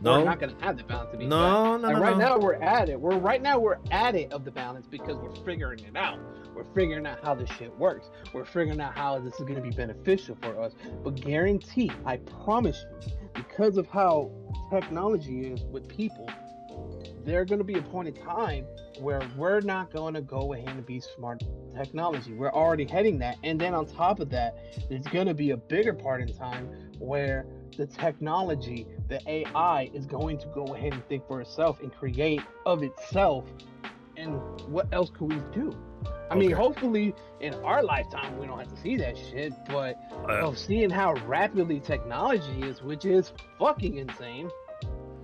No, we're not gonna have the balance to be no. Right now we're at it. We're at it of the balance because we're figuring it out. We're figuring out how this shit works. We're figuring out how this is gonna be beneficial for us. But guarantee, I promise you, because of how technology is with people, there's gonna be a point in time where we're not gonna go ahead and be smart with technology. We're already heading that, and then on top of that, there's gonna be a bigger part in time where the technology, the AI, is going to go ahead and think for itself and create of itself. And what else could we do? I mean, hopefully in our lifetime we don't have to see that shit, but seeing how rapidly technology is, which is fucking insane,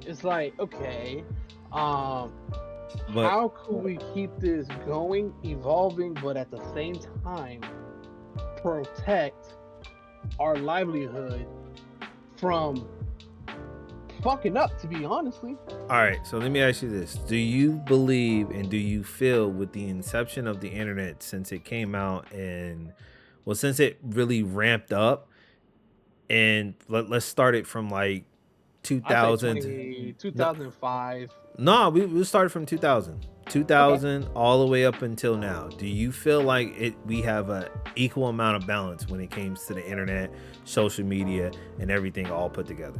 it's like, okay, But how could we keep this going, evolving, but at the same time protect our livelihood from fucking up? To be honestly, all right, so let me ask you this: do you believe and do you feel with the inception of the internet since it came out and well, since it really ramped up, and let's start it from like I say 2000. 2005. No, we started from 2000. Okay. 2000 all the way up until now. Do you feel like we have a equal amount of balance when it comes to the internet, social media, and everything all put together?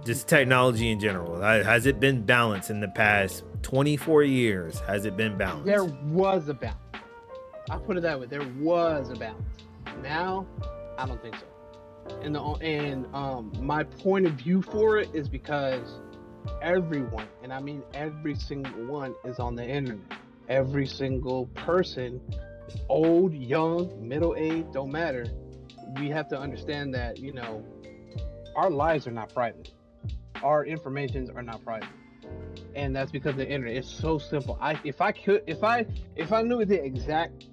Just technology in general. Has it been balanced in the past 24 years? Has it been There balanced? was a balance. I put it that way. There was a balance. Now, I don't think so. And my point of view for it is because everyone, and I mean every single one, is on the internet. Every single person, old, young, middle age, don't matter. We have to understand that our lives are not private. Our informations are not private, and that's because the internet is so simple. If I knew the exact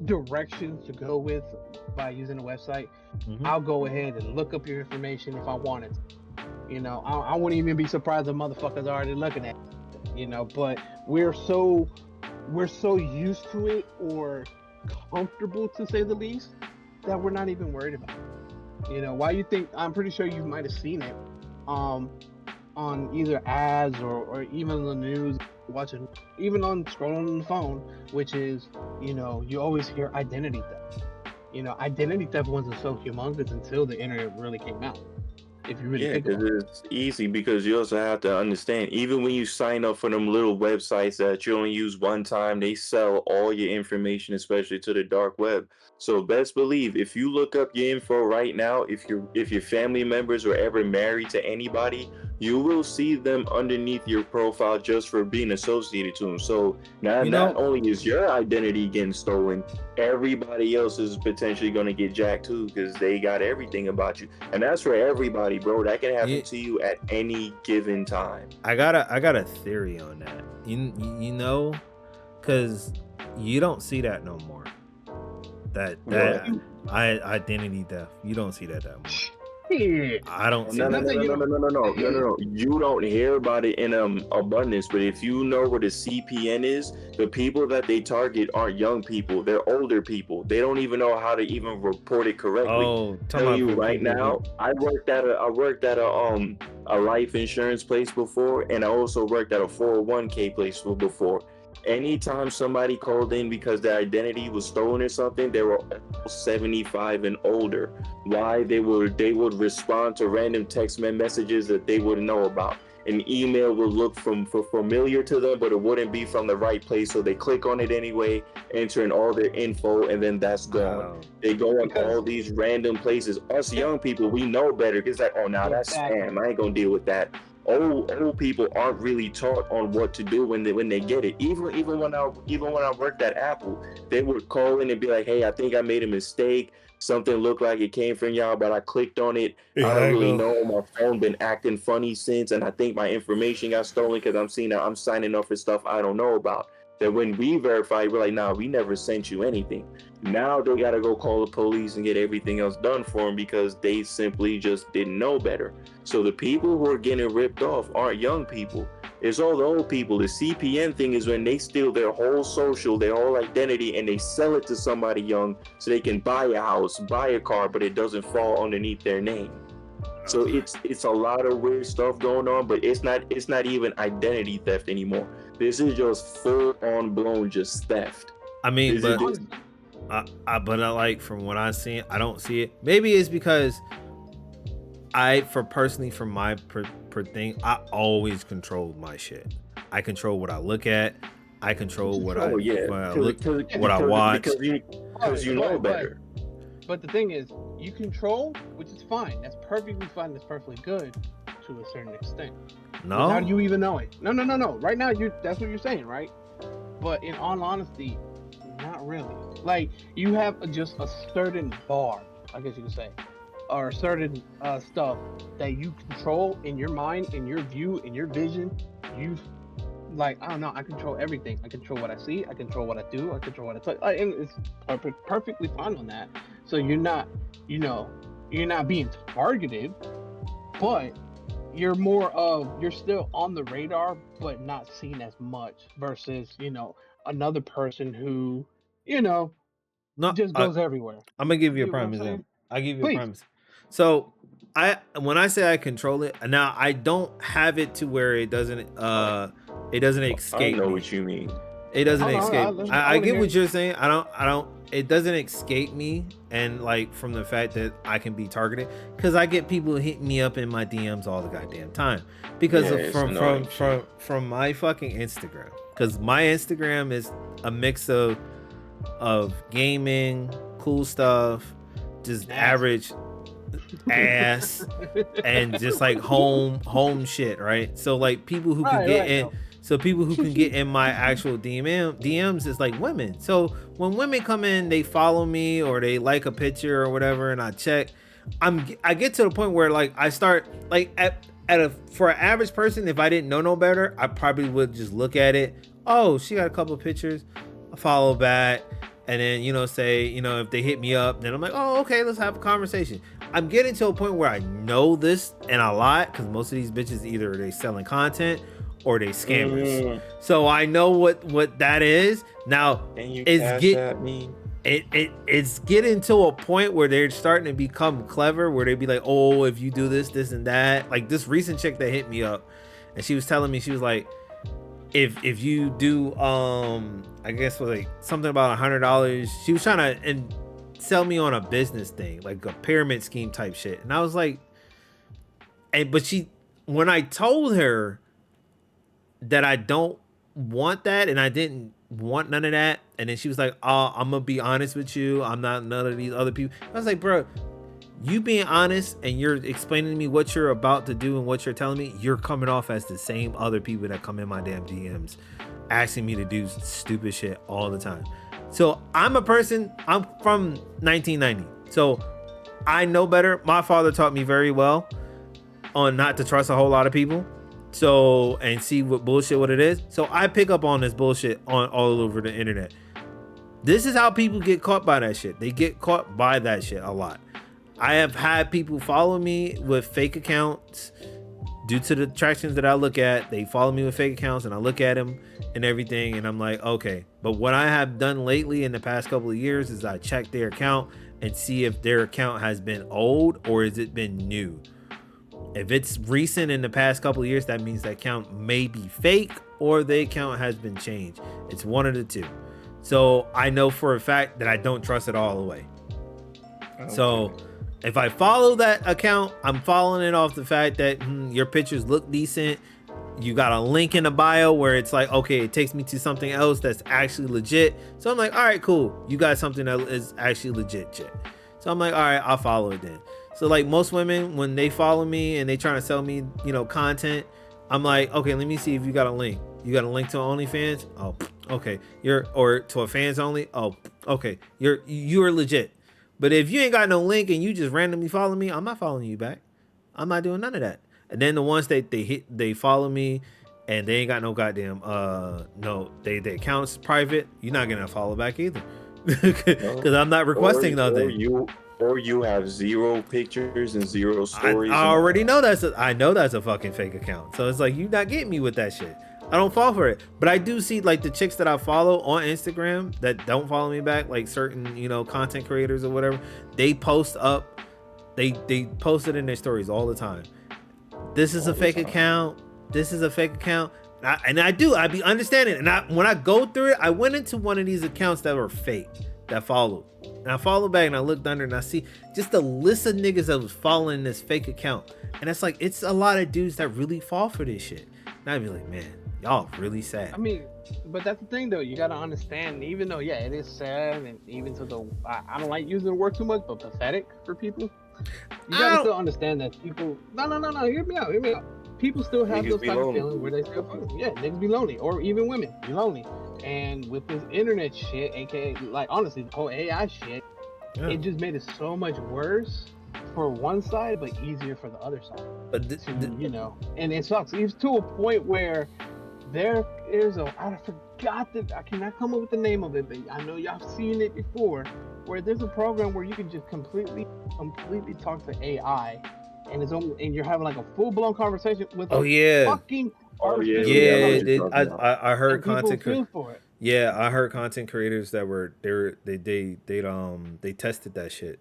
directions to go with by using a website, Mhm. I'll go ahead and look up your information if I wanted to. I wouldn't even be surprised if motherfuckers are already looking at it, but we're so used to it or comfortable, to say the least, that we're not even worried about it. Why you think? I'm pretty sure you might have seen it um on either ads or even on the news, watching, even on scrolling on the phone, which is, you always hear identity theft. Identity theft wasn't so humongous until the internet really came out, if you really Yeah, think because about it. it's easy because you also have to understand, even when you sign up for them little websites that you only use one time, they sell all your information, especially to the dark web. So best believe if you look up your info right now, if your family members were ever married to anybody, you will see them underneath your profile just for being associated to them. So now You not know, only is your identity getting stolen, everybody else is potentially going to get jacked too because they got everything about you. And that's for everybody, bro. That can happen you, to you at any given time. I got a theory on that. You know, because you don't see that no more. That What? You, identity theft. You don't see that more. shit. I don't Oh, see no, no, Not that no, that no, you no, no no, don't. no, no, no, no, no, no. You don't hear about it in abundance, but if you know what a CPN is, the people that they target aren't young people. They're older people. They don't even know how to even report it correctly. Oh, talking Tell about you for right people who now, I worked at a life insurance place before, and I also worked at a 401k place before. Anytime somebody called in because their identity was stolen or something, they were all 75 and older. Why? They would respond to random text messages that they wouldn't know about. An email would look for familiar to them, but it wouldn't be from the right place. So they click on it anyway, entering all their info, and then that's gone. wow. They go on all Because these random places. Us yep, young people, we know better because like, oh, now that's exactly. spam. I ain't gonna deal with that. Old people aren't really taught on what to do when they get it. Even when I worked at Apple, they would call in and be like, "Hey, I think I made a mistake. Something looked like it came from y'all, but I clicked on it. I Yeah, don't I really go. know. My phone been acting funny since, and I think my information got stolen because I'm seeing that I'm signing up for stuff I don't know about." That when we verify, we're like, "Nah, we never sent you anything." Now they gotta go call the police and get everything else done for them because they simply just didn't know better. So the people who are getting ripped off aren't young people. It's all the old people. The CPN thing is when they steal their whole social, their whole identity, and they sell it to somebody young so they can buy a house, buy a car, but it doesn't fall underneath their name. So it's a lot of weird stuff going on, but it's not even identity theft anymore. This is just full on blown just theft. I mean, This is but this. Honestly, I like from what I see, I don't see it. Maybe it's because from my per thing, I always control my shit. I control what I look at. I control what Oh yeah, I because look, because yeah. what I because watch. because you because But you know but but better. but the thing is, you control, which is fine. That's perfectly fine. That's perfectly good to a certain extent. Without No, you even knowing. No, no, no, no. Right now, that's what you're saying, right? But in all honesty, not really. Like, you have just a certain bar, I guess you could say, or certain stuff that you control in your mind, in your view, in your vision. You like, I don't know, I control everything. I control what I see, I control what I do, I control what I touch. And it's perfectly fine on that. So you're not, you know, you're not being targeted, but you're still on the radar, but not seen as much versus, another person who, you know, No, just goes everywhere. I'm gonna give you a You get what prime I'm saying? example. I give you a Please. prime. So when I say I control it, now I don't have it to where it doesn't I escape know me. what you mean. It doesn't Hold on, escape. I I want to get hear what it. you're saying. I don't. It doesn't escape me, and like from the fact that I can be targeted, because I get people hitting me up in my DMs all the goddamn time because Yeah, of it's annoying shit. from my fucking Instagram. Because my Instagram is a mix of gaming, cool stuff, just Nasty. average ass, and just like home shit, right? So like people who can get in, no. so people who can get in my actual DMs is like women. So when women come in, they follow me or they like a picture or whatever, and I check. I get to the point where like I start like for an average person, if I didn't know no better, I probably would just look at it. Oh, she got a couple of pictures. I follow back. And then, say, if they hit me up, then I'm like, oh, okay, let's have a conversation. I'm getting to a point where I know this and a lot, because most of these bitches either they selling content or they scammers. So I know what that is. Now Can you it's cash at me? it's getting to a point where they're starting to become clever, where they be like, oh, if you do this, this and that. Like this recent chick that hit me up, and she was telling me, she was like, if you do I guess was like something about $100, she was trying to and sell me on a business thing, like a pyramid scheme type shit. And I was like, but when I told her that I don't want that and I didn't want none of that, and then she was like, oh, I'm gonna be honest with you, I'm not none of these other people. I was like, bro, you being honest and you're explaining to me what you're about to do and what you're telling me, you're coming off as the same other people that come in my damn DMs asking me to do stupid shit all the time. So I'm from 1990. So I know better. My father taught me very well on not to trust a whole lot of people. So, and see what it is. So I pick up on this bullshit on all over the internet. This is how people get caught by that shit. They get caught by that shit a lot. I have had people follow me with fake accounts due to the attractions that I look at. They follow me with fake accounts and I look at them and everything. And I'm like, okay. But what I have done lately in the past couple of years is I check their account and see if their account has been old or has it been new. If it's recent in the past couple of years, that means that account may be fake or the account has been changed. It's one of the two. So I know for a fact that I don't trust it all the way. Okay. So if I follow that account, I'm following it off the fact that your pictures look decent. You got a link in the bio where it's like, okay, it takes me to something else that's actually legit. So I'm like, all right, cool. You got something that is actually legit shit. So I'm like, all right, I'll follow it then. So like most women, when they follow me and they trying to sell me, content, I'm like, okay, let me see if you got a link. You got a link to OnlyFans? Oh, okay. Or to a fans only? Oh, okay. You're legit. But if you ain't got no link and you just randomly follow me, I'm not following you back. I'm not doing none of that. And then the ones that they follow me and they ain't got no goddamn their account's private, you're not gonna follow back either. Because I'm not requesting nothing. Or you have zero pictures and zero stories. I already know that's a fucking fake account. So it's like, you not getting me with that shit. I don't fall for it. But I do see like the chicks that I follow on Instagram that don't follow me back, like certain, content creators or whatever, they post up, they post it in their stories all the time. This is a fake account. This is a fake account. I be understanding. And when I go through it, I went into one of these accounts that were fake that followed. And I followed back and I looked under and I see just the list of niggas that was following this fake account. And it's like, it's a lot of dudes that really fall for this shit. And I'd be like, man, y'all really sad. I mean, but that's the thing though. You gotta understand, even though, yeah, it is sad, and even to the, I don't like using the word too much, but pathetic for people. You gotta still understand that people, no, hear me out. People still have those type of feelings where they still, niggas be lonely, or even women be lonely. And with this internet shit, aka, like, honestly, the whole AI shit, it just made it so much worse for one side, but easier for the other side. But and it sucks. It's to a point where there is I forgot that I cannot come up with the name of it, but I know y'all seen it before, where there's a program where you can just completely talk to AI, and and you're having like a full blown conversation with Oh a yeah, fucking Oh yeah, artificial yeah, I know what yeah. you're intelligence, talking about. I heard and people content. feel for it. Yeah, I heard content creators that were they tested that shit.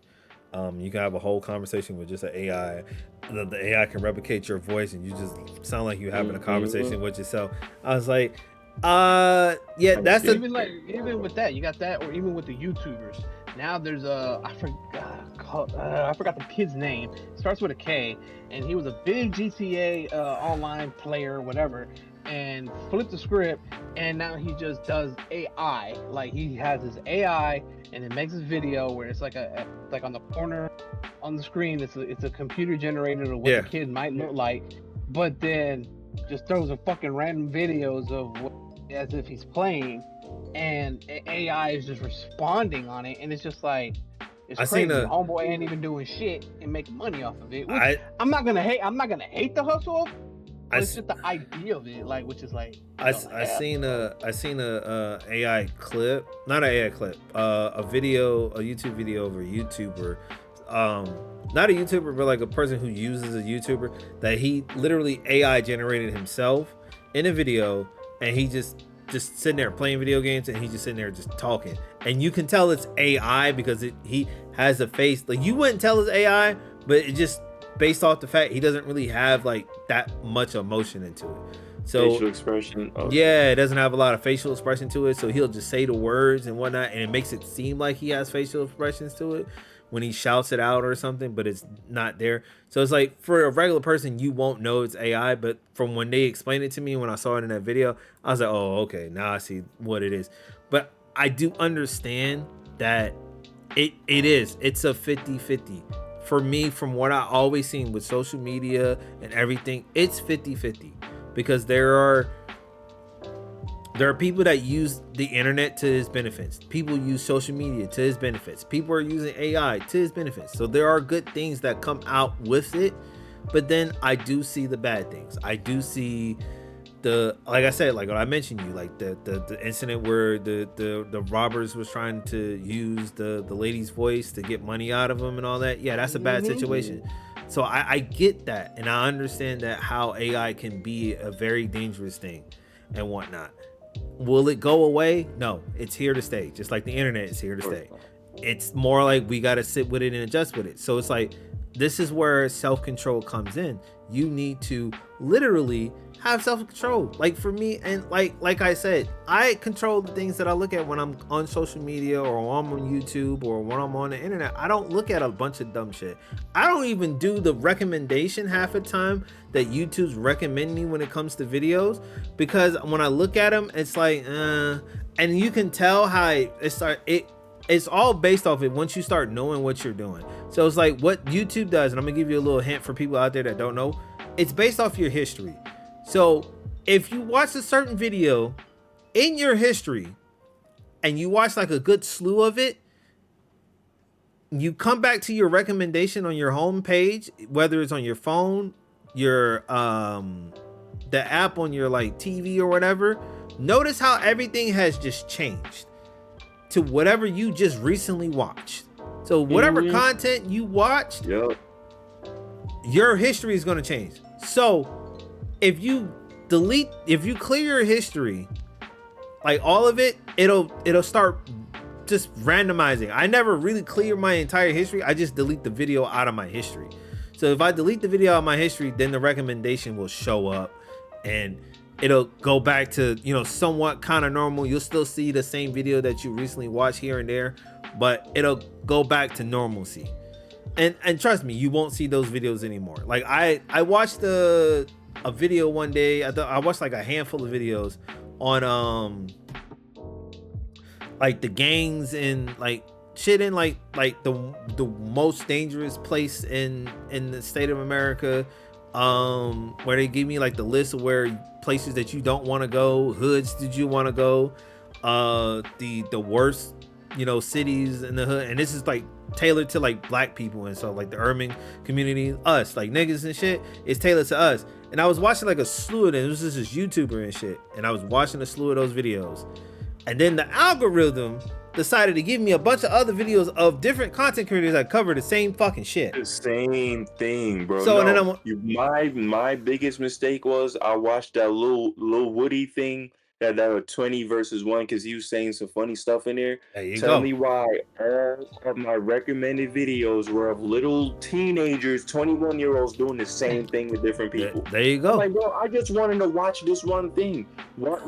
You can have a whole conversation with just an AI. The AI can replicate your voice, and you just sound like you're having a conversation with yourself. I was like, yeah, that's the Even with that, you got that, or even with the YouTubers. Now there's I forgot the kid's name. It starts with a K, and he was a big GTA online player, whatever, and flipped the script, and now he just does AI. Like he has his AI, and it makes this video where it's like like on the corner on the screen. It's a computer generated of what yeah. the kid might look like, but then just throws a fucking random videos of what, as if he's playing, and AI is just responding on it, and it's just like it's I seen crazy. a Homeboy ain't even doing shit and making money off of it. Which I I'm not gonna hate. I'm not gonna hate the hustle, I but it's s- just the idea of it, like which is like I seen a AI clip, not an AI clip, a video, a YouTube video of a YouTuber, not a YouTuber, but like a person who uses a YouTuber that he literally AI generated himself in a video, and he just sitting there playing video games, and he just sitting there just talking, and you can tell it's AI because he has a face like you wouldn't tell it's AI, but it just based off the fact he doesn't really have like that much emotion into it. So Facial expression. Okay. yeah, it doesn't have a lot of facial expression to it, so he'll just say the words and whatnot, and it makes it seem like he has facial expressions to it when he shouts it out or something, but it's not there. So it's like for a regular person, you won't know it's AI, but from when they explained it to me, when I saw it in that video, I was like, oh, okay, now I see what it is. But I do understand that it's a 50-50. For me, from what I always seen with social media and everything, it's 50-50 because there are people that use the internet to his benefits. People use social media to his benefits. People are using AI to his benefits. So there are good things that come out with it, but then I do see the bad things. I do see like I said, like what I mentioned you, like the incident where the robbers was trying to use the lady's voice to get money out of them and all that. Yeah, that's a bad situation. So I get that, and I understand that how AI can be a very dangerous thing and whatnot. Will it go away? No, it's here to stay. Just like the internet is here to stay. It's more like we got to sit with it and adjust with it. So it's like, this is where self-control comes in. You need to literally have self-control. Like for me, and like I said, I control the things that I look at when I'm on social media or when I'm on YouTube or when I'm on the internet. I don't look at a bunch of dumb shit. I don't even do the recommendation half the time that YouTube's recommend me when it comes to videos, because when I look at them, it's like, and you can tell how it's all based off it once you start knowing what you're doing. So it's like what YouTube does, and I'm gonna give you a little hint for people out there that don't know. It's based off your history. So if you watch a certain video in your history and you watch like a good slew of it, you come back to your recommendation on your home page, whether it's on your phone, your the app on your like TV or whatever. Notice how everything has just changed to whatever you just recently watched. So whatever content you watched, your history is going to change. So if you clear your history, like all of it, it'll start just randomizing. I never really clear my entire history. I just delete the video out of my history. So if I delete the video out of my history, then the recommendation will show up and it'll go back to, somewhat kind of normal. You'll still see the same video that you recently watched here and there, but it'll go back to normalcy. And trust me, you won't see those videos anymore. Like I watched a video one day. I watched like a handful of videos on like the gangs and like shit in like the most dangerous place in the state of America, where they give me like the list of where places that you don't want to go, hoods did you want to go, the worst cities in the hood, and this is like tailored to like black people, and so like the urban community, us like niggas and shit, is tailored to us. And I was watching like a slew of them. It was just this YouTuber and shit, and I was watching a slew of those videos, and then the algorithm decided to give me a bunch of other videos of different content creators that cover the same fucking shit. The same thing, bro. So and No, then my biggest mistake was I watched that little Woody thing, that 20 versus 1, because he was saying some funny stuff in there. there you Tell go. me why all of my recommended videos were of little teenagers, 21-year-olds doing the same thing with different people. There you go. I'm like, bro, I just wanted to watch this one thing. Where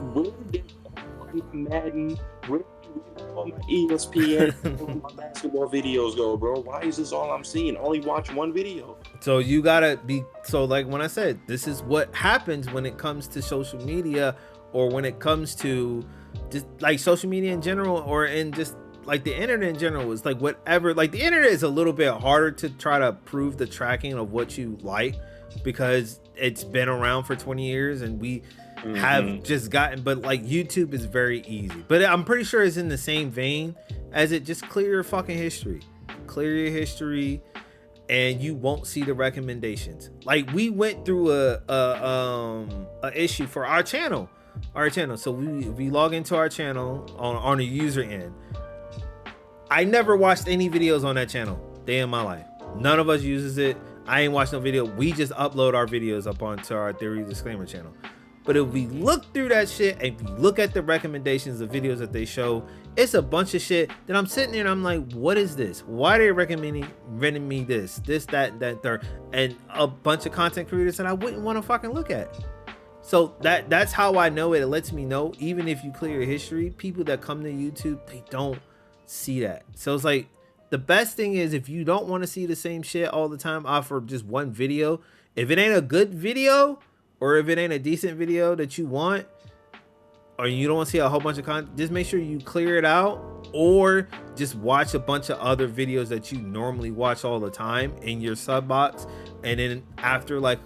did all my Madden, where did all my ESPN, all my basketball videos go, bro? Why is this all I'm seeing? Only watch one video. So you gotta be, so like when I said, this is what happens when it comes to social media, or when it comes to just like social media in general, or in just like the internet in general. Is like whatever, like the internet is a little bit harder to try to prove the tracking of what you like, because it's been around for 20 years and we have just gotten, but like YouTube is very easy. But I'm pretty sure it's in the same vein as it. Just clear your fucking history, and you won't see the recommendations. Like we went through a issue for our channel. So we log into our channel on the user end. I never watched any videos on that channel day in my life. None of us uses it. I ain't watched no video. We just upload our videos up onto our Theory Disclaimer channel. But if we look through that shit, and if you look at the recommendations, the videos that they show, it's a bunch of shit that I'm sitting there and I'm like, what is this? Why are they recommending me this, that, third, and a bunch of content creators that I wouldn't want to fucking look at. So that's how I know it. It lets me know, even if you clear your history, people that come to YouTube, they don't see that. So it's like, the best thing is, if you don't want to see the same shit all the time off of just one video, if it ain't a good video, or if it ain't a decent video that you want, or you don't want to see a whole bunch of content, just make sure you clear it out, or just watch a bunch of other videos that you normally watch all the time in your sub box, and then after like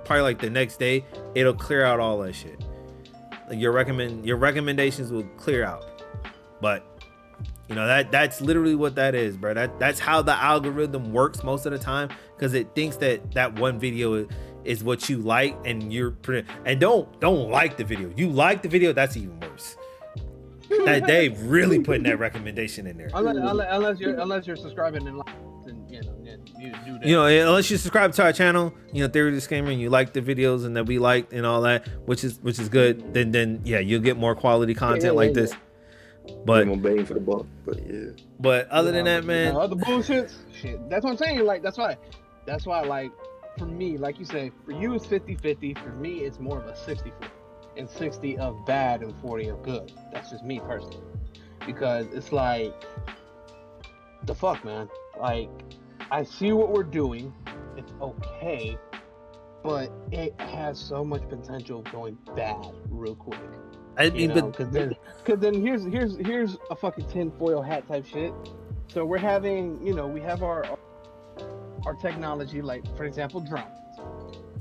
probably like the next day, it'll clear out all that shit. Like your recommendations will clear out. But you know, that's literally what that is, bro. That's how the algorithm works most of the time, because it thinks that one video is what you like, and don't like the video. You like the video, that's even worse. That they really putting that recommendation in there. Unless you're subscribing and you do that. You know, unless you subscribe to our channel, you know, Theory Disclaimer, and you like the videos and that we liked and all that, which is good. Then yeah, you'll get more quality content like this. But I'm bang for the buck, but yeah. But other than that, man, other bullshit, shit. That's what I'm saying. Like that's why, like, for me, like you say, for you it's 50-50. For me, it's more of a 60-40, and 60 of bad and 40 of good. That's just me personally, because it's like, the fuck, man. Like, I see what we're doing. It's okay, but it has so much potential of going bad real quick. I mean, because then here's a fucking tinfoil hat type shit. So we're having, we have our technology, like for example drones.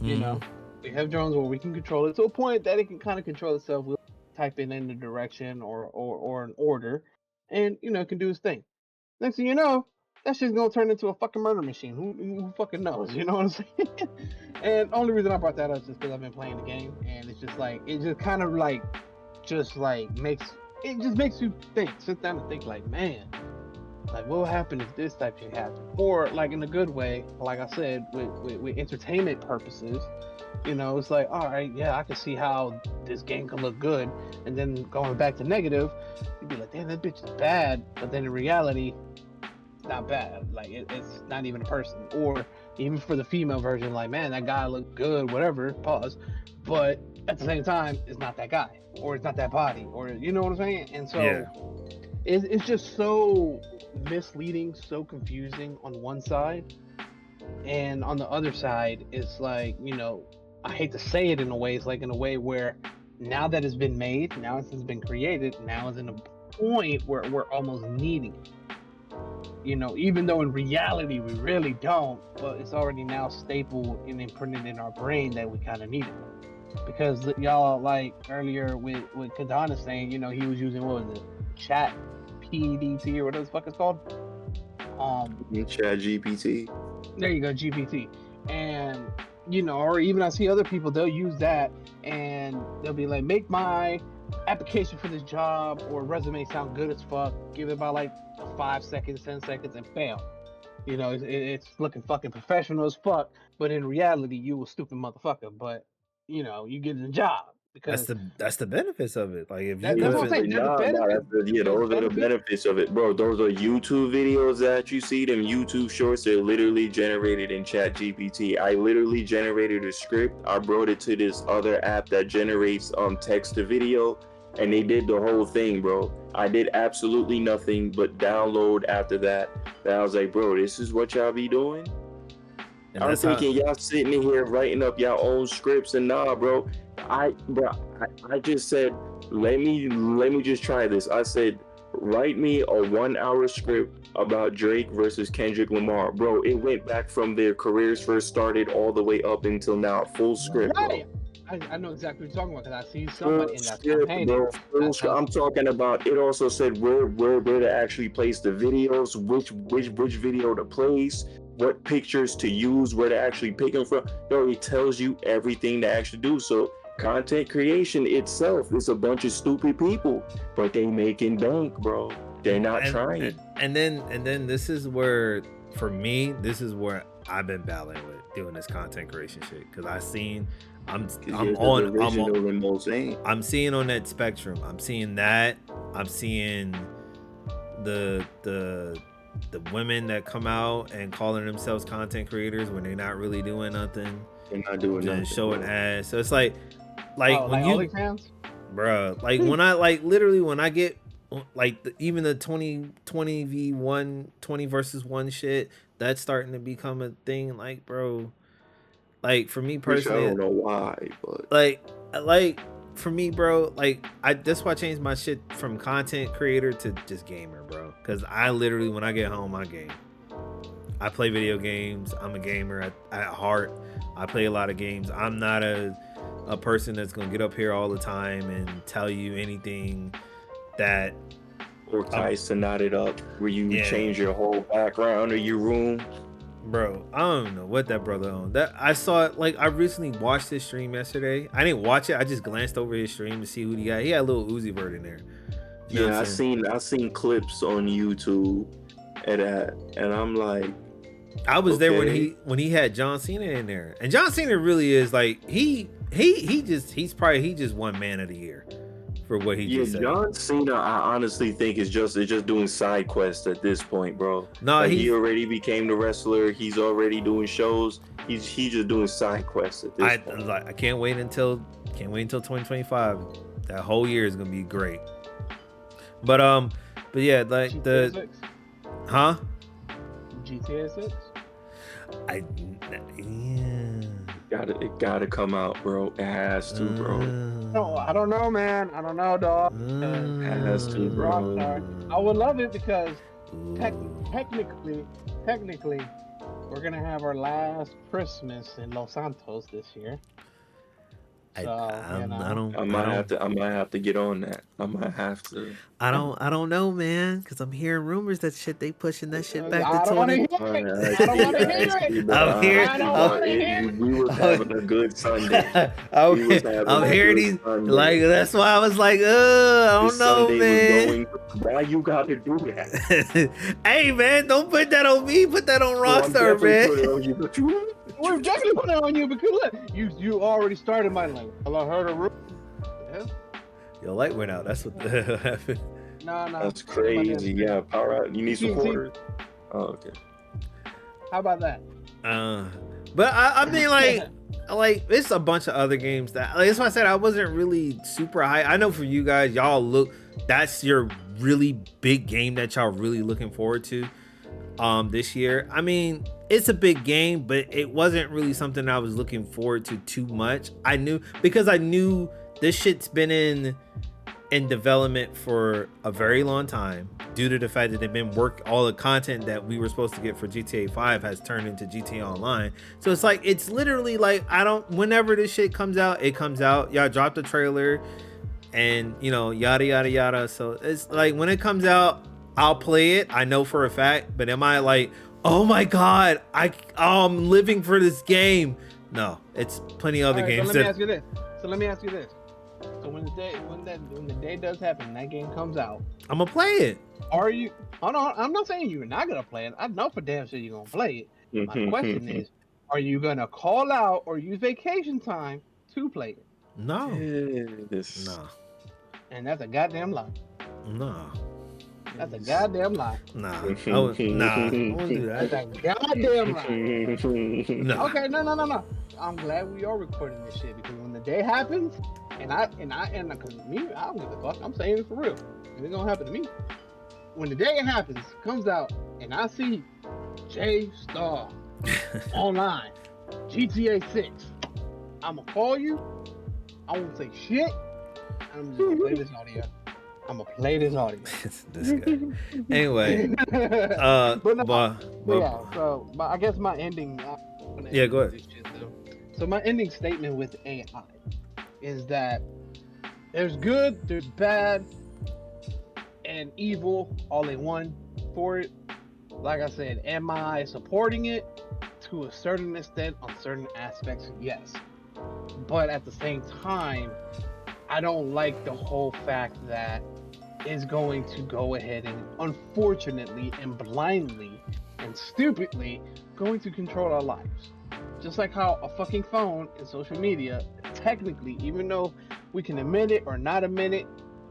You know, we have drones where we can control it to a point that it can kind of control itself. We'll type it in a direction or an order, and it can do its thing. Next thing you know, that shit's gonna turn into a fucking murder machine. Who fucking knows? You know what I'm saying? And the only reason I brought that up is just because I've been playing the game, and it's just like, it just kind of like makes you sit down and think like, man, like what will happen if this type shit happens? Or like in a good way, like I said, with entertainment purposes, it's like, all right, yeah, I can see how this game can look good, and then going back to negative, you'd be like, damn, that bitch is bad, but then in reality, it's not bad. Like it's not even a person. Or even for the female version, like, man, that guy looked good, whatever, pause, but at the same time, it's not that guy, or it's not that body, or you know what I'm saying? And so it's just so misleading, so confusing on one side, and on the other side, it's like, I hate to say it in a way, it's like in a way where now that it's been made, now it's been created, now it's in a point where we're almost needing it. Even though in reality we really don't, but it's already now stapled and imprinted in our brain that we kind of need it. Because y'all, like earlier with Kadana saying, he was using, what was it, chat PDT or whatever the fuck it's called. Chat GPT. There you go, GPT. And, or even I see other people, they'll use that and they'll be like, make my application for this job or resume sound good as fuck. Give it about like 5 seconds, 10 seconds, and bam. It's looking fucking professional as fuck, but in reality, you a stupid motherfucker. But, you get the job. Because that's the benefits of it. Like if you that's what I'm saying. Those are the benefits of it, bro. Those are YouTube videos that you see, them YouTube shorts. They're literally generated in Chat GPT. I literally generated a script. I brought it to this other app that generates text to video, and they did the whole thing, bro. I did absolutely nothing but download after that. And I was like, bro, this is what y'all be doing. And I'm thinking y'all sitting in here writing up y'all own scripts, and nah, bro. I just said, let me just try this. I said, write me a 1 hour script about Drake versus Kendrick Lamar, bro. It went back from their careers first started all the way up until now, full script, bro. I know exactly what you're talking about because I see somebody in that campaign. Bro, I'm talking about. It also said where to actually place the videos, which video to place, what pictures to use, where to actually pick them from. Yo, it tells you everything to actually do. So content creation itself is a bunch of stupid people, but they making bank, bro. They're not trying. And then this is where, for me, this is where I've been battling with doing this content creation shit, because I'm seeing on that spectrum. I'm seeing that. I'm seeing the women that come out and calling themselves content creators when they're not really doing nothing. They're not doing nothing. Showing ads. So it's like when you, OnlyFans? Bruh, like when I literally when I get even the 20 versus 1 shit, that's starting to become a thing. Like, bro, like for me personally, I don't know why, but like for me, bro, like that's why I changed my shit from content creator to just gamer, bro. Because I literally, when I get home, I game. I play video games. I'm a gamer at heart. I play a lot of games. I'm not a person that's gonna get up here all the time and tell you anything that or ties to knot it up where you change your whole background or your room. Bro, I don't know what that brother on. That I saw it, like I recently watched his stream yesterday. I didn't watch it. I just glanced over his stream to see who he got. He had a little Uzi Vert in there. You know I seen clips on YouTube and I'm like, I was there when he had John Cena in there. And John Cena really is like he's just one man of the year for what he just said. John Cena, I honestly think is just doing side quests at this point, bro. No, he already became the wrestler. He's already doing shows. He's just doing side quests at this point. I can't wait until 2025. That whole year is gonna be great. But yeah, like GTA 6? Huh? GTA 6? It gotta come out, bro. It has to, bro. No, I don't know, man. I don't know, dog. It has to, bro. I would love it because technically, we're gonna have our last Christmas in Los Santos this year. So, I might have to get on that. I might have to. I don't know, man, because I'm hearing rumors that they pushing that shit back to 20. I don't want to hear it. We was having a good Sunday. I'm hearing these. Like, that's why I was like, I don't know, man. Why you got to do that? Hey, man, don't put that on me. Put that on Rockstar, man. We're definitely putting it on you because look, you already started my like. Hello, heard a rumor. Yeah. Your light went out. That's what happened. No. That's crazy. Yeah, power out. You need some quarters. Oh, okay. How about that? But I mean, like it's a bunch of other games that. Like, that's why I said I wasn't really super high. I know for you guys, y'all that's your really big game that y'all really looking forward to. This year. I mean, it's a big game, but it wasn't really something I was looking forward to too much. I knew this shit's been in development for a very long time due to the fact that they've been all the content that we were supposed to get for GTA 5 has turned into GTA Online. So it's like, it's literally like, whenever this shit comes out, it comes out. Y'all dropped the trailer and yada yada yada. So it's like when it comes out, I'll play it. I know for a fact, but am I like, oh my god, I'm living for this game? No, it's plenty of other games. So let me ask you this. So when the day does happen, and that game comes out, I'm gonna play it. Are you? Hold on, I'm not saying you're not gonna play it. I know for damn sure you're gonna play it. My question is, are you gonna call out or use vacation time to play it? No. Yes. No. And that's a goddamn lie. No. That's a goddamn lie. Nah. I won't do that. That's a goddamn lie. No. Okay, no. I'm glad we are recording this shit because when the day happens, because me, I don't give a fuck. I'm saying it for real. It's gonna happen to me. When the day it happens, comes out, and I see J Star online, GTA 6, I'ma call you. I won't say shit. I'm just gonna play this audio. I'm gonna play this audio. This guy. Anyway, but I guess my ending. Yeah, go ahead. So my ending statement with AI is that there's good, there's bad, and evil all in one for it. Like I said, am I supporting it? To a certain extent, on certain aspects, yes. But at the same time, I don't like the whole fact that it's going to go ahead and unfortunately and blindly and stupidly going to control our lives. Just like how a fucking phone and social media, technically, even though we can admit it or not admit it,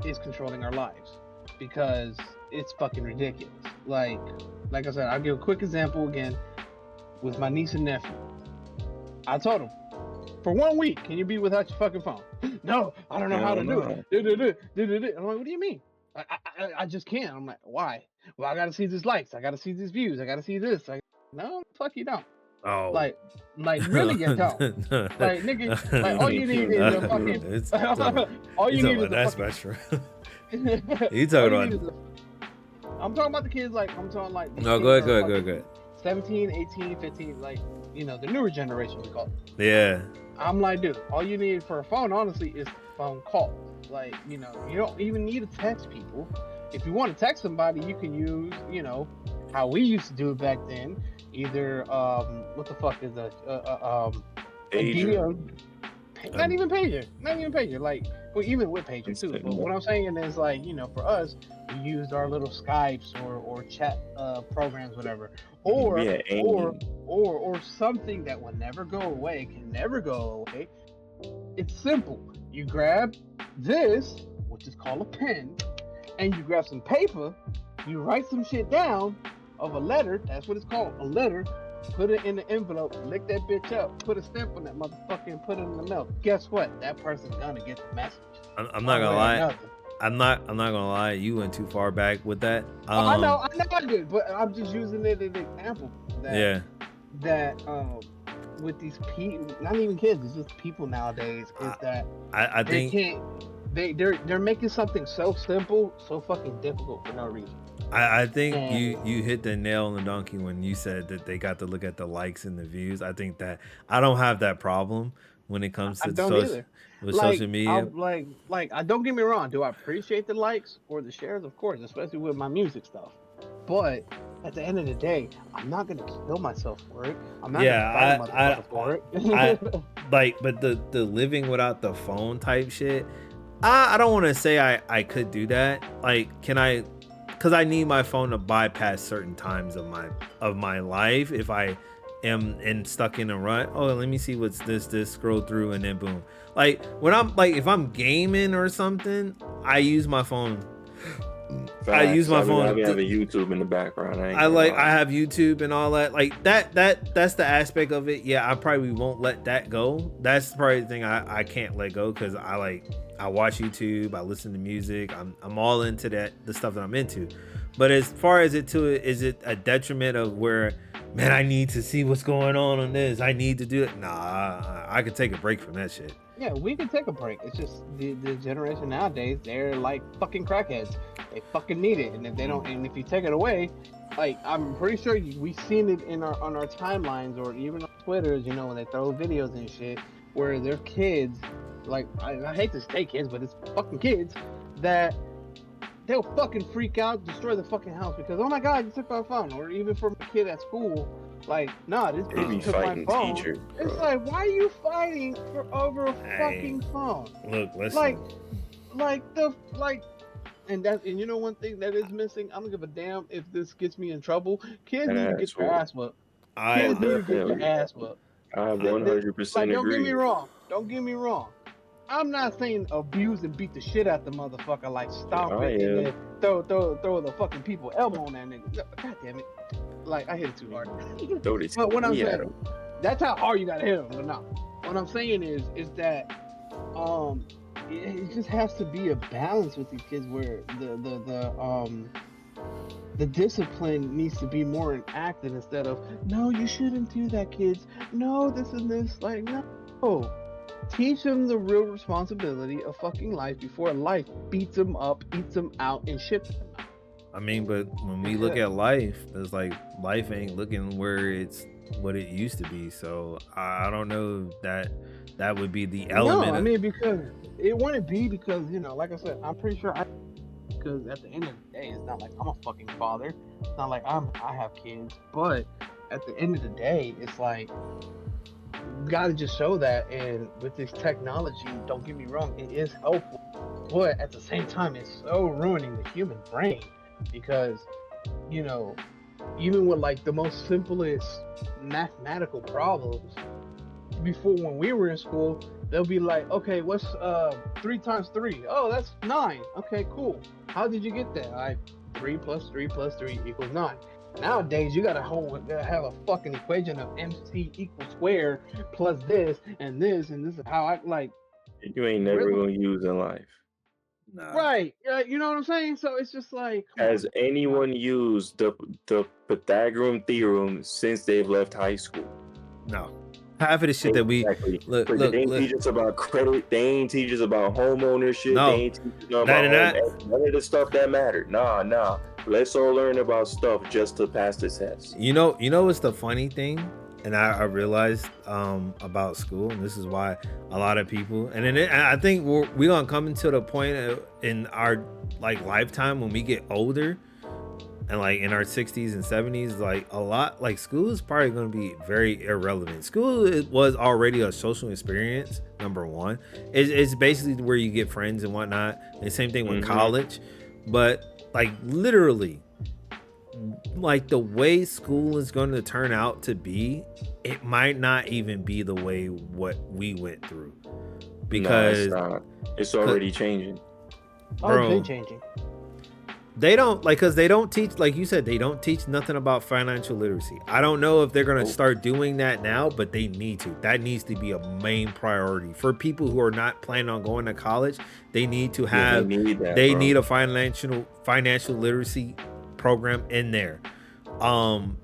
is controlling our lives. Because it's fucking ridiculous. Like I said, I'll give a quick example again with my niece and nephew. I told them, for 1 week, can you be without your fucking phone? No, I don't know how to do it. I'm like, what do you mean? I just can't. I'm like, why? Well, I gotta see these likes. I gotta see these views. I gotta see this. No, fuck you don't. Oh. Like really you don't. Like, nigga, like all you need is a fucking. All you need is a fucking. You talking about? I'm talking about the kids. Like I'm talking like. No, go ahead. 17, 18, 15, like, you know, the newer generation, we call it. Yeah. I'm like, dude, all you need for a phone, honestly, is phone calls. Like, you know, you don't even need to text people. If you want to text somebody, you can use, you know, how we used to do it back then. Either, what the fuck is that? Not even pager. Like, well, even with pager too. But what I'm saying is, like, you know, for us, we used our little Skypes or chat programs, whatever, or something that will never go away, can never go away. It's simple. You grab this, which is called a pen, and you grab some paper. You write some shit down of a letter. That's what it's called, a letter. Put it in the envelope, lick that bitch up, put a stamp on that motherfucker, and put it in the mail. Guess what? That person's gonna get the message. I'm not gonna lie. I'm not gonna lie. You went too far back with that. I know I did, but I'm just using it as an example. That with these people, not even kids, it's just people nowadays. Is that I think they're making something so simple, so fucking difficult for no reason. I think you hit the nail on the donkey when you said that they got to look at the likes and the views. I think that I don't have that problem when it comes to social media. Don't get me wrong. Do I appreciate the likes or the shares? Of course, especially with my music stuff. But at the end of the day, I'm not gonna kill myself for it. I'm not gonna fight myself for it. But the living without the phone type shit, I don't want to say I could do that. Like, can I? Because I need my phone to bypass certain times of my life. If I am stuck in a rut, let me see what's this, scroll through, and then boom. Like when I'm like, if I'm gaming or something, I use my phone. I use my phone. I have a YouTube in the background. I have YouTube and all that. Like that's the aspect of it. Yeah, I probably won't let that go. That's probably the thing I can't let go, because I watch YouTube, I listen to music, I'm all into the stuff that I'm into. But as far as is it a detriment of where, man, I need to see what's going on this, I need to do it? Nah, I could take a break from that shit. Yeah, we can take a break. It's just the generation nowadays, they're like fucking crackheads. They fucking need it, and if they don't, and if you take it away, like, I'm pretty sure we've seen it on our timelines or even on Twitters, you know, when they throw videos and shit where their kids, like, I hate to say kids, but it's fucking kids that they'll fucking freak out, destroy the fucking house because, oh my god, you took my phone. Or even for my kid at school, like, nah, this They be bitch took my fighting phone. teachers, It's bro. like, why are you fighting for over a fucking phone? Look, listen. And you know one thing that is missing? I don't give a damn if this gets me in trouble. Kids need to get That's their what. ass whooped. I Kids need to get their Definitely. ass whooped. I Like, 100% don't get agree. me wrong. Don't get me wrong. I'm not saying abuse and beat the shit out the motherfucker, like stomp I it and am. then throw the fucking people elbow on that nigga. No, God damn it. Like, I hit it too hard. Throw this But what I'm key at saying, him. that's how hard you gotta hit him. But no, what I'm saying is that it just has to be a balance with these kids where the discipline needs to be more enacted instead of, no, you shouldn't do that, kids. No, this and this. Like, no. Teach them the real responsibility of fucking life before life beats them up, eats them out, and ships them out. I mean, but when we look at life, it's like life ain't looking where it's what it used to be. So I don't know that that would be the element. No, I mean, because it wouldn't be because, like I said, I'm pretty sure because at the end of the day, it's not like I'm a fucking father. It's not like I have kids. But at the end of the day, it's like, you gotta just show that. And with this technology, don't get me wrong, it is helpful. But at the same time, it's so ruining the human brain because, even with like the most simplest mathematical problems, before when we were in school, they'll be like, okay, what's 3 times 3? Oh, that's 9. Okay, cool. How did you get that? 3 plus 3 plus 3 equals 9. Nowadays, you gotta have a fucking equation of MC equals square plus this and this and this is how I like. You ain't never Really? gonna use in life. Nah. Right. You know what I'm saying? So it's just like, come Has on. anyone used the Pythagorean theorem since they've left high school? No. Half of the shit that we Exactly. look, But look, they ain't look. teach us about credit. They ain't teach us about home ownership. No. They ain't teach us about That and that. none of the stuff that mattered. Nah. Let's all learn about stuff just to pass the test. You know what's the funny thing? And I realized about school, and this is why a lot of people, and then I think we're gonna come into the point in our like lifetime when we get older, and like in our 60s and 70s, like a lot, like school is probably gonna be very irrelevant. School was already a social experience. Number one, it's basically where you get friends and whatnot. And same thing with college, but like literally, like the way school is going to turn out to be, it might not even be the way what we went through, because it's already changing. Oh, it's been changing. They don't like, because they don't teach, like you said, they don't teach nothing about financial literacy. I don't know if they're going to start doing that now, but they need to. That needs to be a main priority for people who are not planning on going to college. They need to have they need a financial literacy program in there.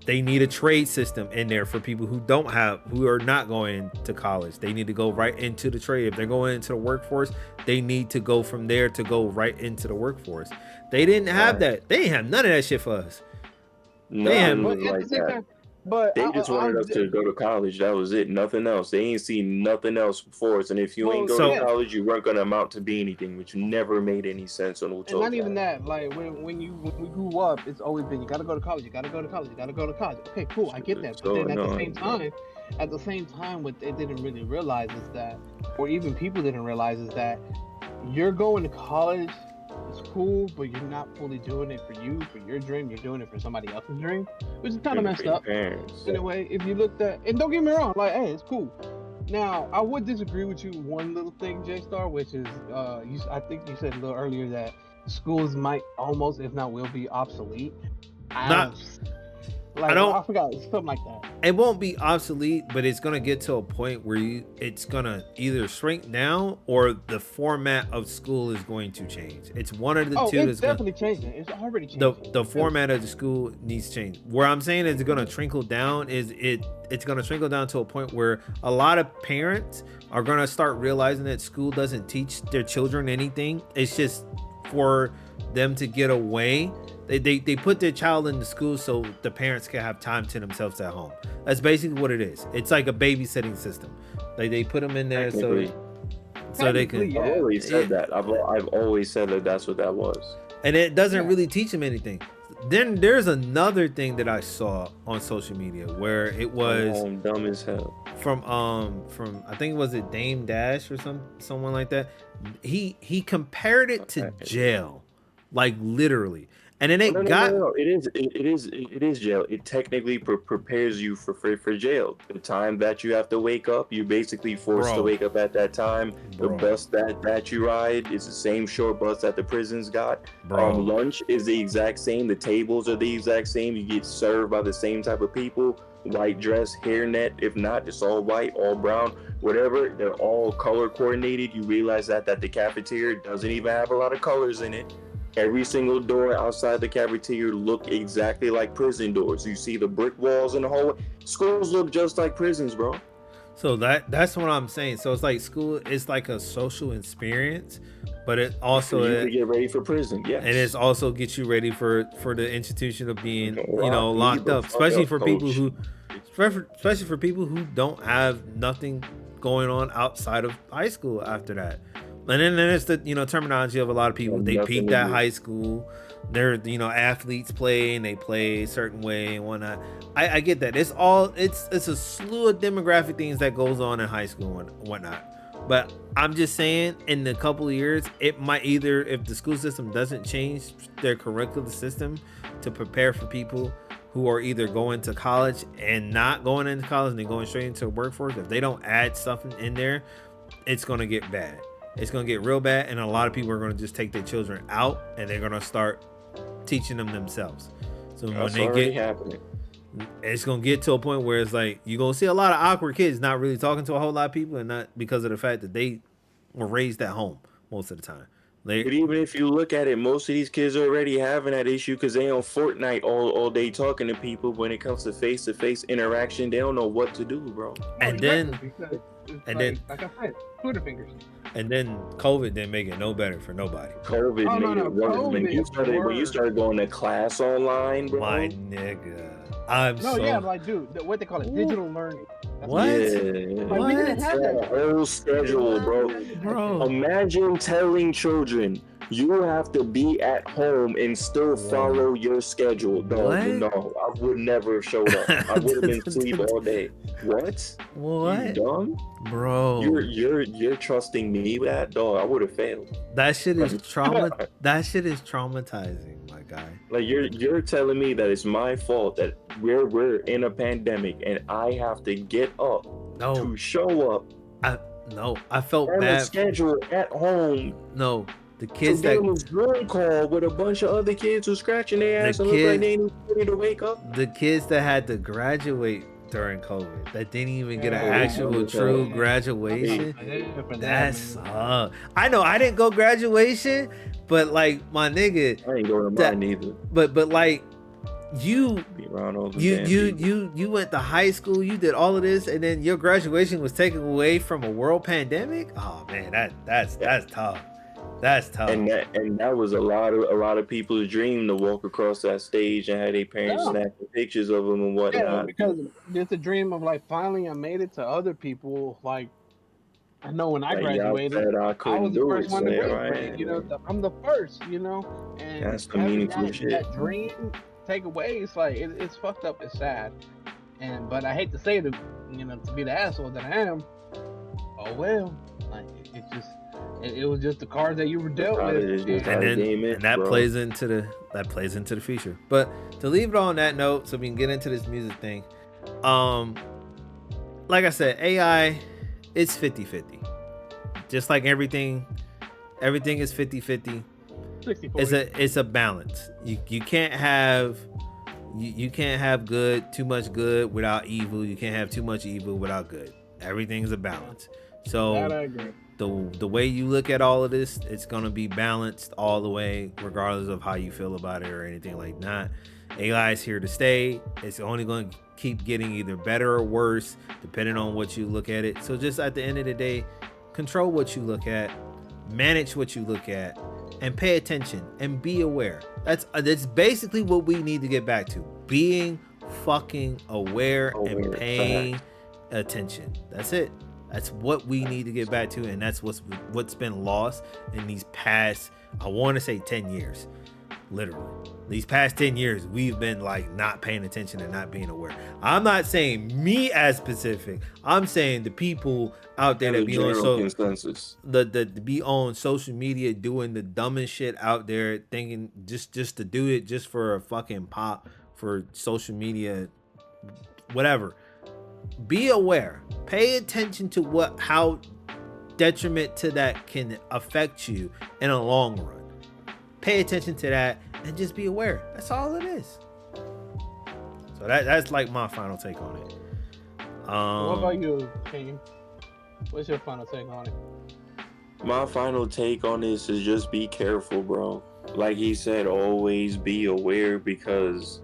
They need a trade system in there for people who are not going to college. They need to go right into the trade. If they're going into the workforce, they need to go from there to go right into the workforce. They didn't have that. They didn't have none of that shit for us. Nothing like that. But they just wanted us to go to college. That was it. Nothing else. They ain't seen nothing else before us. And if you ain't go to college, you weren't gonna amount to be anything, which never made any sense on what. And not even that. Like when we grew up, it's always been, you gotta go to college. You gotta go to college. You gotta go to college. Okay, cool. I get that. But then at the same time, what they didn't really realize is that, or even people didn't realize is that, you're going to college. It's cool, but you're not fully doing it for you, for your dream. You're doing it for somebody else's dream, which is kind of messed up. In a way, if you looked at, and don't get me wrong, like, hey, it's cool. Now, I would disagree with you one little thing, J-Star, which is, I think you said a little earlier that schools might almost, if not will, be obsolete. I forgot, something like that. It won't be obsolete, but it's gonna get to a point where it's gonna either shrink down or the format of school is going to change. It's one of the two. It's definitely changing. It's already changing. The format of the school needs to change. Where I'm saying it's gonna trickle down is it's gonna trickle down to a point where a lot of parents are gonna start realizing that school doesn't teach their children anything. It's just for them to get away. They put their child in the school so the parents can have time to themselves at home. That's basically what it is. It's like a babysitting system. Like they put them in there so they can. I've always said that. I've always said that that's what that was. and it doesn't Yeah. really teach them anything. Then there's another thing that I saw on social media where it was dumb as hell. from I think was it Dame Dash or someone like that. He compared it to jail, like literally, and then it got No. It is jail. It technically prepares you for jail. The time that you have to wake up, you're basically forced to Bro. wake up at that time. The Bro. bus that you ride is the same short bus that the prisons got. Bro. Lunch is the exact same. The tables are the exact same. You get served by the same type of people. White dress, hairnet. If not, it's all white, all brown, whatever. They're all color coordinated. You realize that the cafeteria doesn't even have a lot of colors in it. Every single door outside the cafeteria look exactly like prison doors. You see the brick walls in the hallway. Schools look just like prisons, bro. So that's what I'm saying. So it's like school is like a social experience, but it also you can get ready for prison. Yes. and it's also gets you ready for the institution of being Locked locked up, especially for people coach. especially for people who don't have nothing going on outside of high school after that. And then there's the terminology of a lot of people. They Nothing peaked to at do. high school. They're athletes play and they play a certain way and whatnot. I get that. It's a slew of demographic things that goes on in high school and whatnot. But I'm just saying, in a couple of years, it might either, if the school system doesn't change their curriculum system to prepare for people who are either going to college and not going into college and then going straight into the workforce, if they don't add stuff in there, it's gonna get bad. It's gonna get real bad, and a lot of people are gonna just take their children out and they're gonna start teaching them themselves. So That's when they already get, happening. it's gonna get to a point where it's like you're gonna see a lot of awkward kids not really talking to a whole lot of people, and not because of the fact that they were raised at home most of the time. But even if you look at it, most of these kids are already having that issue because they on Fortnite all day talking to people. When it comes to face interaction, they don't know what to do, bro. And then like I said, Twitter fingers. And then COVID didn't make it no better for nobody. COVID made it worse. When you started going to class online, bro. My nigga. Like, dude, what they call it, digital learning. That's What? Yeah. Like, we didn't have The whole schedule, bro. Imagine telling children you have to be at home and still follow your schedule. No, I would never have showed up. I would have been asleep all day. What? You dumb? Bro. You're trusting me with that? Dog, I would have failed. That shit is that shit is traumatizing, my guy. Like you're telling me that it's my fault that we're in a pandemic and I have to get up to show up. I felt on bad. A schedule at home. No, the kids that was Zoom call with a bunch of other kids who scratching their ass and look like they ain't ready to wake up. The kids that had to graduate during COVID that didn't even get an actual true graduation. That's I know I didn't go graduation, but like my nigga, I ain't going to mine either. But like you went to high school, you did all of this, and then your graduation was taken away from a world pandemic. Oh man, that's tough. That's tough. And that was a lot of people's dream to walk across that stage and have their parents snapping pictures of them and whatnot. Yeah, because it's a dream of like finally I made it to other people. Like I know when I graduated, I was the first one to graduate. I'm the first. And that's the meaningful shit. That dream take away. It's like it's fucked up. It's sad. But I hate to say to be the asshole that I am. Oh well, like it's just. It was just the cards that you were dealt with, and that plays into the future. But to leave it on that note, so we can get into this music thing. Like I said, AI, it's 50-50. Just like everything is 50-50. It's a balance. You can't have good, too much good without evil. You can't have too much evil without good. Everything's a balance. So that I agree. The way you look at all of this, it's gonna be balanced all the way, regardless of how you feel about it or anything like that. AI is here to stay. It's only going to keep getting either better or worse, depending on what you look at it. So just at the end of the day, control what you look at, manage what you look at, and pay attention and be aware. That's basically what we need to get back to: being fucking aware and paying attention. That's it. That's what we need to get back to, and that's what's been lost in these past, I want to say 10 years. Literally. These past 10 years, we've been like not paying attention and not being aware. I'm not saying me as specific. I'm saying the people out there As that a be on general consensus. the be on social media doing the dumbest shit out there, thinking just to do it just for a fucking pop for social media, whatever. Be aware. Pay attention to how detriment to that can affect you in a long run. Pay attention to that and just be aware. That's all it is. So that's like my final take on it. What about you, King? What's your final take on it? My final take on this is just be careful, bro. Like he said, always be aware, because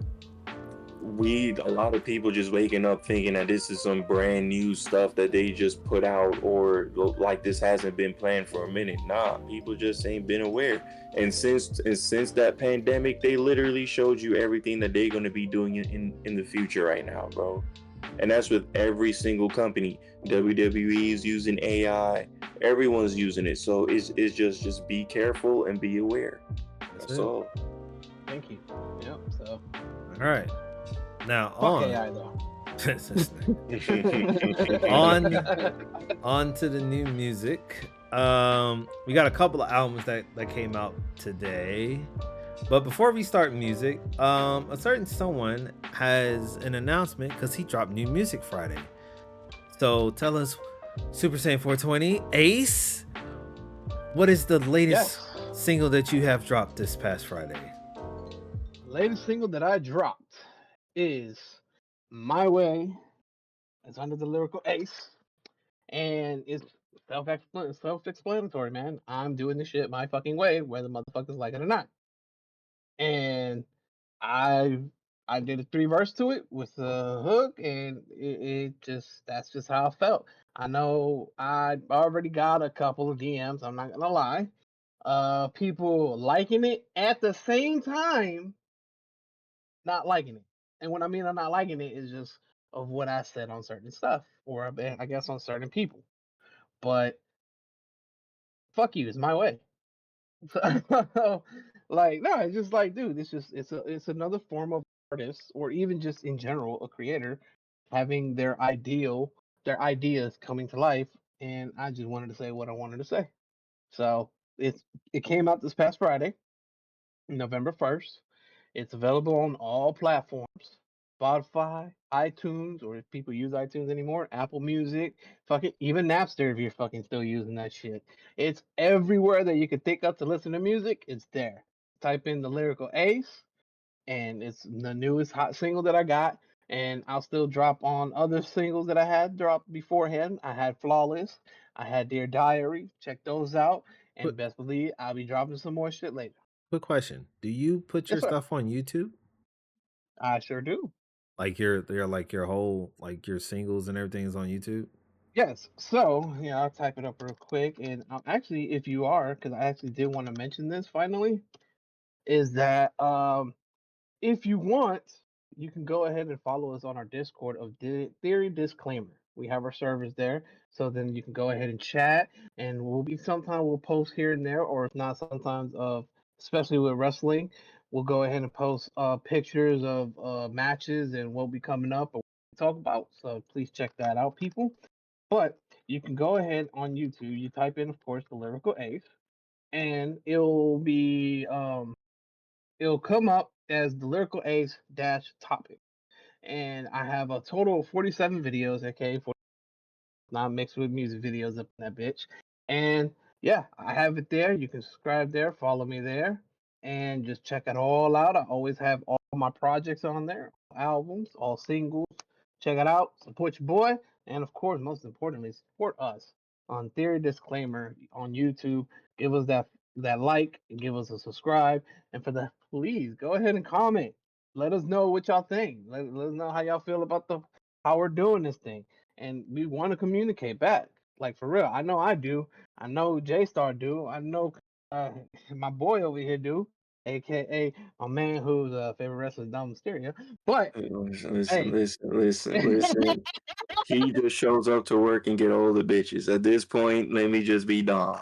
a lot of people just waking up thinking that this is some brand new stuff that they just put out, or like this hasn't been planned for a minute. Nah, people just ain't been aware. And since that pandemic, they literally showed you everything that they're gonna be doing in the future right now, bro. And that's with every single company. WWE is using AI. Everyone's using it. So it's just be careful and be aware. That's all. Thank you. Yep. So. All right. Now Fuck AI though. on to the new music. We got a couple of albums that came out today. But before we start music, a certain someone has an announcement because he dropped new music Friday. So tell us, Super Saiyan 420, Ace, what is the latest single that you have dropped this past Friday? The latest single that I dropped is My Way. It's under the lyrical Ace. And it's self-explanatory, man. I'm doing this shit my fucking way, whether motherfuckers like it or not. And I did a 3-verse to it with a hook, and that's just how I felt. I know I already got a couple of DMs. I'm not gonna lie. People liking it at the same time, not liking it. And what I mean I'm not liking it is just of what I said on certain stuff, or I guess on certain people. But fuck you, it's my way. Like, no, it's just like, dude, it's another form of artist, or even just in general a creator having their ideas coming to life. And I just wanted to say what I wanted to say. So it came out this past Friday, November 1st. It's available on all platforms: Spotify, iTunes, or if people use iTunes anymore, Apple Music, fucking even Napster if you're fucking still using that shit. It's everywhere that you could think of to listen to music. It's there. Type in the lyrical Ace, and it's the newest hot single that I got. And I'll still drop on other singles that I had dropped beforehand. I had Flawless, I had Dear Diary. Check those out, and Quick, best believe I'll be dropping some more shit later. quick question: do you put your Yes, sir. stuff on YouTube? I sure do. Like your whole your singles and everything is on YouTube? Yes. So, yeah, I'll type it up real quick. And actually, if you are, because I actually did want to mention this finally, is that if you want, you can go ahead and follow us on our Discord of Theory Disclaimer. We have our servers there, so then you can go ahead and chat, and sometimes we'll post here and there, or if not, sometimes especially with wrestling, we'll go ahead and post pictures of matches and what will be coming up or what we talk about. So please check that out, people. But you can go ahead on YouTube. You type in, of course, the lyrical Ace, and it'll come up as the lyrical Ace dash topic. And I have a total of 47 videos, okay, for not mixed with music videos up in that bitch. And yeah, I have it there. You can subscribe there, follow me there, and just check it all out. I always have all my projects on there, albums, all singles. Check it out, support your boy, and of course, most importantly, support us on Theory Disclaimer on YouTube. Give us that like, and give us a subscribe, and for that, please go ahead and comment. Let us know what y'all think. Let us know how y'all feel about how we're doing this thing, and we want to communicate back. Like for real, I know I do. I know J Star do. I know uh, my boy over here do, aka my man who's favorite wrestler, Dom Mysterio. But Listen, hey, listen. He just shows up to work and get all the bitches. At this point, let me just be Dom.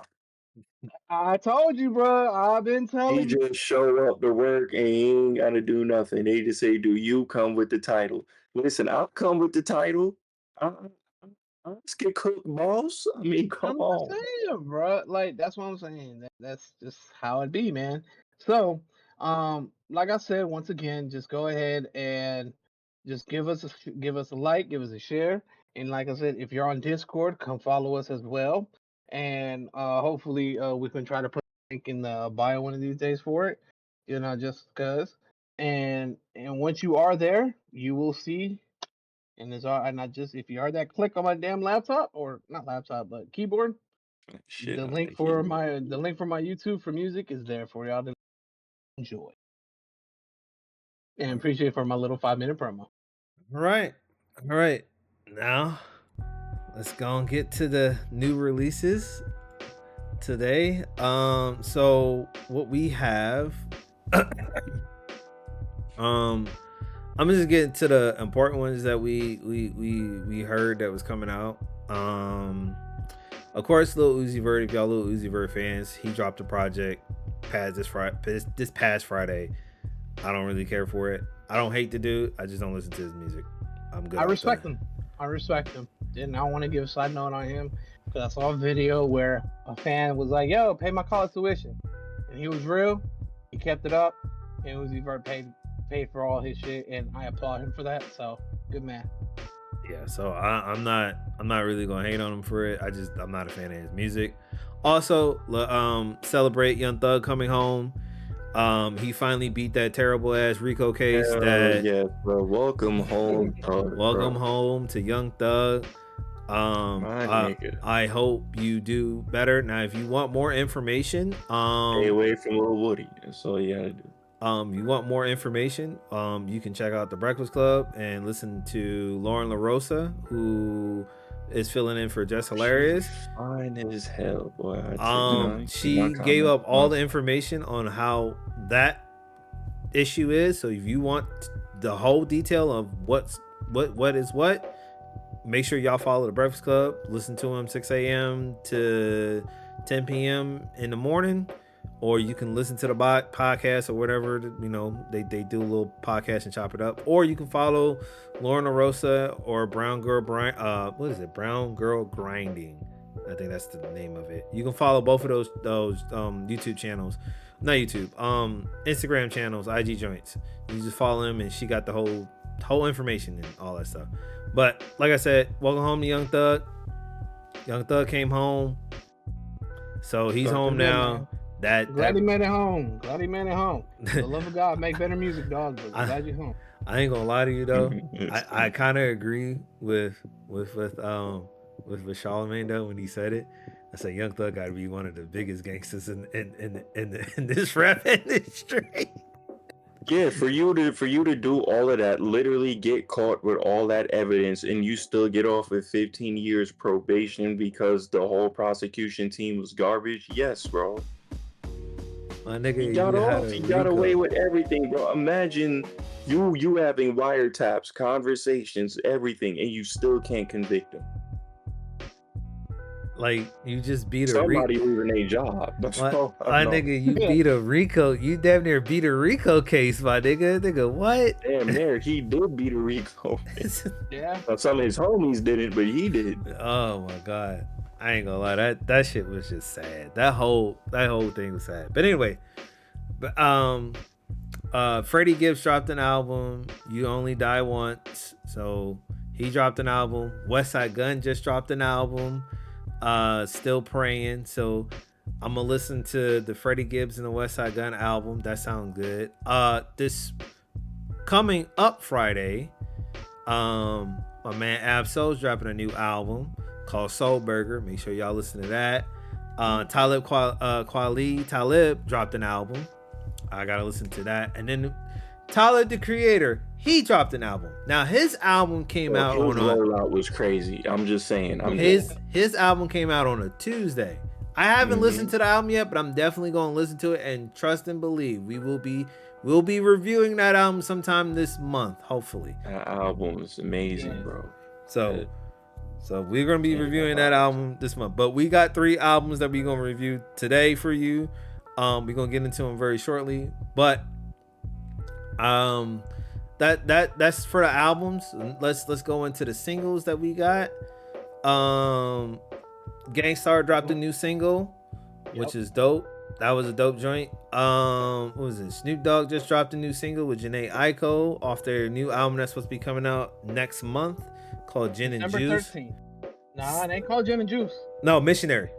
I told you, bro. I've been He telling you. just show up to work and he ain't gotta do nothing. They just say, "Do you come with the title?" Listen, I'll come with the title. I, let's get cooked, boss. I mean, come I'm just on. saying, bro. Like that's what I'm saying. That's just how it be, man. So, like I said, once again, just go ahead and just give us a like, give us a share, and like I said, if you're on Discord, come follow us as well, and hopefully, we can try to put a link in the bio one of these days for it. Just cause. And once you are there, you will see. And it's all, and I just if you are that click on my damn laptop or not laptop but keyboard, Shit, I think he. the link for my YouTube for music is there for y'all to enjoy and appreciate for my little 5 minute promo. All right. All right. Now, let's go and get to the new releases today. So what we have I'm just getting to the important ones that we heard that was coming out. Of course, Lil Uzi Vert. If y'all Lil Uzi Vert fans, he dropped a project this past Friday. I don't really care for it. I don't hate the dude. I just don't listen to his music. I'm good. I respect him. I respect him. And I want to give a side note on him because I saw a video where a fan was like, "Yo, pay my college tuition," and he was real. He kept it up, and Uzi Vert paid for all his shit, and I applaud him for that. So good man. Yeah, so I'm not really gonna hate on him for it. I'm not a fan of his music. Also, celebrate Young Thug coming home. He finally beat that terrible ass Rico case. Yeah, bro. Welcome home, Thug, Welcome bro. home to Young Thug. My nigga. I hope you do better. Now, if you want more information, Stay away from Lil Woody. That's all you gotta do. you want more information, you can check out the Breakfast Club and listen to Lauren LaRosa, who is filling in for Just Hilarious. Fine as hell, boy. She gave up all the information on how that issue is. So if you want the whole detail of what is what, make sure y'all follow the Breakfast Club. Listen to them 6 a.m. to 10 p.m. in the morning. Or you can listen to the podcast or whatever, they do a little podcast and chop it up. Or you can follow Lauren LaRosa or Brown Girl Brown Girl Grinding. I think that's the name of it. You can follow both of those YouTube channels. Not YouTube. Instagram channels, IG joints. You just follow them and she got the whole information and all that stuff. But like I said, welcome home to Young Thug. Young Thug came home. So he's home now. Glad he made it home. Glad he made it home. For the love of God, make better music, dog. But glad you're home. I ain't gonna lie to you though. I kind of agree with Charlamagne though when he said it. I said Young Thug got to be one of the biggest gangsters in this rap industry. Yeah, for you to do all of that, literally get caught with all that evidence, and you still get off with 15 years probation because the whole prosecution team was garbage. Yes, bro. My nigga, he got off. He got away with everything, bro. Imagine you having wiretaps, conversations, everything, and you still can't convict him. Like you just beat somebody losing a job. My nigga, you beat a Rico. You damn near beat a Rico case, my nigga. Nigga, what? Damn near, he did beat a Rico. Yeah. Now, some of his homies didn't, but he did. Oh my god. I ain't gonna lie, that shit was just sad. That whole thing was sad. But anyway, Freddie Gibbs dropped an album, You Only Die Once. So he dropped an album. Westside Gunn just dropped an album. Still Praying. So I'm gonna listen to the Freddie Gibbs and the Westside Gunn album. That sounds good. This coming up Friday, my man Ab-Soul's dropping a new album called Soul Burger. Make sure y'all listen to that. Talib Talib dropped an album. I gotta listen to that. And then Talib the Creator, he dropped an album. Now his album came out on rollout was crazy. I'm just saying. His album came out on a Tuesday. I haven't listened to the album yet, but I'm definitely gonna listen to it and trust and believe we'll be reviewing that album sometime this month, hopefully. That album is amazing, bro. So we're gonna be reviewing that album this month. But we got 3 albums that we're gonna review today for you. We're gonna get into them very shortly. But that's for the albums. Let's go into the singles that we got. Gangstar dropped a new single, which is dope. That was a dope joint. What was it? Snoop Dogg just dropped a new single with Jhené Aiko off their new album that's supposed to be coming out next month called Gin and December Juice. 13th. Nah, it ain't called Gin and Juice. No, Missionary.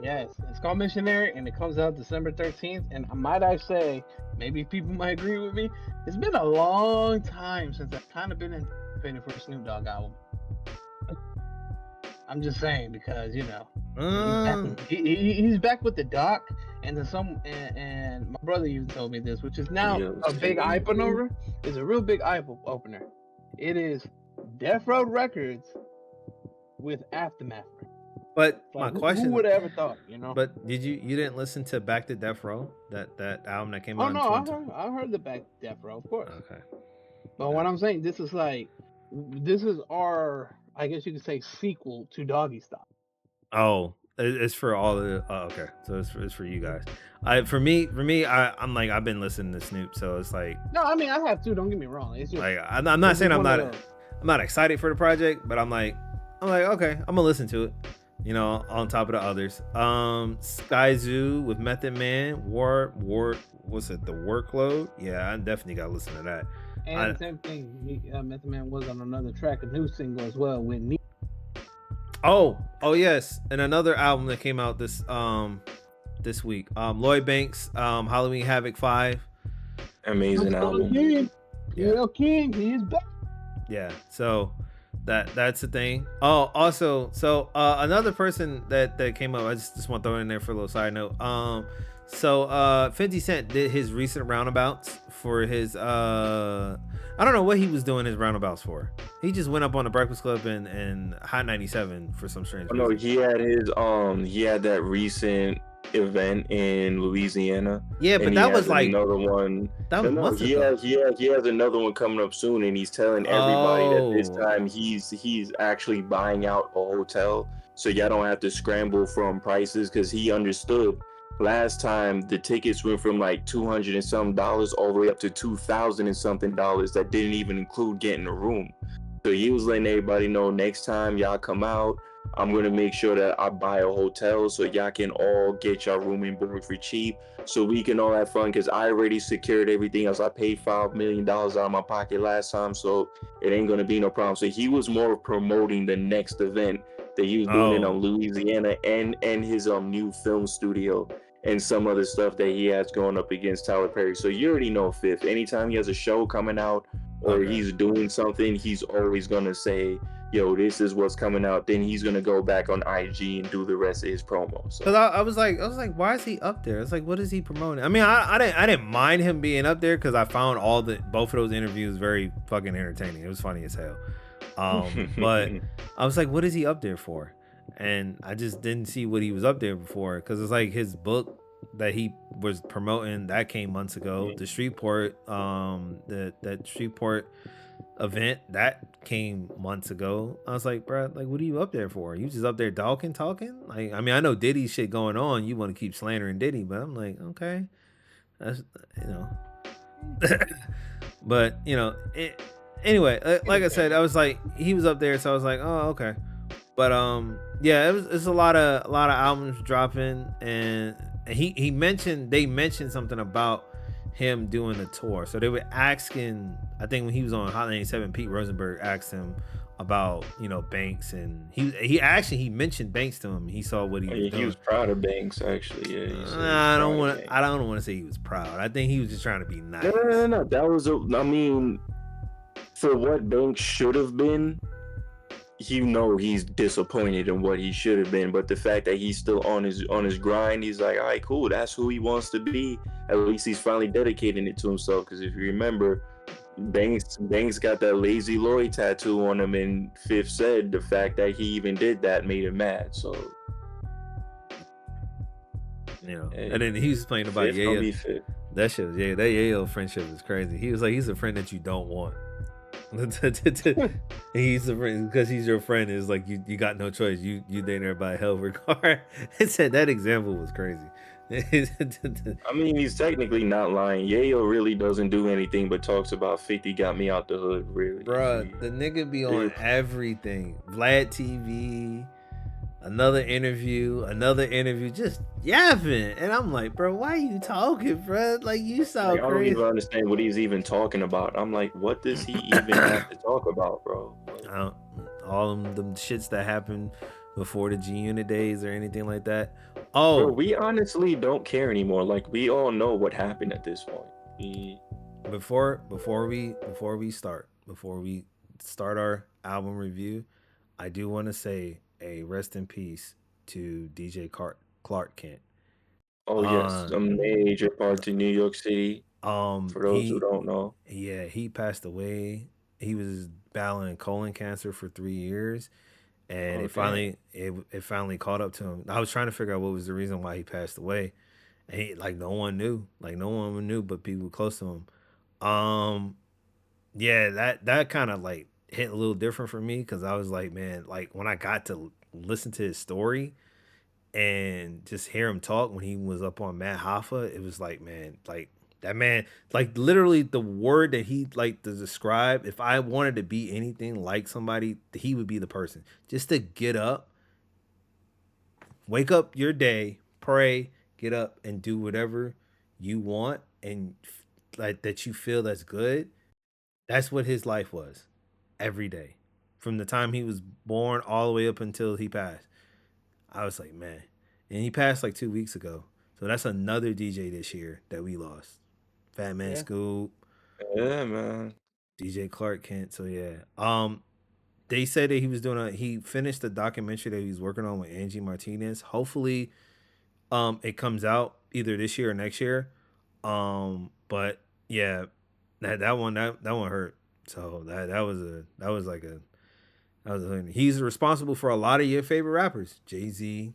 Yes, it's called Missionary, and it comes out December 13th. And might I say, maybe people might agree with me, it's been a long time since I've kind of been anticipating for a Snoop Dogg album. I'm just saying, because he's back with the doc, and and my brother even told me this, which is now a big eye opener. It's a real big eye opener. It is Death Row Records with Aftermath. But my question: who would have ever thought? But you didn't listen to Back to Death Row, that album that came out? Oh no, I heard the Back to Death Row, of course. Okay. But what I'm saying, this is our, I guess you could say, sequel to Doggy Style. Oh, it's for all the. Okay, so it's for you guys. For me, I'm like, I've been listening to Snoop, so it's like. No, I mean, I have too. Don't get me wrong. It's just, like I'm not saying I'm not excited for the project, but I'm like okay, I'm gonna listen to it. On top of the others. Sky Zoo with Method Man, what's it? The Workload. Yeah, I definitely gotta listen to that. And same thing, Method Man was on another track, a new single as well with me. Oh yes, and another album that came out this week. Lloyd Banks, Halloween Havoc 5. Amazing album. King, he is back. Yeah, so that's the thing. Oh, also, so another person that came up, I just want to throw it in there for a little side note. So 50 Cent did his recent roundabouts for his I don't know what he was doing his roundabouts for. He just went up on the Breakfast Club and Hot 97 for some strange reason. No, he had that recent event in Louisiana. Yeah, but that was like another one. That was months ago. He has another one coming up soon, and he's telling everybody that this time he's actually buying out a hotel, so y'all don't have to scramble from prices, because he understood last time the tickets went from like $200 and something all the way up to $2,000 and something that didn't even include getting a room. So he was letting everybody know, next time y'all come out, I'm going to make sure that I buy a hotel so y'all can all get your room and board for cheap, so we can all have fun, because I already secured everything else. I paid $5 million out of my pocket last time, so it ain't going to be no problem. So he was more promoting the next event that he was doing in Louisiana, and his new film studio and some other stuff that he has going up against Tyler Perry. So you already know, Fifth, anytime he has a show coming out or he's doing something, he's always going to say, yo, this is what's coming out. Then he's going to go back on IG and do the rest of his promo. So. Cause I was like, why is he up there? It's like, what is he promoting? I mean, I didn't mind him being up there, because I found both of those interviews very fucking entertaining. It was funny as hell. But I was like, what is he up there for? And I just didn't see what he was up there for, because it's like his book that he was promoting that came months ago. The Streetport, that Streetport event that came months ago. I was like, bro, like, what are you up there for? You just up there talking? Like, I mean, I know Diddy shit going on. You want to keep slandering Diddy, but I'm like, okay, that's but anyway, like I said, I was like, he was up there, so I was like, oh, okay. But yeah, it's a lot of albums dropping, and they mentioned something about him doing a tour. So they were asking, I think when he was on Hot 97, Pete Rosenberg asked him about Banks, and he mentioned Banks to him. He saw what he was doing. He was proud of Banks, actually. Yeah, I don't want to say he was proud. I think he was just trying to be nice. No. That was for what Banks should have been. He's disappointed in what he should have been, but the fact that he's still on his grind, he's like, all right, cool, that's who he wants to be. At least he's finally dedicating it to himself, because if you remember, Banks got that Lazy Lloyd tattoo on him, and Fifth said the fact that he even did that made him mad. So and then he was playing about Yayo. That shit was, that Yayo friendship is crazy. He was like, he's a friend that you don't want. He's a friend because he's your friend. Is like you got no choice. You dating her by hell regard. It said that example was crazy. I mean, he's technically not lying. Yayo really doesn't do anything but talks about 50 got me out the hood, really. Bruh, the nigga be on everything. Vlad TV, another interview, just yapping. And I'm like, bro, why are you talking, bro? Like, you sound Like, I don't crazy. even understand what he's even talking about. I'm like, what does he even have to talk about, bro? All of them shits that happened before the G Unit days or anything like that. Bro, Oh, we honestly don't care anymore. Like, we all know what happened at this point. before we start our album review, I do want to say a rest in peace to DJ Clark Kent. Oh yes, a major part to New York City. For those who don't know. Yeah, he passed away. He was battling colon cancer for 3 years, and it finally caught up to him. I was trying to figure out what was the reason why he passed away, and no one knew, but people close to him. Yeah, that kind of like hit a little different for me because I was like, man, like when I got to listen to his story and just hear him talk when he was up on Matt Hoffa, it was like, man, like that man, like literally the word that he like to describe, if I wanted to be anything like somebody, he would be the person. Just to get up, wake up your day, pray, get up and do whatever you want and like that you feel that's good. That's what his life was every day. From the time he was born all the way up until he passed. I was like, man. And he passed like 2 weeks ago. So that's another DJ this year that we lost. Fat Man Scoop. Yeah, man. DJ Clark Kent. So yeah. They said that he finished the documentary that he's working on with Angie Martinez. Hopefully it comes out either this year or next year. But yeah, that one hurt. So he's responsible for a lot of your favorite rappers. Jay-Z,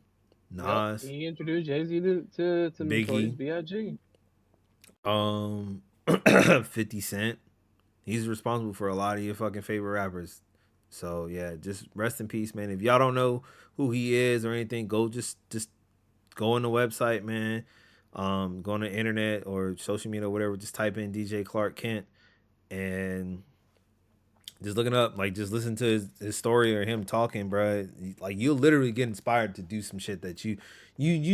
Nas. Yep, he introduced Jay-Z to Notorious B.I.G. 50 Cent. He's responsible for a lot of your fucking favorite rappers. So yeah, just rest in peace, man. If y'all don't know who he is or anything, go just go on the website, man. Go on the internet or social media or whatever. Just type in DJ Clark Kent and just looking up, like just listen to his story or him talking, bro. Like you'll literally get inspired to do some shit that you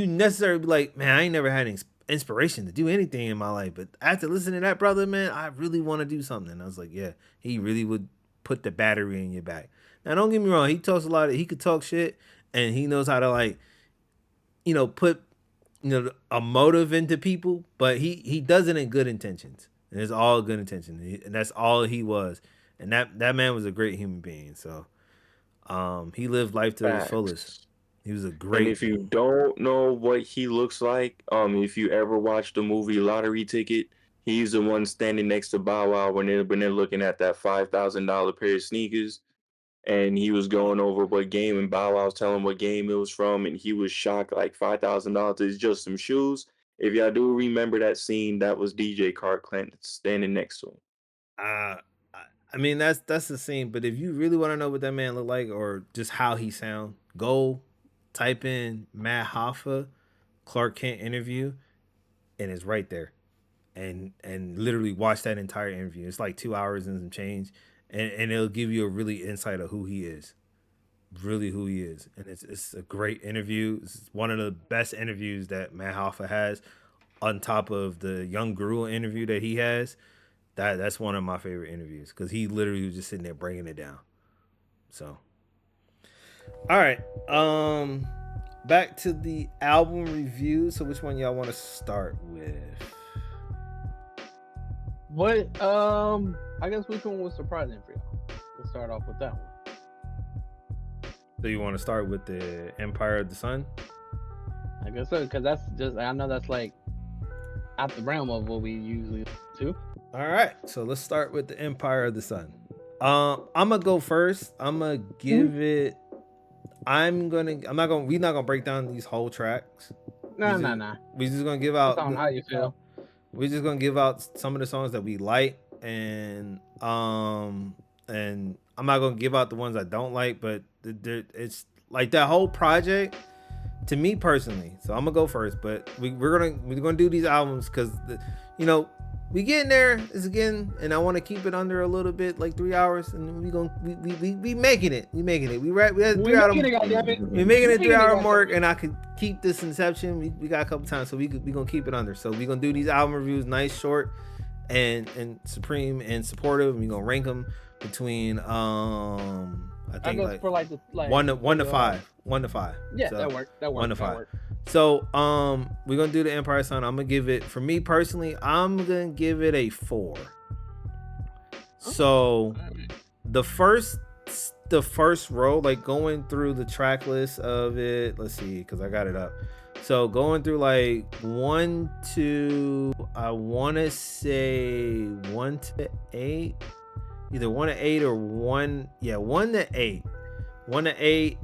necessarily be like, man, I ain't never had inspiration to do anything in my life, but after listening to that brother, man, I really want to do something. And I was like, yeah, he really would put the battery in your back. Now, don't get me wrong, he talks a lot. He could talk shit, and he knows how to like, put a motive into people, but he does it in good intentions, and it's all good intention, and that's all he was. And that man was a great human being. So he lived life to his fullest. He was a great. And if you don't know what he looks like, if you ever watched the movie Lottery Ticket, he's the one standing next to Bow Wow when they're looking at that $5,000 pair of sneakers, and he was going over what game, and Bow Wow was telling what game it was from, and he was shocked, like $5,000 is just some shoes. If y'all do remember that scene, that was DJ Clark Kent standing next to him. I mean, that's the scene. But if you really want to know what that man looked like or just how he sound, go type in Matt Hoffa Clark Kent interview, and it's right there. And literally watch that entire interview. It's like 2 hours and some change, and it'll give you a really insight of who he is, really who he is. And it's a great interview. It's one of the best interviews that Matt Hoffa has, on top of the Young GloRilla interview that he has. That's one of my favorite interviews because he literally was just sitting there breaking it down. So, all right, back to the album review. So, which one y'all want to start with? What? I guess which one was surprising for y'all? We'll start off with that one. So, you want to start with the Empire of the Sun? I guess so, because I know that's like out the realm of what we usually do. All right, so let's start with the Empire of the Sun. I'm gonna go first. I'm gonna give it. We're not gonna break down these whole tracks. Nah. We're just gonna give out. That's on how you feel. We're just gonna give out some of the songs that we like, and and I'm not gonna give out the ones I don't like, but it's like that whole project to me personally. So I'm gonna go first, but we're gonna do these albums because we getting there is again, and I want to keep it under a little bit, like 3 hours, and we making it. We making it. We had 3 hour. We making it 3 hour mark, and I could keep this Inception. We got a couple times, so we gonna keep it under. So we gonna do these album reviews, nice, short, and supreme and supportive. And we gonna rank them between I think like, for like 1 to 5. 1 to 5. Yeah, so, that worked. 1 to 5. So we're gonna do the Empire Sun. I'm gonna give it, for me personally, I'm gonna give it a 4. So the first row, like going through the track list of it, let's see, because I got it up. So going through like 1 to, I want to say 1 to 8, either 1 to 8 or 1 to 8, 1 to 8,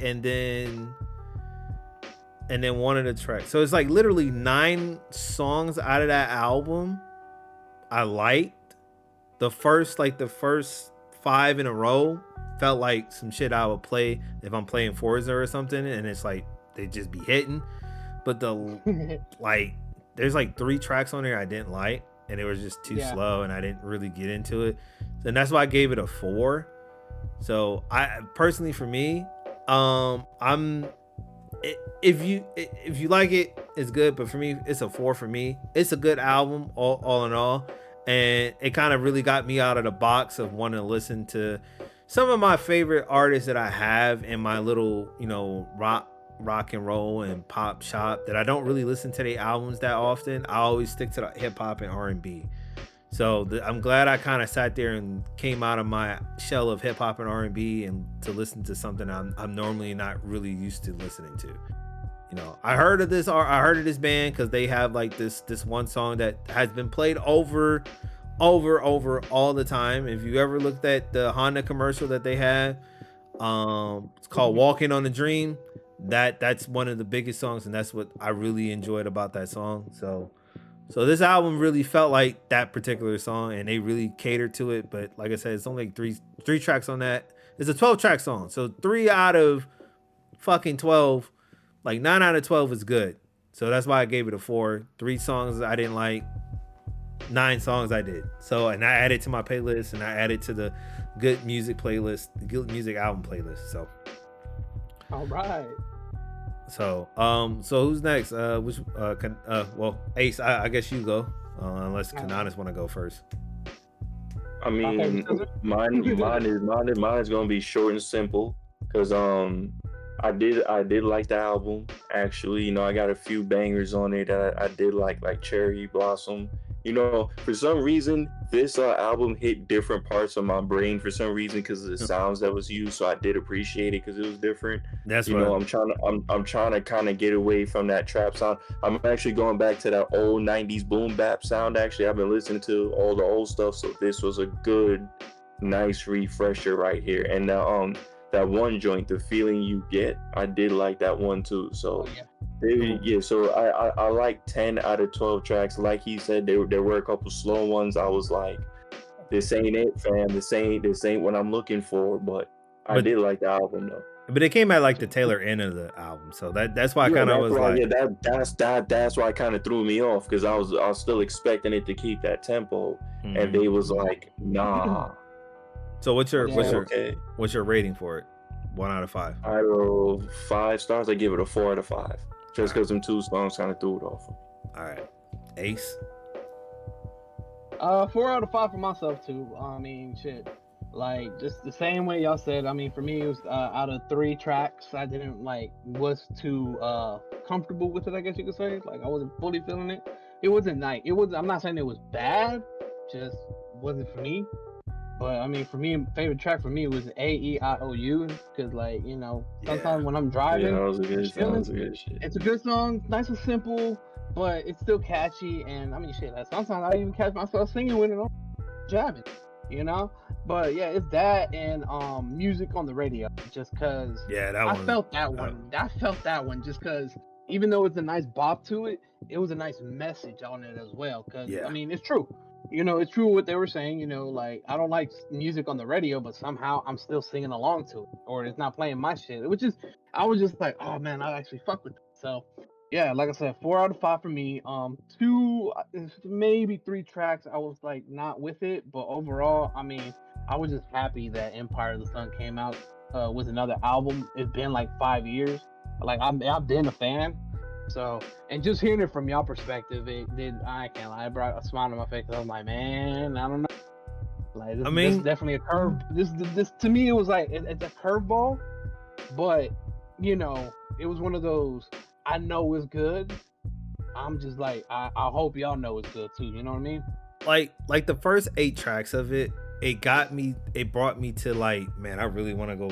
and then one of the tracks. So it's like literally 9 songs out of that album I liked. The first 5 in a row felt like some shit I would play if I'm playing Forza or something, and it's like they just be hitting. But there's like 3 tracks on there I didn't like, and it was just too slow, and I didn't really get into it. And that's why I gave it a 4. So I personally, for me, if you like it, it's good. But for me, it's a 4 for me. It's a good album, all in all, and it kind of really got me out of the box of wanting to listen to some of my favorite artists that I have in my little, rock and roll and pop shop that I don't really listen to their albums that often. I always stick to the hip hop and R&B. So I'm glad I kind of sat there and came out of my shell of hip hop and R&B and to listen to something I'm normally not really used to listening to. I heard of this band because they have like this one song that has been played over all the time. If you ever looked at the Honda commercial that they have, it's called Walking on a Dream. That's one of the biggest songs, and that's what I really enjoyed about that song. So this album really felt like that particular song, and they really catered to it. But like I said, it's only like three tracks on that. It's a 12-track song, so 3 out of fucking 12, like 9 out of 12 is good. So that's why I gave it a 4. 3 songs I didn't like, 9 songs I did. So, and I added to my playlist, and I added to the good music playlist, the good music album playlist. So, all right. So who's next? Ace, I guess you go, unless Kananis want to go first. I mean, mine is gonna be short and simple because I did like the album actually. I got a few bangers on it that I did like Cherry Blossom. For some reason this album hit different parts of my brain for some reason because of the sounds that was used. So I did appreciate it because it was different. That's right. I'm trying to kind of get away from that trap sound. I'm actually going back to that old 90s boom bap sound. Actually, I've been listening to all the old stuff, so this was a good, nice refresher right here. And that one joint, The Feeling You Get, I did like that one too. So so I like 10 out of 12 tracks. Like he said, there were a couple slow ones. I was like, this ain't it, fam. This ain't what I'm looking for. But I did like the album though. But it came at like the tailor end of the album, so that's why I kind of was like, that's why it kind of threw me off because I was still expecting it to keep that tempo, and they was like, nah. So what's your rating for it? 1 out of 5. Out of 5 stars, I give it a 4 out of 5. Just because them 2 songs kind of threw it off. All right, Ace. 4 out of 5 for myself too. I mean, shit, like just the same way y'all said. I mean, for me, it was out of 3 tracks, I didn't was too comfortable with it. I guess you could say. Like I wasn't fully feeling it. It wasn't nice. I'm not saying it was bad. Just wasn't for me. But I mean, for me, favorite track for me was AEIOU because, sometimes when I'm driving, that was a good shit. It's a good song, nice and simple, but it's still catchy. And I mean, shit, sometimes I even catch myself singing with it on jamming, But yeah, it's that and music on the radio, just because. Yeah, I felt that one. I felt that one just because even though it's a nice bop to it, it was a nice message on it as well. Because I mean, it's true. you know, it's true what they were saying. You know, like I don't like music on the radio, but somehow I'm still singing along to it, or it's not playing my shit. Which is, I was just like, oh man, I actually fuck with it. So, yeah, like I said, 4 out of 5 for me. Two, maybe 3 tracks, I was like not with it, but overall, I mean, I was just happy that Empire of the Sun came out with another album. It's been like 5 years. Like I've been a fan. So, and just hearing it from y'all perspective, it did. I can't lie, it brought a smile on my face. I was like, man, I don't know. Like, this is definitely a curve. This to me, it was like it's a curveball, but you know, it was one of those. I know it's good. I'm just like, I hope y'all know it's good too. You know what I mean? Like the first 8 tracks of it, it brought me to like, man, I really want to go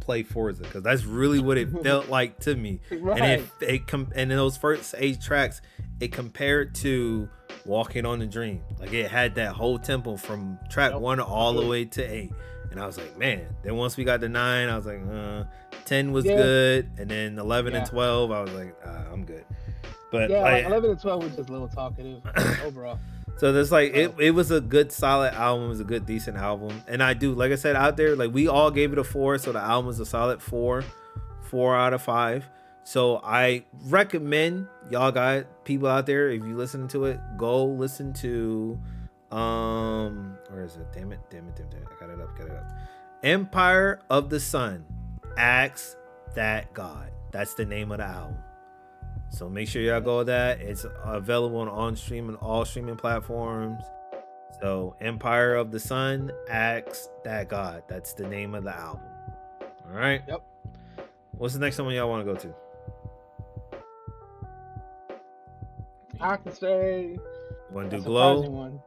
play Forza, because that's really what it felt like to me. Right. And in those first 8 tracks, it compared to Walking on the Dream. Like it had that whole tempo from track 1 all the way to 8. And I was like, man. Then once we got to 9, I was like, 10 was good, and then 11 and 12, I was like, I'm good. But yeah, like 11 and 12 was just a little talkative overall. So there's like it was a good solid album. It was a good decent album, and I do, like I said, out there, like we all gave it a 4, so the album is a solid 4 out of 5. So I recommend y'all guys, people out there, if you listen to it, go listen to where is it? Damn it. I got it up. Empire of the Sun. Ask That God. That's the name of the album. So make sure y'all go with that. It's available on all streaming platforms. So Empire of the Sun, Ask That God. That's the name of the album. All right. Yep. What's the next one y'all want to go to? I can say. Want to do Glow? One.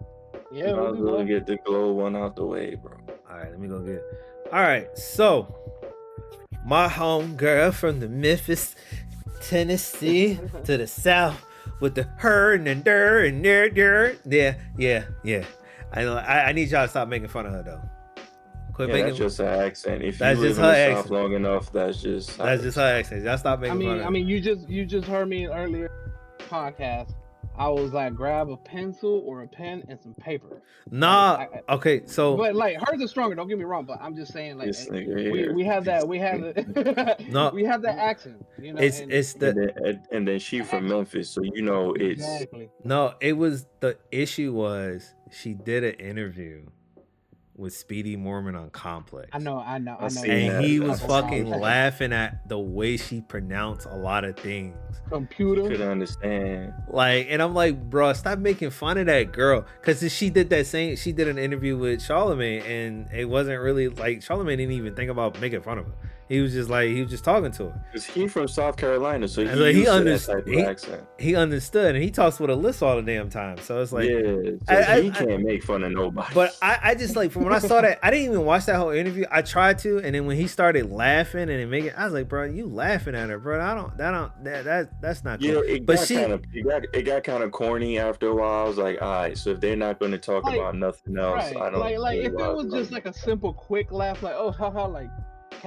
Yeah, I was gonna get the Glow one out the way, bro. All right, let me go get it. All right, so my home girl from the Memphis, Tennessee to the south with the her and the der and der. Yeah. I need y'all to stop making fun of her though. Quit making. That's just her accent. If that's you just live her in the accent. South long enough, that's just her accent. Y'all stop making fun of her. I mean, you just heard me earlier podcast. I was like, grab a pencil or a pen and some paper. Nah, okay, so. But like, hers is stronger. Don't get me wrong, but I'm just saying, like, we have that No, we have that accent. You know, and then she from Memphis, so you know it's exactly. No, it was the issue was she did an interview with Speedy Mormon on Complex. I know. And he was fucking laughing at the way she pronounced a lot of things. Computer. Could understand. Like, and I'm like, bro, stop making fun of that girl. Cause she did an interview with Charlamagne, and it wasn't really like Charlamagne didn't even think about making fun of her. He was just talking to her. Cause he from South Carolina, so he understood. He understood, and he talks with a list all the damn time. So it's like, he can't make fun of nobody. But I just like, from when I saw that, I didn't even watch that whole interview. I tried to, and then when he started laughing and making, I was like, bro, you laughing at her, bro? That's not cool. Yeah, it got kind of corny after a while. I was like, all right, so if they're not going to talk about nothing else, right. I don't like if it was just like a simple, quick laugh, like, oh, haha, like.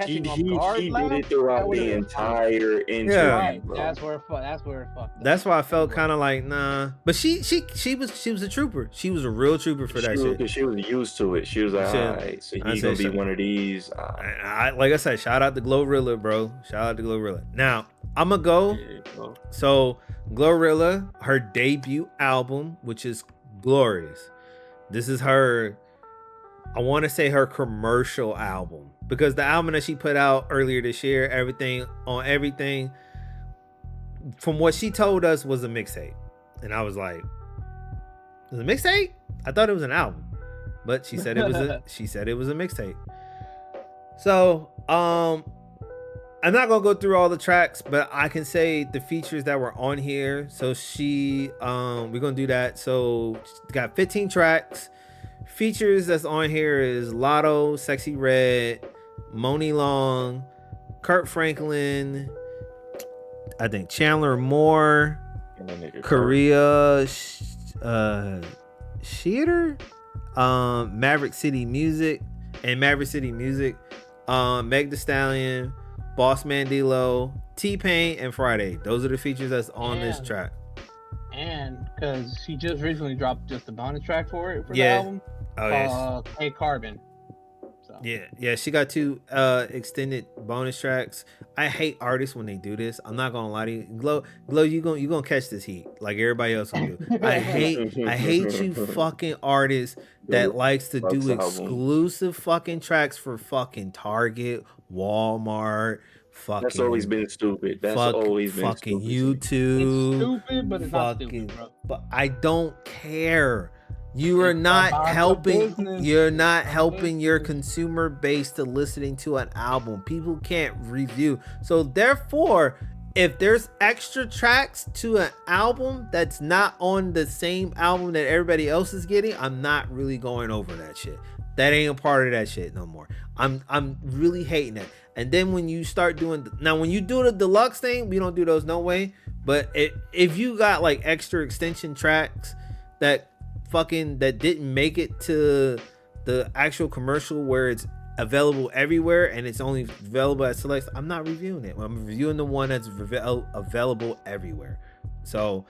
He did it throughout the entire interview. Right. Bro. That's where it fucked. That's why I felt kind of like, nah. But she was a trooper. She was a real trooper for that shit. She was used to it. She was like, all right, so he's gonna be one of these. Like I said, shout out to GloRilla, bro. Shout out to GloRilla. Now I'm gonna go. Yeah, So GloRilla, her debut album, which is Glorious. This is her. I want to say her commercial album, because the album that she put out earlier this year, Everything on Everything, from what she told us, was a mixtape. And I was like, was it a mixtape? I thought it was an album, but she said it was a mixtape. So I'm not gonna go through all the tracks, but I can say the features that were on here. So we're gonna do that. So got 15 tracks. Features that's on here is Lotto, Sexy Red, Moni Long, Kurt Franklin, I think Chandler Moore, Korea Sheeter, Maverick City Music, Meg Thee Stallion, Boss Man D-Lo, T-Pain, and Friday. Those are the features that's on this track. and because she just recently dropped just a bonus track for the Yeah. album, Oh yeah. K Carbon. So Yeah, she got 2 extended bonus tracks. I hate artists when they do this. I'm not gonna lie to you. Glow, you gonna catch this heat like everybody else gonna do. I hate you fucking artists that likes to do exclusive fucking tracks for fucking Target, Walmart, fucking. That's always been stupid. That's always been fucking stupid. YouTube. It's stupid, but it's not stupid, bro. But I don't care. You are not helping. You're not helping your consumer base to listening to an album. People can't review. So therefore, if there's extra tracks to an album that's not on the same album that everybody else is getting, I'm not really going over that shit. That ain't a part of that shit no more. I'm really hating that. And then when you start doing when you do the deluxe thing, we don't do those no way. But if you got like extra extension tracks that didn't make it to the actual commercial where it's available everywhere and it's only available at select, I'm not reviewing it. I'm reviewing the one that's available everywhere. So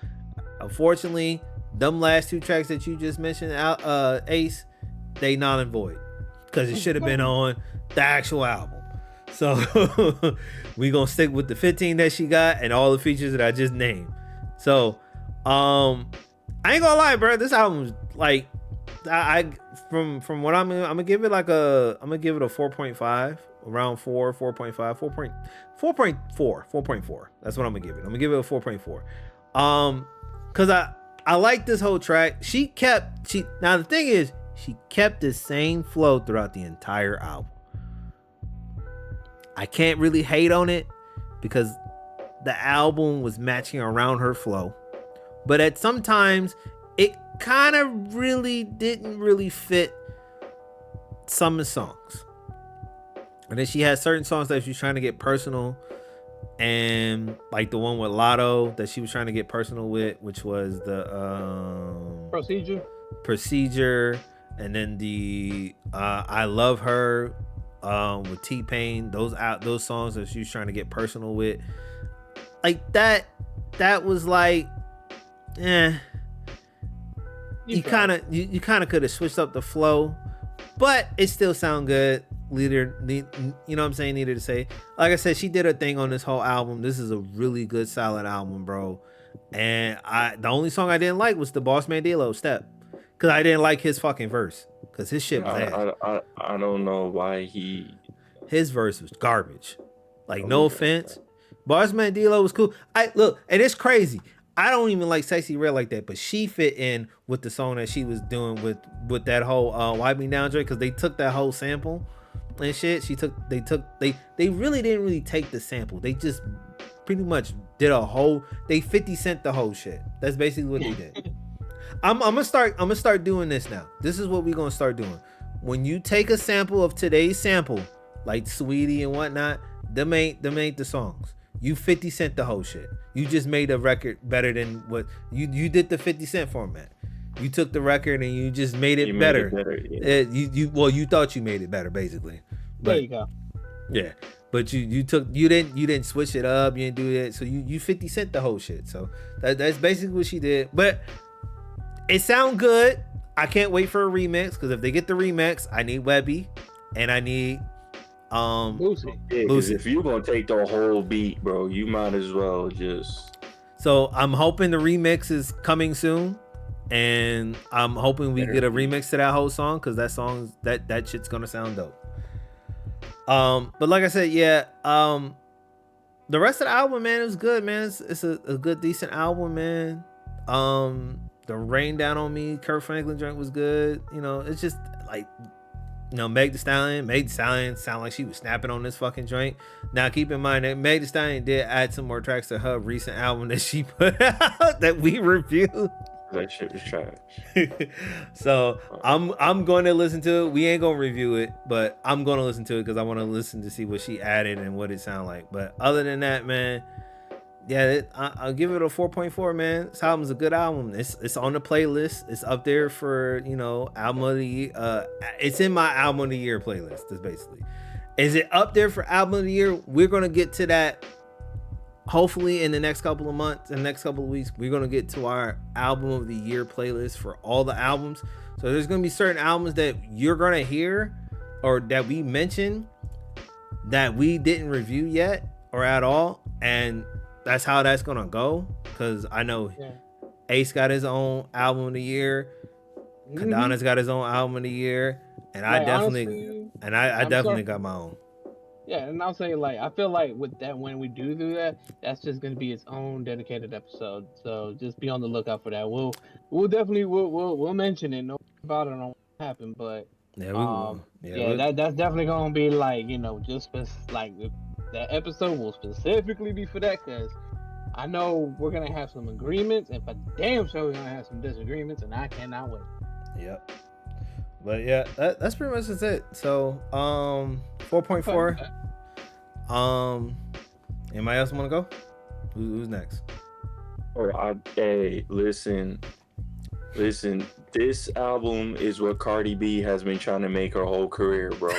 unfortunately, them last 2 tracks that you just mentioned, Ace, they null and void because it should have been on the actual album. So we gonna stick with the 15 that she got and all the features that I just named. So I ain't gonna lie, bro. This album's like, from what I'm gonna give it a 4.5, around 4.5, 4.4. That's what I'm gonna give it. I'm gonna give it a 4.4. Cause I like this whole track. Now the thing is, she kept the same flow throughout the entire album. I can't really hate on it because the album was matching around her flow. But at sometimes it kind of really didn't really fit some of the songs. And then she had certain songs that she was trying to get personal, and like the one with Lotto that she was trying to get personal with, which was the Procedure, and then the I Love Her with T-Pain. Those songs that she was trying to get personal with, like that was like, you kind of could have switched up the flow, but it still sound good. You know what I'm saying? Needed to say, like I said, she did her thing on this whole album. This is a really good, solid album, bro. And the only song I didn't like was the Boss Man D-Lo Step, because I didn't like his fucking verse, because his shit was ass. I don't know why his verse was garbage. Like, no offense, Boss Man D-Lo was cool. Look, and it's crazy. I don't even like Sexy Red like that, but she fit in with the song that she was doing with that whole Wipe Me Down joint, because they took that whole sample and shit. They really didn't really take the sample. They just pretty much did they 50 Cent the whole shit. That's basically what they did. I'm gonna start doing this now. This is what we're gonna start doing. When you take a sample of today's sample, like Sweetie and whatnot, them ain't the songs. You 50 Cent the whole shit. You just made a record better than what you did. The 50 Cent format. You took the record and you just made it better. You thought you made it better, basically. But, there you go. Yeah, but you didn't switch it up. You didn't do that. So you 50 Cent the whole shit. So that's basically what she did. But it sound good. I can't wait for a remix, because if they get the remix, I need Webby and I need Lucy. If you're gonna take the whole beat, bro, you might as well just. So I'm hoping the remix is coming soon, and I'm hoping we get a remix to that whole song, because that shit's gonna sound dope. But like I said, the rest of the album, man, it was good, man. It's a good, decent album, man. The Rain Down on Me, Kurt Franklin joint was good. You know, it's just like, you know, Meg Thee Stallion sound like she was snapping on this fucking joint. Now, keep in mind that Meg Thee Stallion did add some more tracks to her recent album that she put out that we reviewed. That shit was trash. So I'm going to listen to it. We ain't gonna review it, but I'm gonna listen to it because I want to listen to see what she added and what it sound like. But other than that, man, I'll give it a 4.4, man. This album's a good album. It's on the playlist. It's up there for, you know, album of the year. It's in my album of the year playlist. That's basically. Is it up there for album of the year? We're gonna get to that hopefully in the next couple of months and next couple of weeks, we're gonna get to our album of the year playlist for all the albums. So there's gonna be certain albums that you're gonna hear or that we mentioned that we didn't review yet or at all, and that's how that's gonna go. Because I know Ace got his own album of the year, Kadana's got his own album of the year, and I definitely got my own. Yeah, and I'll say, like, I feel like with that, when we do that, that's just gonna be its own dedicated episode. So just be on the lookout for that. We'll definitely we'll mention it, no about it on what happened, but yeah, we will. That's definitely gonna be like, you know, just like that episode will specifically be for that, because I know we're gonna have some agreements, and for damn sure we're gonna have some disagreements, and I cannot wait. Yep. But yeah, that's pretty much just it. So 4.4. Anybody else want to go? Who's next? Hey, listen. This album is what Cardi B has been trying to make her whole career, bro.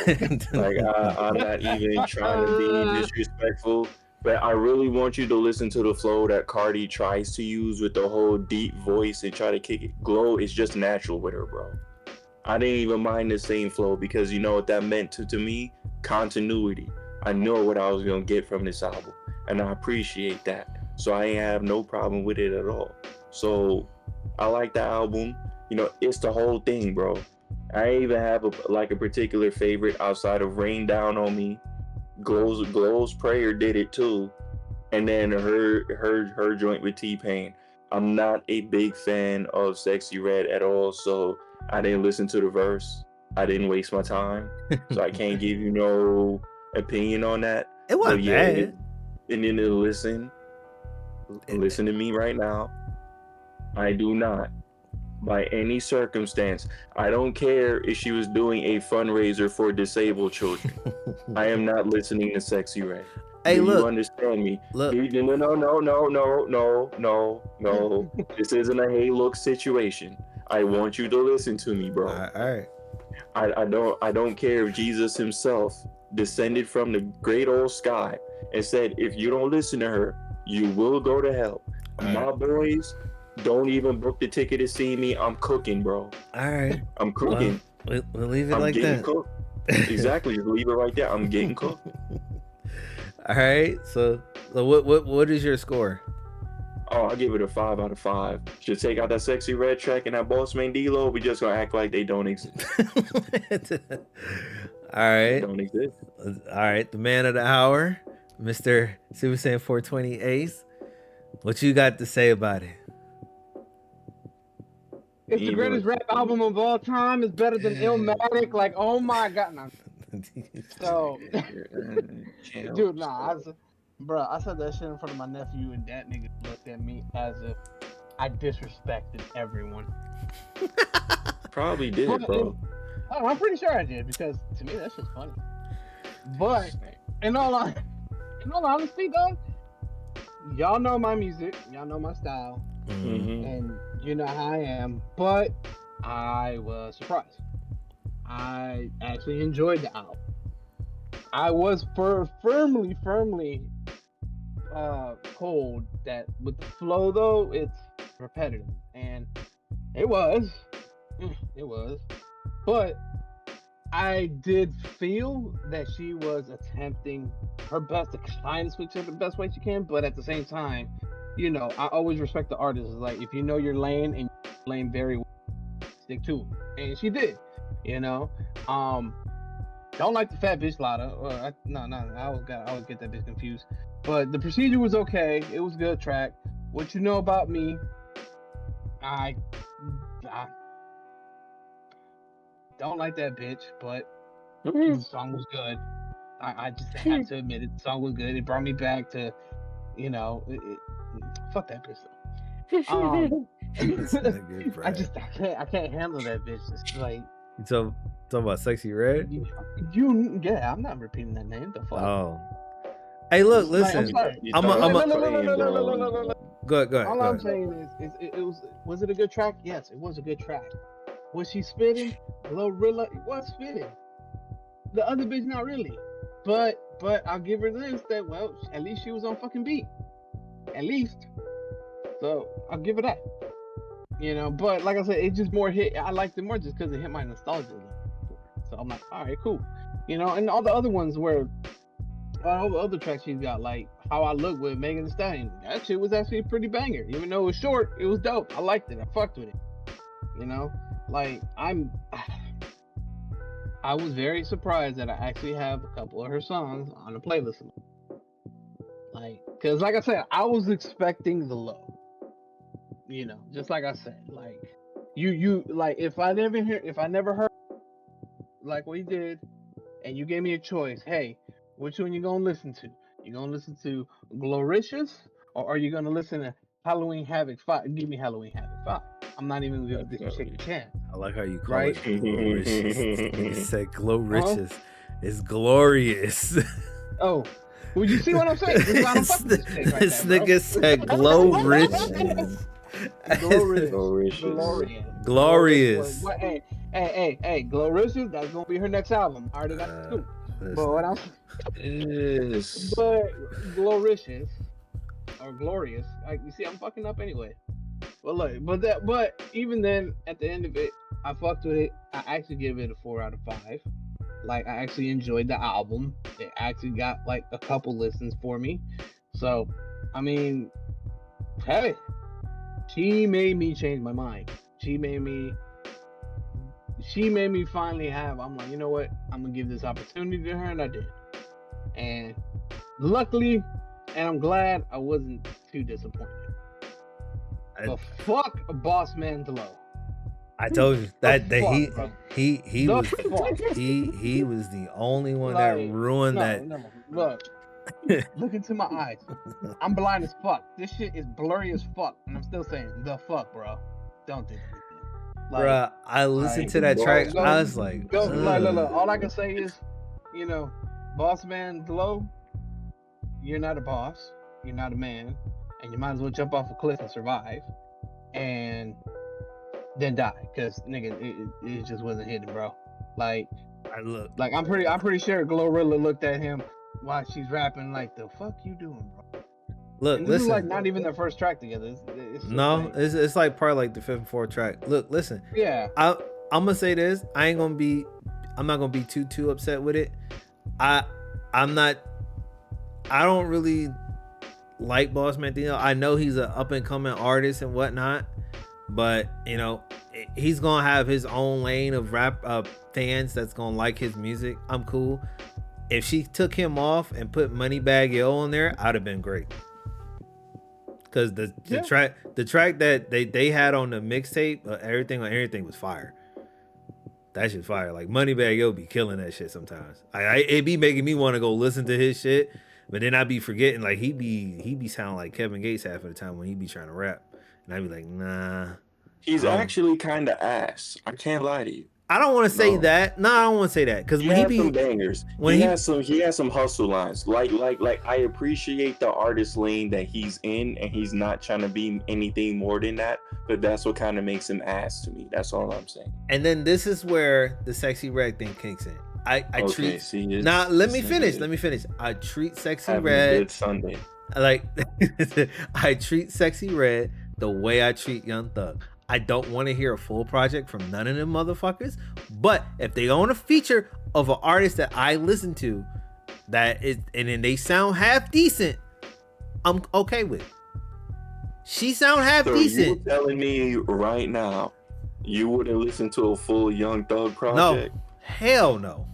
Like I'm not even trying to be disrespectful, but I really want you to listen to the flow that Cardi tries to use with the whole deep voice and try to kick it. Glow is just natural with her, bro. I didn't even mind the same flow because you know what that meant to me? Continuity. I know what I was going to get from this album, and I appreciate that. So I ain't have no problem with it at all. So I like the album. You know, it's the whole thing, bro. I ain't even have a particular favorite outside of Rain Down on Me. Glow's Prayer did it too. And then her joint with T-Pain. I'm not a big fan of Sexy Red at all, so I didn't listen to the verse. I didn't waste my time. So I can't give you no opinion on that. It wasn't bad. And then listen to me right now. I do not, by any circumstance, I don't care if she was doing a fundraiser for disabled children. I am not listening to Sexy Red. Hey, look. You understand me? Look. No. This isn't a hey look situation. I want you to listen to me, bro. All right. I don't care if Jesus himself descended from the great old sky and said, if you don't listen to her, you will go to hell. My boys, don't even book the ticket to see me. I'm cooking, bro. All right. I'm cooking. We'll leave it I'm like that. Cooked. Exactly. Just leave it right there. I'm getting cooked. All right. So what is your score? Oh, I'll give it a 5 out of 5. Should take out that Sexy Red track and that Boss Man D-Lo. We just gonna act like they don't exist. All right. They don't exist. All right. The man of the hour, Mr. Super Saiyan 420 Ace. What you got to say about it? It's the greatest rap album of all time. It's better than Illmatic. Like, oh my god. No. So, dude, nah. I said that shit in front of my nephew, and that nigga looked at me as if I disrespected everyone. Probably did, bro. I'm pretty sure I did, because to me that shit's funny. But in all honesty, though, y'all know my music, y'all know my style, and you know how I am. But I was surprised. I actually enjoyed the album. I was firmly told that with the flow, though, it's repetitive, and it was, but I did feel that she was attempting her best to kind of switch it the best way she can, but at the same time, you know, I always respect the artists. Like, if you know your lane and your lane very well, stick to it, and she did, you know. Don't like the fat bitch Lotta. I always get that bitch confused. But the procedure was okay. It was a good track. What you know about me? I don't like that bitch, but the song was good. I just have to admit it. The song was good. It brought me back to, you know, fuck that bitch though. I can't handle that bitch. It's like, talking about Sexy Red? Yeah, I'm not repeating that name. The fuck. Oh. Hey, look, listen. Go ahead. All I'm saying is was it a good track? Yes, it was a good track. Was she spitting? GloRilla, it was spitting. The other bitch, not really. But I'll give her this, that, well, at least she was on fucking beat. at least. So I'll give it that. But like I said, it just more hit. I liked it more just because it hit my nostalgia level. So I'm like, all right, cool. And all the other ones where all the other tracks she's got, like How I Look with Megan Thee Stallion, that shit was actually a pretty banger. Even though it was short, it was dope. I liked it. I fucked with it. Like I was very surprised that I actually have a couple of her songs on the playlist. Like, cause like I said, I was expecting the low. Just like I said, like you like if I never heard like what he did, and you gave me a choice, hey, which one you gonna listen to? You gonna listen to Gloricious, or are you gonna listen to Halloween Havoc 5? Give me Halloween Havoc 5. I'm not even gonna give this chick a chance. I like how you call Right? it gloricious. You said gloricious. It's glorious. Oh, would you see what I'm saying? This is why I don't fuck with this chick right This there, bro. nigga said gloricious. Glorious. What, hey, Gloricious, that's gonna be her next album. I already got the scoop. But what I'm Yes. But Gloricious or Glorious, you see, I'm fucking up anyway. But look, but even then, at the end of it, I fucked with it. I actually give it a 4 out of 5. Like, I actually enjoyed the album. It actually got like a couple listens for me. So, I mean, hey, she made me change my mind. She made me finally I'm like, you know what? I'm gonna give this opportunity to her, and I did. And luckily, and I'm glad I wasn't too disappointed. But fuck Boss Man Delo. I told you that he The was fuck? he was the only one Like, that ruined that. No, look into my eyes. I'm blind as fuck. This shit is blurry as fuck, and I'm still saying the fuck, bro. Don't do that. Like, Bruh, I listened to that track. I was like, look. All I can say is, Boss Man Delo, you're not a boss. You're not a man, and you might as well jump off a cliff and survive, and then die, cause nigga, it just wasn't hitting, bro. Like I'm pretty sure GloRilla looked at him while she's rapping, like, the fuck you doing, bro? Look, and this listen. is like not even their first track together. It's no, it's like probably like the 5th and 4th track. Look, listen. Yeah. I'm gonna say this. I'm not gonna be too upset with it. I don't really like Boss Man Dino. I know he's an up and coming artist and whatnot, but he's gonna have his own lane of rap fans that's gonna like his music. I'm cool. If she took him off and put Moneybagg Yo on there, I'd have been great. Cause the track that they had on the mixtape, everything was fire. That shit fire. Like, Moneybagg Yo be killing that shit sometimes. It be making me want to go listen to his shit, but then I be forgetting, like, he be sounding like Kevin Gates half of the time when he be trying to rap, and I be like, nah. He's actually kind of ass. I can't lie to you. I don't want to say that. No, I don't want to say that, because when he be some bangers, he has some hustle lines. Like I appreciate the artist lane that he's in, and he's not trying to be anything more than that. But that's what kind of makes him ass to me. That's all I'm saying. And then this is where the Sexy Red thing kicks in. Let me finish. I treat Sexy Red. A good Sunday. Like, I treat Sexy Red the way I treat Young Thug. I don't want to hear a full project from none of them motherfuckers. But if they own a feature of an artist that I listen to, and then they sound half decent, I'm okay with it. She sound half decent. You telling me right now you wouldn't listen to a full Young Thug project? No, hell no.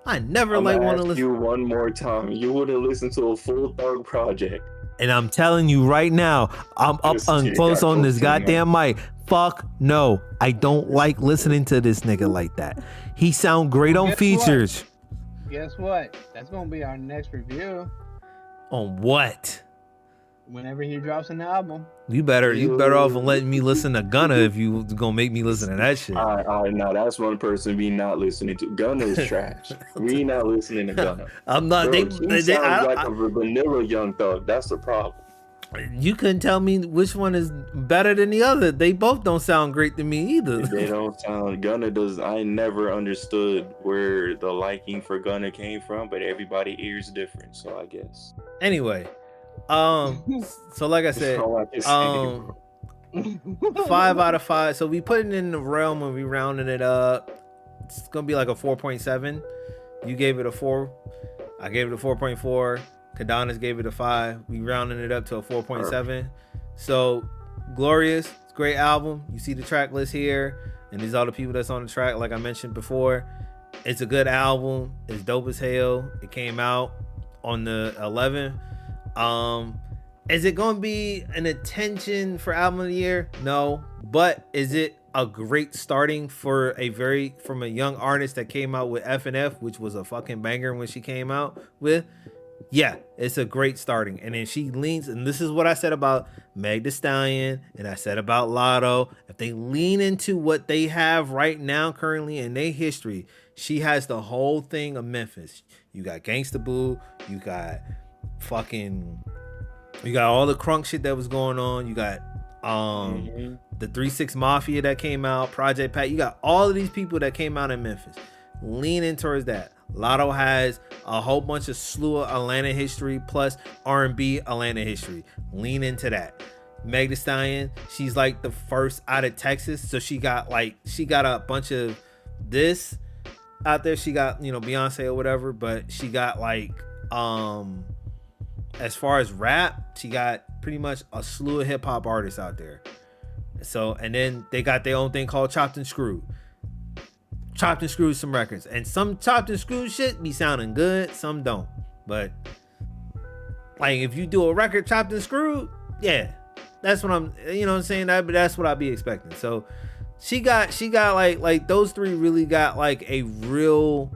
I never want to listen. You one more time. You wouldn't listen to a full Thug project. And I'm telling you right now, I'm up close on this goddamn mic. Fuck no. I don't like listening to this nigga like that. He sound great on features. Guess what? That's gonna be our next review. On what? Whenever he drops an album. You better off than letting me listen to Gunna if you gonna make me listen to that shit. All right, now that's one person we not listening to. Gunna is trash. We not listening to Gunna. I'm not. Bro, he sounds like a vanilla Young Thug. That's the problem. You couldn't tell me which one is better than the other. They both don't sound great to me either. They don't sound. Gunna does. I never understood where the liking for Gunna came from, but everybody ears different. So I guess. Anyway. So like I said, all I can say, bro. 5 out of 5. So we put it in the realm and we rounding it up. It's gonna be like a 4.7. You gave it a 4. I gave it a 4.4. Kadonis gave it a 5. We rounding it up to a 4.7. So glorious, it's a great album. You see the track list here, and these are all the people that's on the track. Like I mentioned before, it's a good album. It's dope as hell. It came out on the 11th. Is it gonna be an attention for album of the year? No, but is it a great starting for from a young artist that came out with F&F, which was a fucking banger when she came out with? Yeah, it's a great starting. And then she leans, and this is what I said about Meg Thee Stallion, and I said about Lotto. If they lean into what they have right now, currently in their history, she has the whole thing of Memphis. You got Gangsta Boo, you got all the crunk shit that was going on. You got the 3-6 Mafia that came out, Project Pat. You got all of these people that came out in Memphis. Leaning towards that. Lotto has a whole bunch of slew of Atlanta history plus R&B Atlanta history. Lean into that. Meg Thee Stallion, she's like the first out of Texas, so she got a bunch of this out there. She got, Beyonce or whatever, but she got as far as rap, she got pretty much a slew of hip hop artists out there. So, and then they got their own thing called Chopped and Screwed. Chopped and Screwed some records, and some Chopped and Screwed shit be sounding good, some don't. But like if you do a record Chopped and Screwed, yeah, that's what I'm, saying, that's what I'd be expecting. So she got like those three really got like a real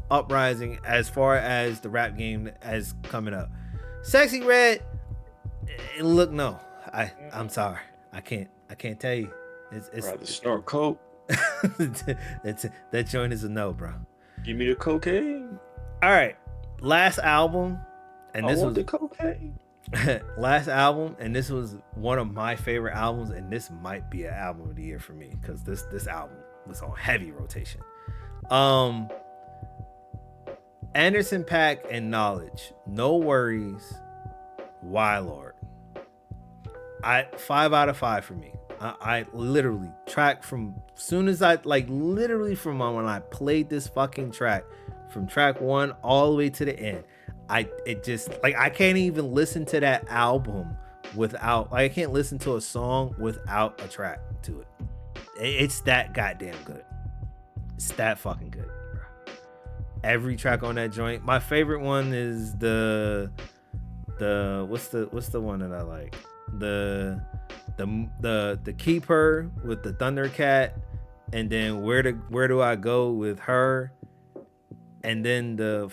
uprising as far as the rap game as coming up. Sexy Red, look, no, I'm sorry, I can't tell you. It's rather snort coke. that joint is a no, bro. Give me the cocaine. All right, last album, and this was the cocaine. Last album, and this was one of my favorite albums, and this might be an album of the year for me because this album was on heavy rotation. Anderson .Paak and Knowledge. No Worries. Why Lord. 5 out of 5 for me. I literally track from soon as literally from when I played this fucking track, from track 1 all the way to the end. I can't even listen to that album without, I can't listen to a song without a track to it. It's that goddamn good. It's that fucking good, bro. Every track on that joint. My favorite one is the what's the one that I like? The Keeper with the Thundercat, and then where do I go with her, and then the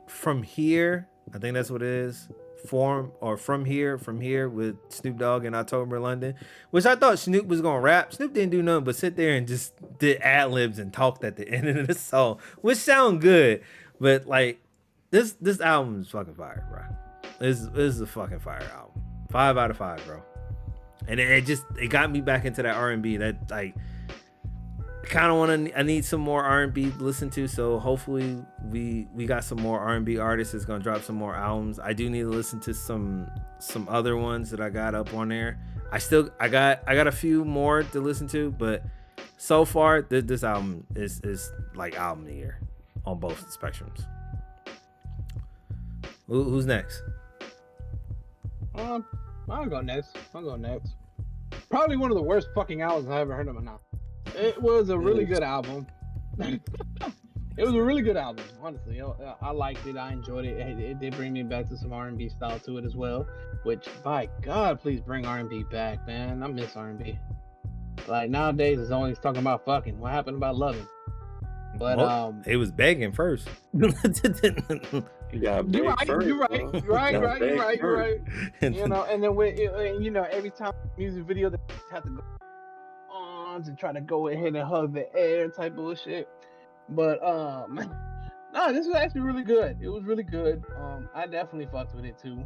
from here, I think that's what it is. From here with Snoop Dogg in October, London, which I thought Snoop was gonna rap. Snoop didn't do nothing but sit there and just did ad libs and talked at the end of the song, which sound good, but like this album is fucking fire, bro. This is a fucking fire album. 5 out of 5, bro. And it got me back into that R&B that like I need some more R&B to listen to, so hopefully we got some more R&B artists that's gonna drop some more albums. I do need to listen to some other ones that I got up on there. I got a few more to listen to, but so far this album is like album of the year on both spectrums. Who's next? I'll go next. Probably one of the worst fucking albums I ever heard of now. It was a really good album. It was a really good album, honestly. I liked it. I enjoyed it. It did bring me back to some R&B style to it as well. Which, by God, please bring R&B back, man. I miss R&B. Like nowadays, it's always talking about fucking. What happened about loving? But it was begging first. You got you're right. And then when every time music video they have to go on and try to go ahead and hug the air type of shit. But no, this was actually really good. It was really good. I definitely fucked with it too.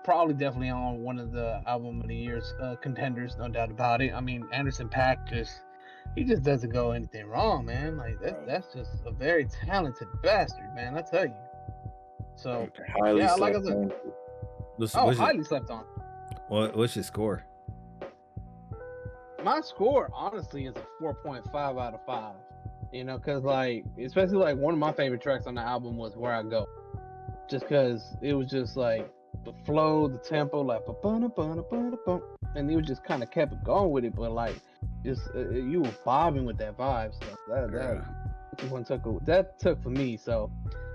Probably definitely on one of the album of the year's contenders, no doubt about it. I mean, Anderson .Paak he doesn't go anything wrong, man. Like that's just a very talented bastard, man. I tell you. So Highly yeah, like I slept said, on. highly slept on. What's your score? My score, honestly, is a 4.5 out of 5. You know, because, like, especially, like, one of my favorite tracks on the album was Where I Go. Just because it was just, like, the flow, the tempo, like, ba-ba-na-ba-na-ba-na-bum, and you just kind of kept it going with it, but, like, just, you were bobbing with that vibe. So that took for me. So,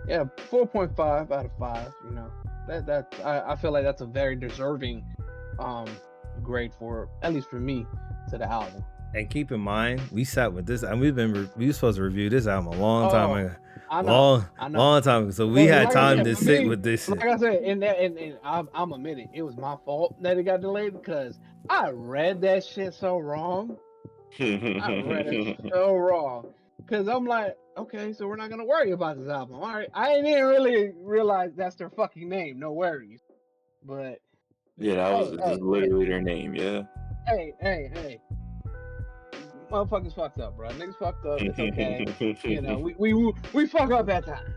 yeah, 4.5 out of 5, you know. I feel like that's a very deserving grade for, at least for me, to the album. And keep in mind, we sat with this, and we were supposed to review this album a long time ago. I know. Long time ago. So we had like time said, to for sit me, with this shit. Like I said, and I'm admitting it was my fault that it got delayed because I read that shit so wrong. I read it so wrong because I'm like, okay, so we're not gonna worry about this album. All right, I didn't really realize that's their fucking name. No worries, but Yeah, that was just literally their name. Yeah. Hey. Motherfuckers fucked up, bro. Niggas fucked up. It's okay. You know, we fuck up at times.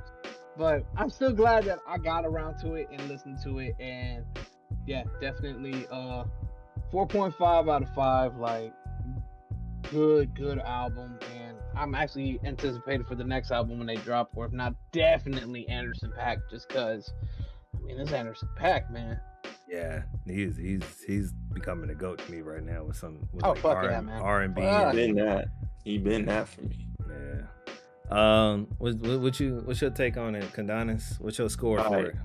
But I'm still glad that I got around to it and listened to it. And yeah, definitely 4.5 out of 5. Like, good album. And I'm actually anticipated for the next album when they drop, or if not, definitely Anderson .Paak, just because, I mean, this Anderson .Paak, man. Yeah, he's becoming a goat to me right now with fuck yeah, man. R&B. He been that for me. Yeah. What's your take on it, Condonis? What's your score for it?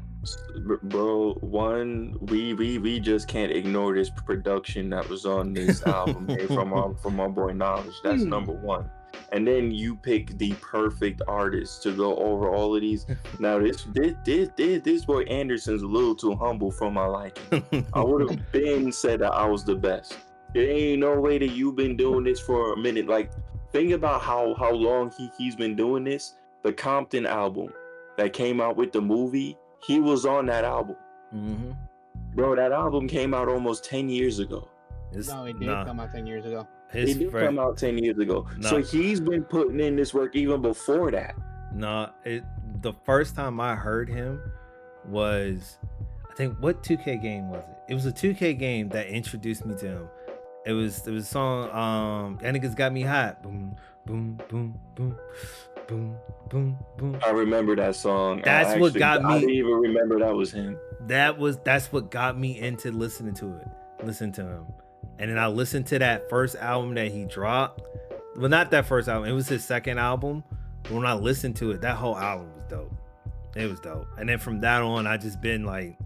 Bro, we just can't ignore this production that was on this album from our boy Knowledge. That's number one. And then you pick the perfect artist to go over all of these. Now this boy Anderson's a little too humble for my liking. I would have been said that I was the best. There ain't no way that you've been doing this for a minute. Like, think about how long he's been doing this. The Compton album that came out with the movie, he was on that album. Mm-hmm. Bro, that album came out almost 10 years ago. No, it did come out 10 years ago. It did come out 10 years ago. So he's been putting in this work even before that. The first time I heard him was, I think, what 2K game was it? It was a 2K game that introduced me to him. It was a song, that niggas got me hot. Boom, boom, boom, boom, boom, boom, boom. I remember that song. That's what got me. I didn't even remember that was him. That's what got me into listening to him. And then I listened to that first album that he dropped. Well, not that first album. It was his second album. But when I listened to it, that whole album was dope. It was dope. And then from that on, I just been like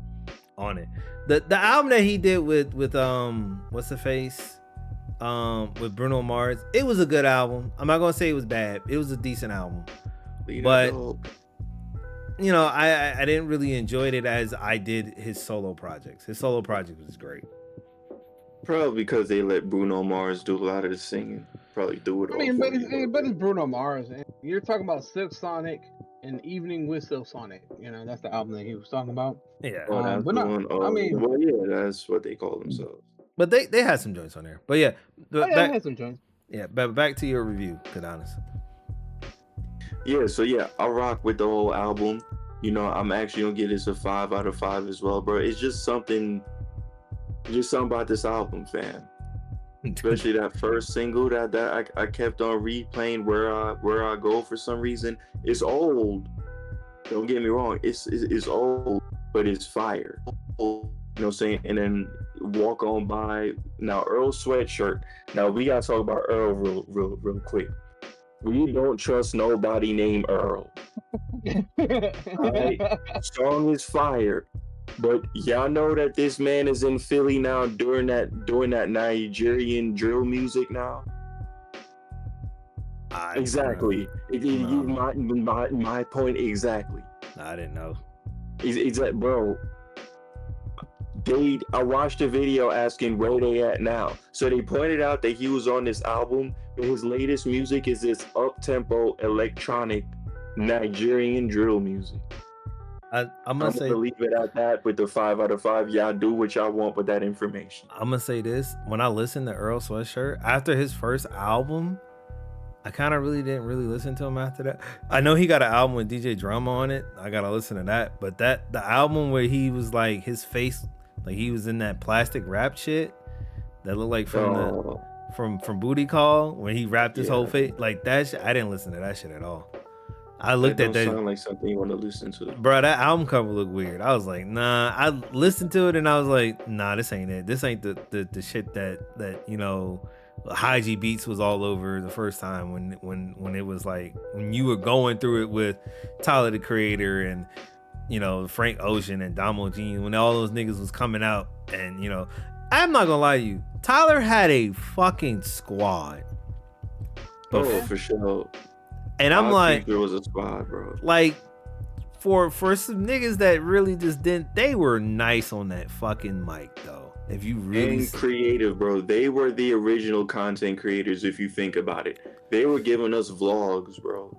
on it. The album that he did with what's the face? With Bruno Mars. It was a good album. I'm not gonna say it was bad. It was a decent album. But you know, I didn't really enjoy it as I did his solo projects. His solo project was great. Probably because they let Bruno Mars do a lot of the singing. Probably do it all. I mean, but it's Bruno Mars. And you're talking about Silk Sonic and Evening with Silk Sonic. You know, that's the album that he was talking about. Yeah. That's the one. I mean, well, yeah, that's what they call themselves. But they had some joints on there. But yeah, they had some joints. Yeah, but back to your review, Condonis. Yeah, so yeah, I rock with the whole album. You know, I'm actually gonna give this a 5 out of 5 as well, bro. It's just something about this album, fam. Especially that first single that I kept on replaying, where I go, for some reason. It's old. Don't get me wrong. It's old, but it's fire. You know what I'm saying? And then Walk On By. Now, Earl Sweatshirt. Now, we gotta talk about Earl real quick. We don't trust nobody named Earl. Right? Song is fire. But y'all know that this man is in Philly now doing that Nigerian drill music now. Exactly. My point exactly. I didn't know. Exactly, bro. I watched a video asking where they at now. So they pointed out that he was on this album, but his latest music is this up-tempo electronic Nigerian drill music. I'm gonna say, leave it at that with the 5 out of 5. Y'all do what y'all want with that information. I'm gonna say this: when I listened to Earl Sweatshirt after his first album, I kind of really didn't really listen to him after that. I know he got an album with DJ Drama on it. I gotta listen to that. But the album where he was like his face, like he was in that plastic rap shit that looked like from Booty Call when he rapped his whole face, like that shit. I didn't listen to that shit at all. I looked at that. Sound like something you want to listen to, bro. That album cover looked weird. I was like, nah. I listened to it and I was like, nah, this ain't it. This ain't the shit that you know, High G Beats was all over the first time when it was like when you were going through it with Tyler the Creator and you know Frank Ocean and Damo Gene when all those niggas was coming out and you know, I'm not gonna lie to you, Tyler had a fucking squad. For sure. And I'm like, there was a squad, bro. Like, for some niggas that really just didn't, they were nice on that fucking mic though. If you really creative, bro. They were the original content creators. If you think about it, they were giving us vlogs, bro.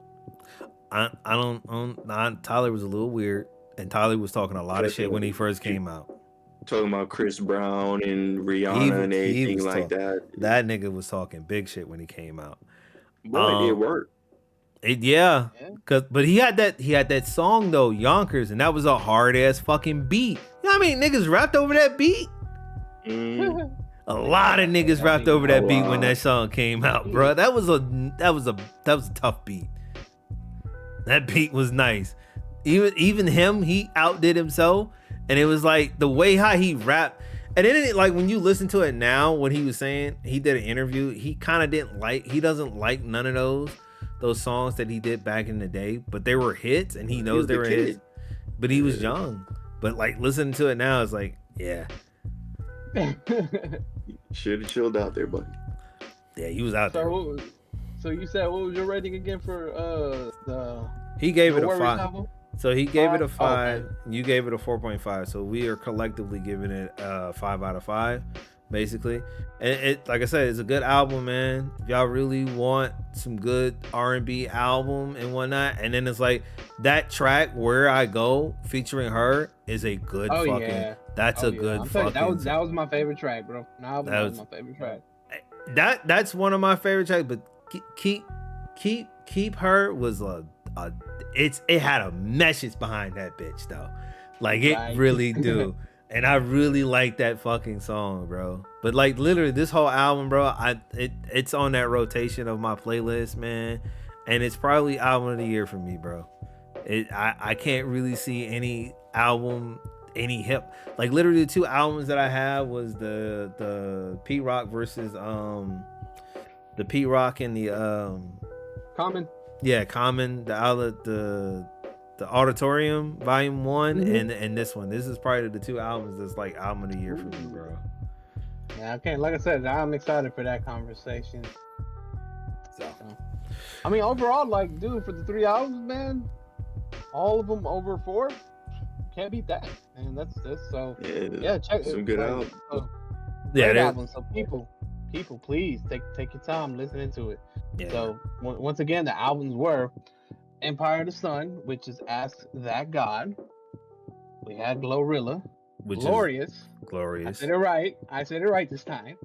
Tyler was a little weird, and Tyler was talking a lot of shit when he first came out. Talking about Chris Brown and Rihanna and everything like that. That nigga was talking big shit when he came out. Boy, it worked. But he had that song though, Yonkers, and that was a hard ass fucking beat. You know how many niggas rapped over that beat? A lot of niggas rapped over that beat when that song came out, bro. That was a tough beat. That beat was nice. Even him, he outdid himself, and it was like the way how he rapped. And then like when you listen to it now, what he was saying, he did an interview. He kind of he doesn't like none of those songs that he did back in the day, but they were hits and he knows they were hits, but he was young. But like listening to it now, it's like, yeah. Should have chilled out there, buddy. Yeah, he was out there. So you said, what was your rating again for he gave it a 5. Album? So he gave it a 5. Okay. You gave it a 4.5. So we are collectively giving it 5 out of 5. Basically, and it like I said, it's a good album, man. If y'all really want some good R&B album and whatnot, and then it's like that track Where I Go featuring her is a good that's a good fucking that was my favorite track, bro. That was my favorite track. That's one of my favorite tracks, but keep her was it had a message behind that bitch though, like it really do. And I really like that fucking song, bro. But like literally this whole album, bro, it's on that rotation of my playlist, man. And it's probably album of the year for me, bro. I can't really see any album, any hip. Like literally the 2 albums that I have was the Pete Rock versus the Pete Rock and the Common. Yeah, Common, the Auditorium Volume 1 and this one. This is probably the 2 albums that's like album of the year for me, bro. Yeah, okay. Like I said, I'm excited for that conversation. So I mean, overall, like, dude, for the 3 albums, man, all of them over 4. Can't beat that. And that's so. Yeah, check some good albums. Albums. So people, please take your time listening to it. Yeah. So once again, the albums were Empire of the Sun, which is Ask That God. We had GloRilla, which Glorious. I said it right this time.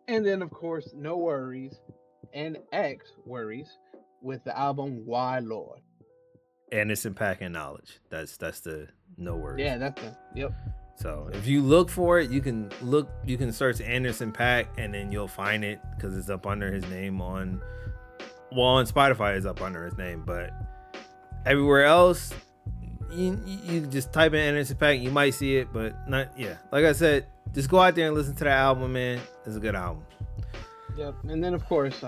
And then of course No Worries and X Worries with the album Why Lord. Anderson .Paak and Knowledge. That's the No Worries. Yeah, that's the yep. So if you look for it, you can search Anderson .Paak and then you'll find it because it's up under his name on Spotify is up under his name, but everywhere else you just type in Anderson .Paak, you might see it, but not. Yeah, like I said, just go out there and listen to that album, man. It's a good album. Yep, and then of course,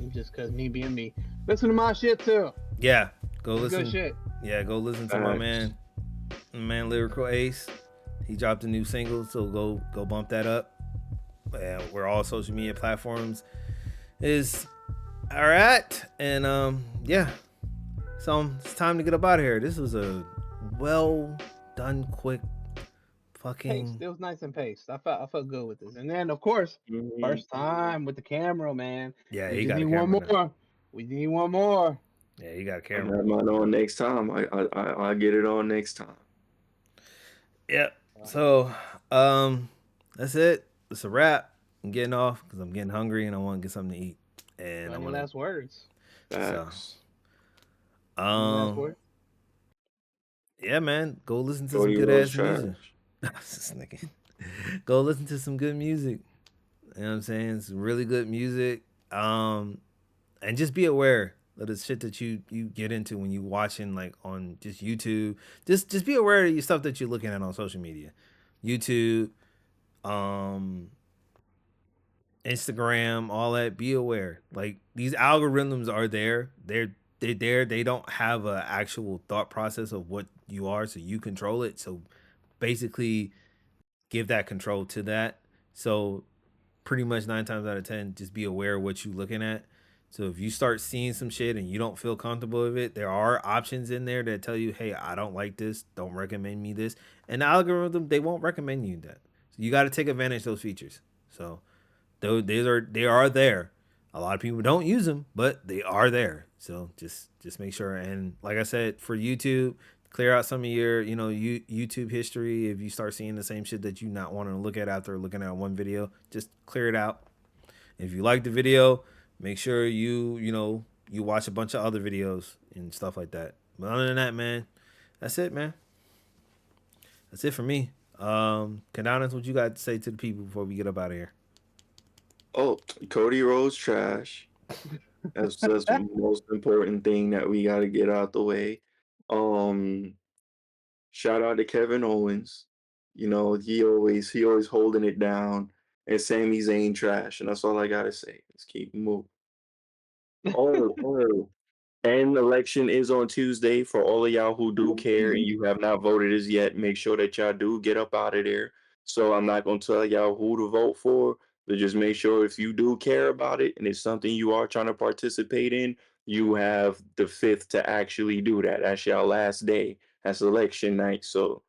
just cause me being me, listen to my shit too. Yeah, go listen. Good shit. Yeah, go listen to my man Lyrical Ace. He dropped a new single, so go bump that up. Where all social media platforms is at, and yeah. So it's time to get up out of here. This was a well done, quick, fucking. It was nice and paced. I felt good with this. And then of course, first time with the camera, man. Yeah, he got a camera. One more. We need one more. Yeah, you got a camera. I have mine on next time. I'll get it on next time. Yep. So that's it. It's a wrap. I'm getting off because I'm getting hungry and I want to get something to eat. So And I any want to. last words? So, Facts. Any last um, words? yeah, man, go listen to some Cody good Rhodes ass music. trash. This nigga. Go listen to some good music. You know what I'm saying? It's really good music. And just be aware of the shit that you get into when you watching like on just YouTube. Just be aware of the stuff that you're looking at on social media, YouTube, um, Instagram, all that. Be aware. Like these algorithms are there. They're there. They don't have an actual thought process of what you are, so you control it. So basically, give that control to that. So pretty much 9 times out of 10, just be aware of what you're looking at. So if you start seeing some shit and you don't feel comfortable with it, there are options in there that tell you, hey, I don't like this. Don't recommend me this. And the algorithm, they won't recommend you that. So you got to take advantage of those features. So they are there. A lot of people don't use them, but they are there. So just make sure. And like I said, for YouTube, clear out some of your YouTube history. If you start seeing the same shit that you not wanting to look at after looking at one video, just clear it out. If you like the video, make sure you watch a bunch of other videos and stuff like that. But other than that, man, that's it, man. That's it for me. Candonis, what you got to say to the people before we get up out of here? Oh, Cody Rhodes trash. That's the most important thing that we got to get out the way. Um, Shout out to Kevin Owens. You know, he always holding it down. And Sami Zayn trash, and that's all I gotta say. Let's keep moving. Oh, and the election is on Tuesday for all of y'all who do care and you have not voted as yet. Make sure that y'all do get up out of there. So I'm not gonna tell y'all who to vote for, but just make sure if you do care about it and it's something you are trying to participate in, you have the 5th to actually do that. That's your last day. That's election night. So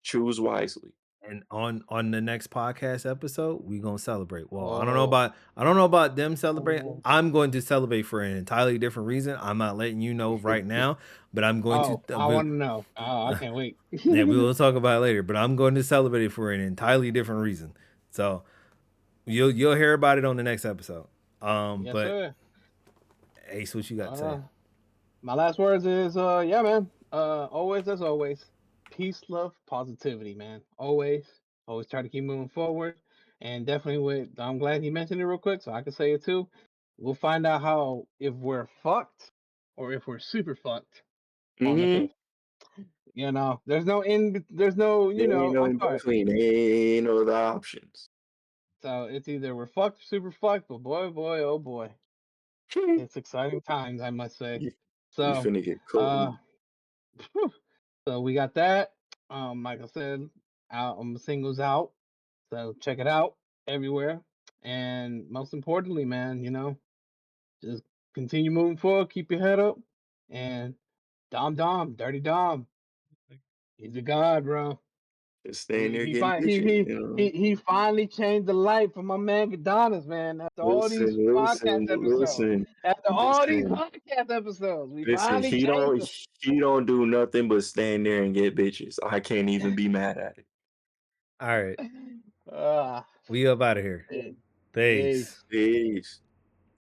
choose wisely. And on the next podcast episode, we gonna celebrate. Well, Oh, I don't know about them celebrating. oh, I'm going to celebrate for an entirely different reason. I'm not letting you know right now, but I'm going to. I want to know. Oh, I can't wait. Yeah, we will talk about it later. But I'm going to celebrate it for an entirely different reason. So you'll hear about it on the next episode. Yes, But sir. Ace, what you got to say? Uh, my last words is, yeah, man. Always as always, peace, love, positivity, man. Always try to keep moving forward. And definitely I'm glad you mentioned it real quick, so I can say it too. We'll find out how if we're fucked or if we're super fucked on the Mm-hmm. 5th. There's no, There ain't no in uncard. between. There ain't no other options. So it's either we're fucked, super fucked, but boy, oh boy, it's exciting times, I must say. you, you So, finna get uh, cold. so we got that. Like I said, singles out. So check it out everywhere. And most importantly, man, just continue moving forward, keep your head up, and Dirty Dom, he's a god, bro. Just staying He there he getting fin- bitches, you know. he finally changed the light for my man Gadonis, man. After all these Listen, podcast listen, episodes, listen, after all these listen, podcast episodes, we listen. finally He changed don't it. he don't do nothing but stand there and get bitches. I can't even be mad at it. All right, Ah, we up out of here. hey, Peace. peace. Peace.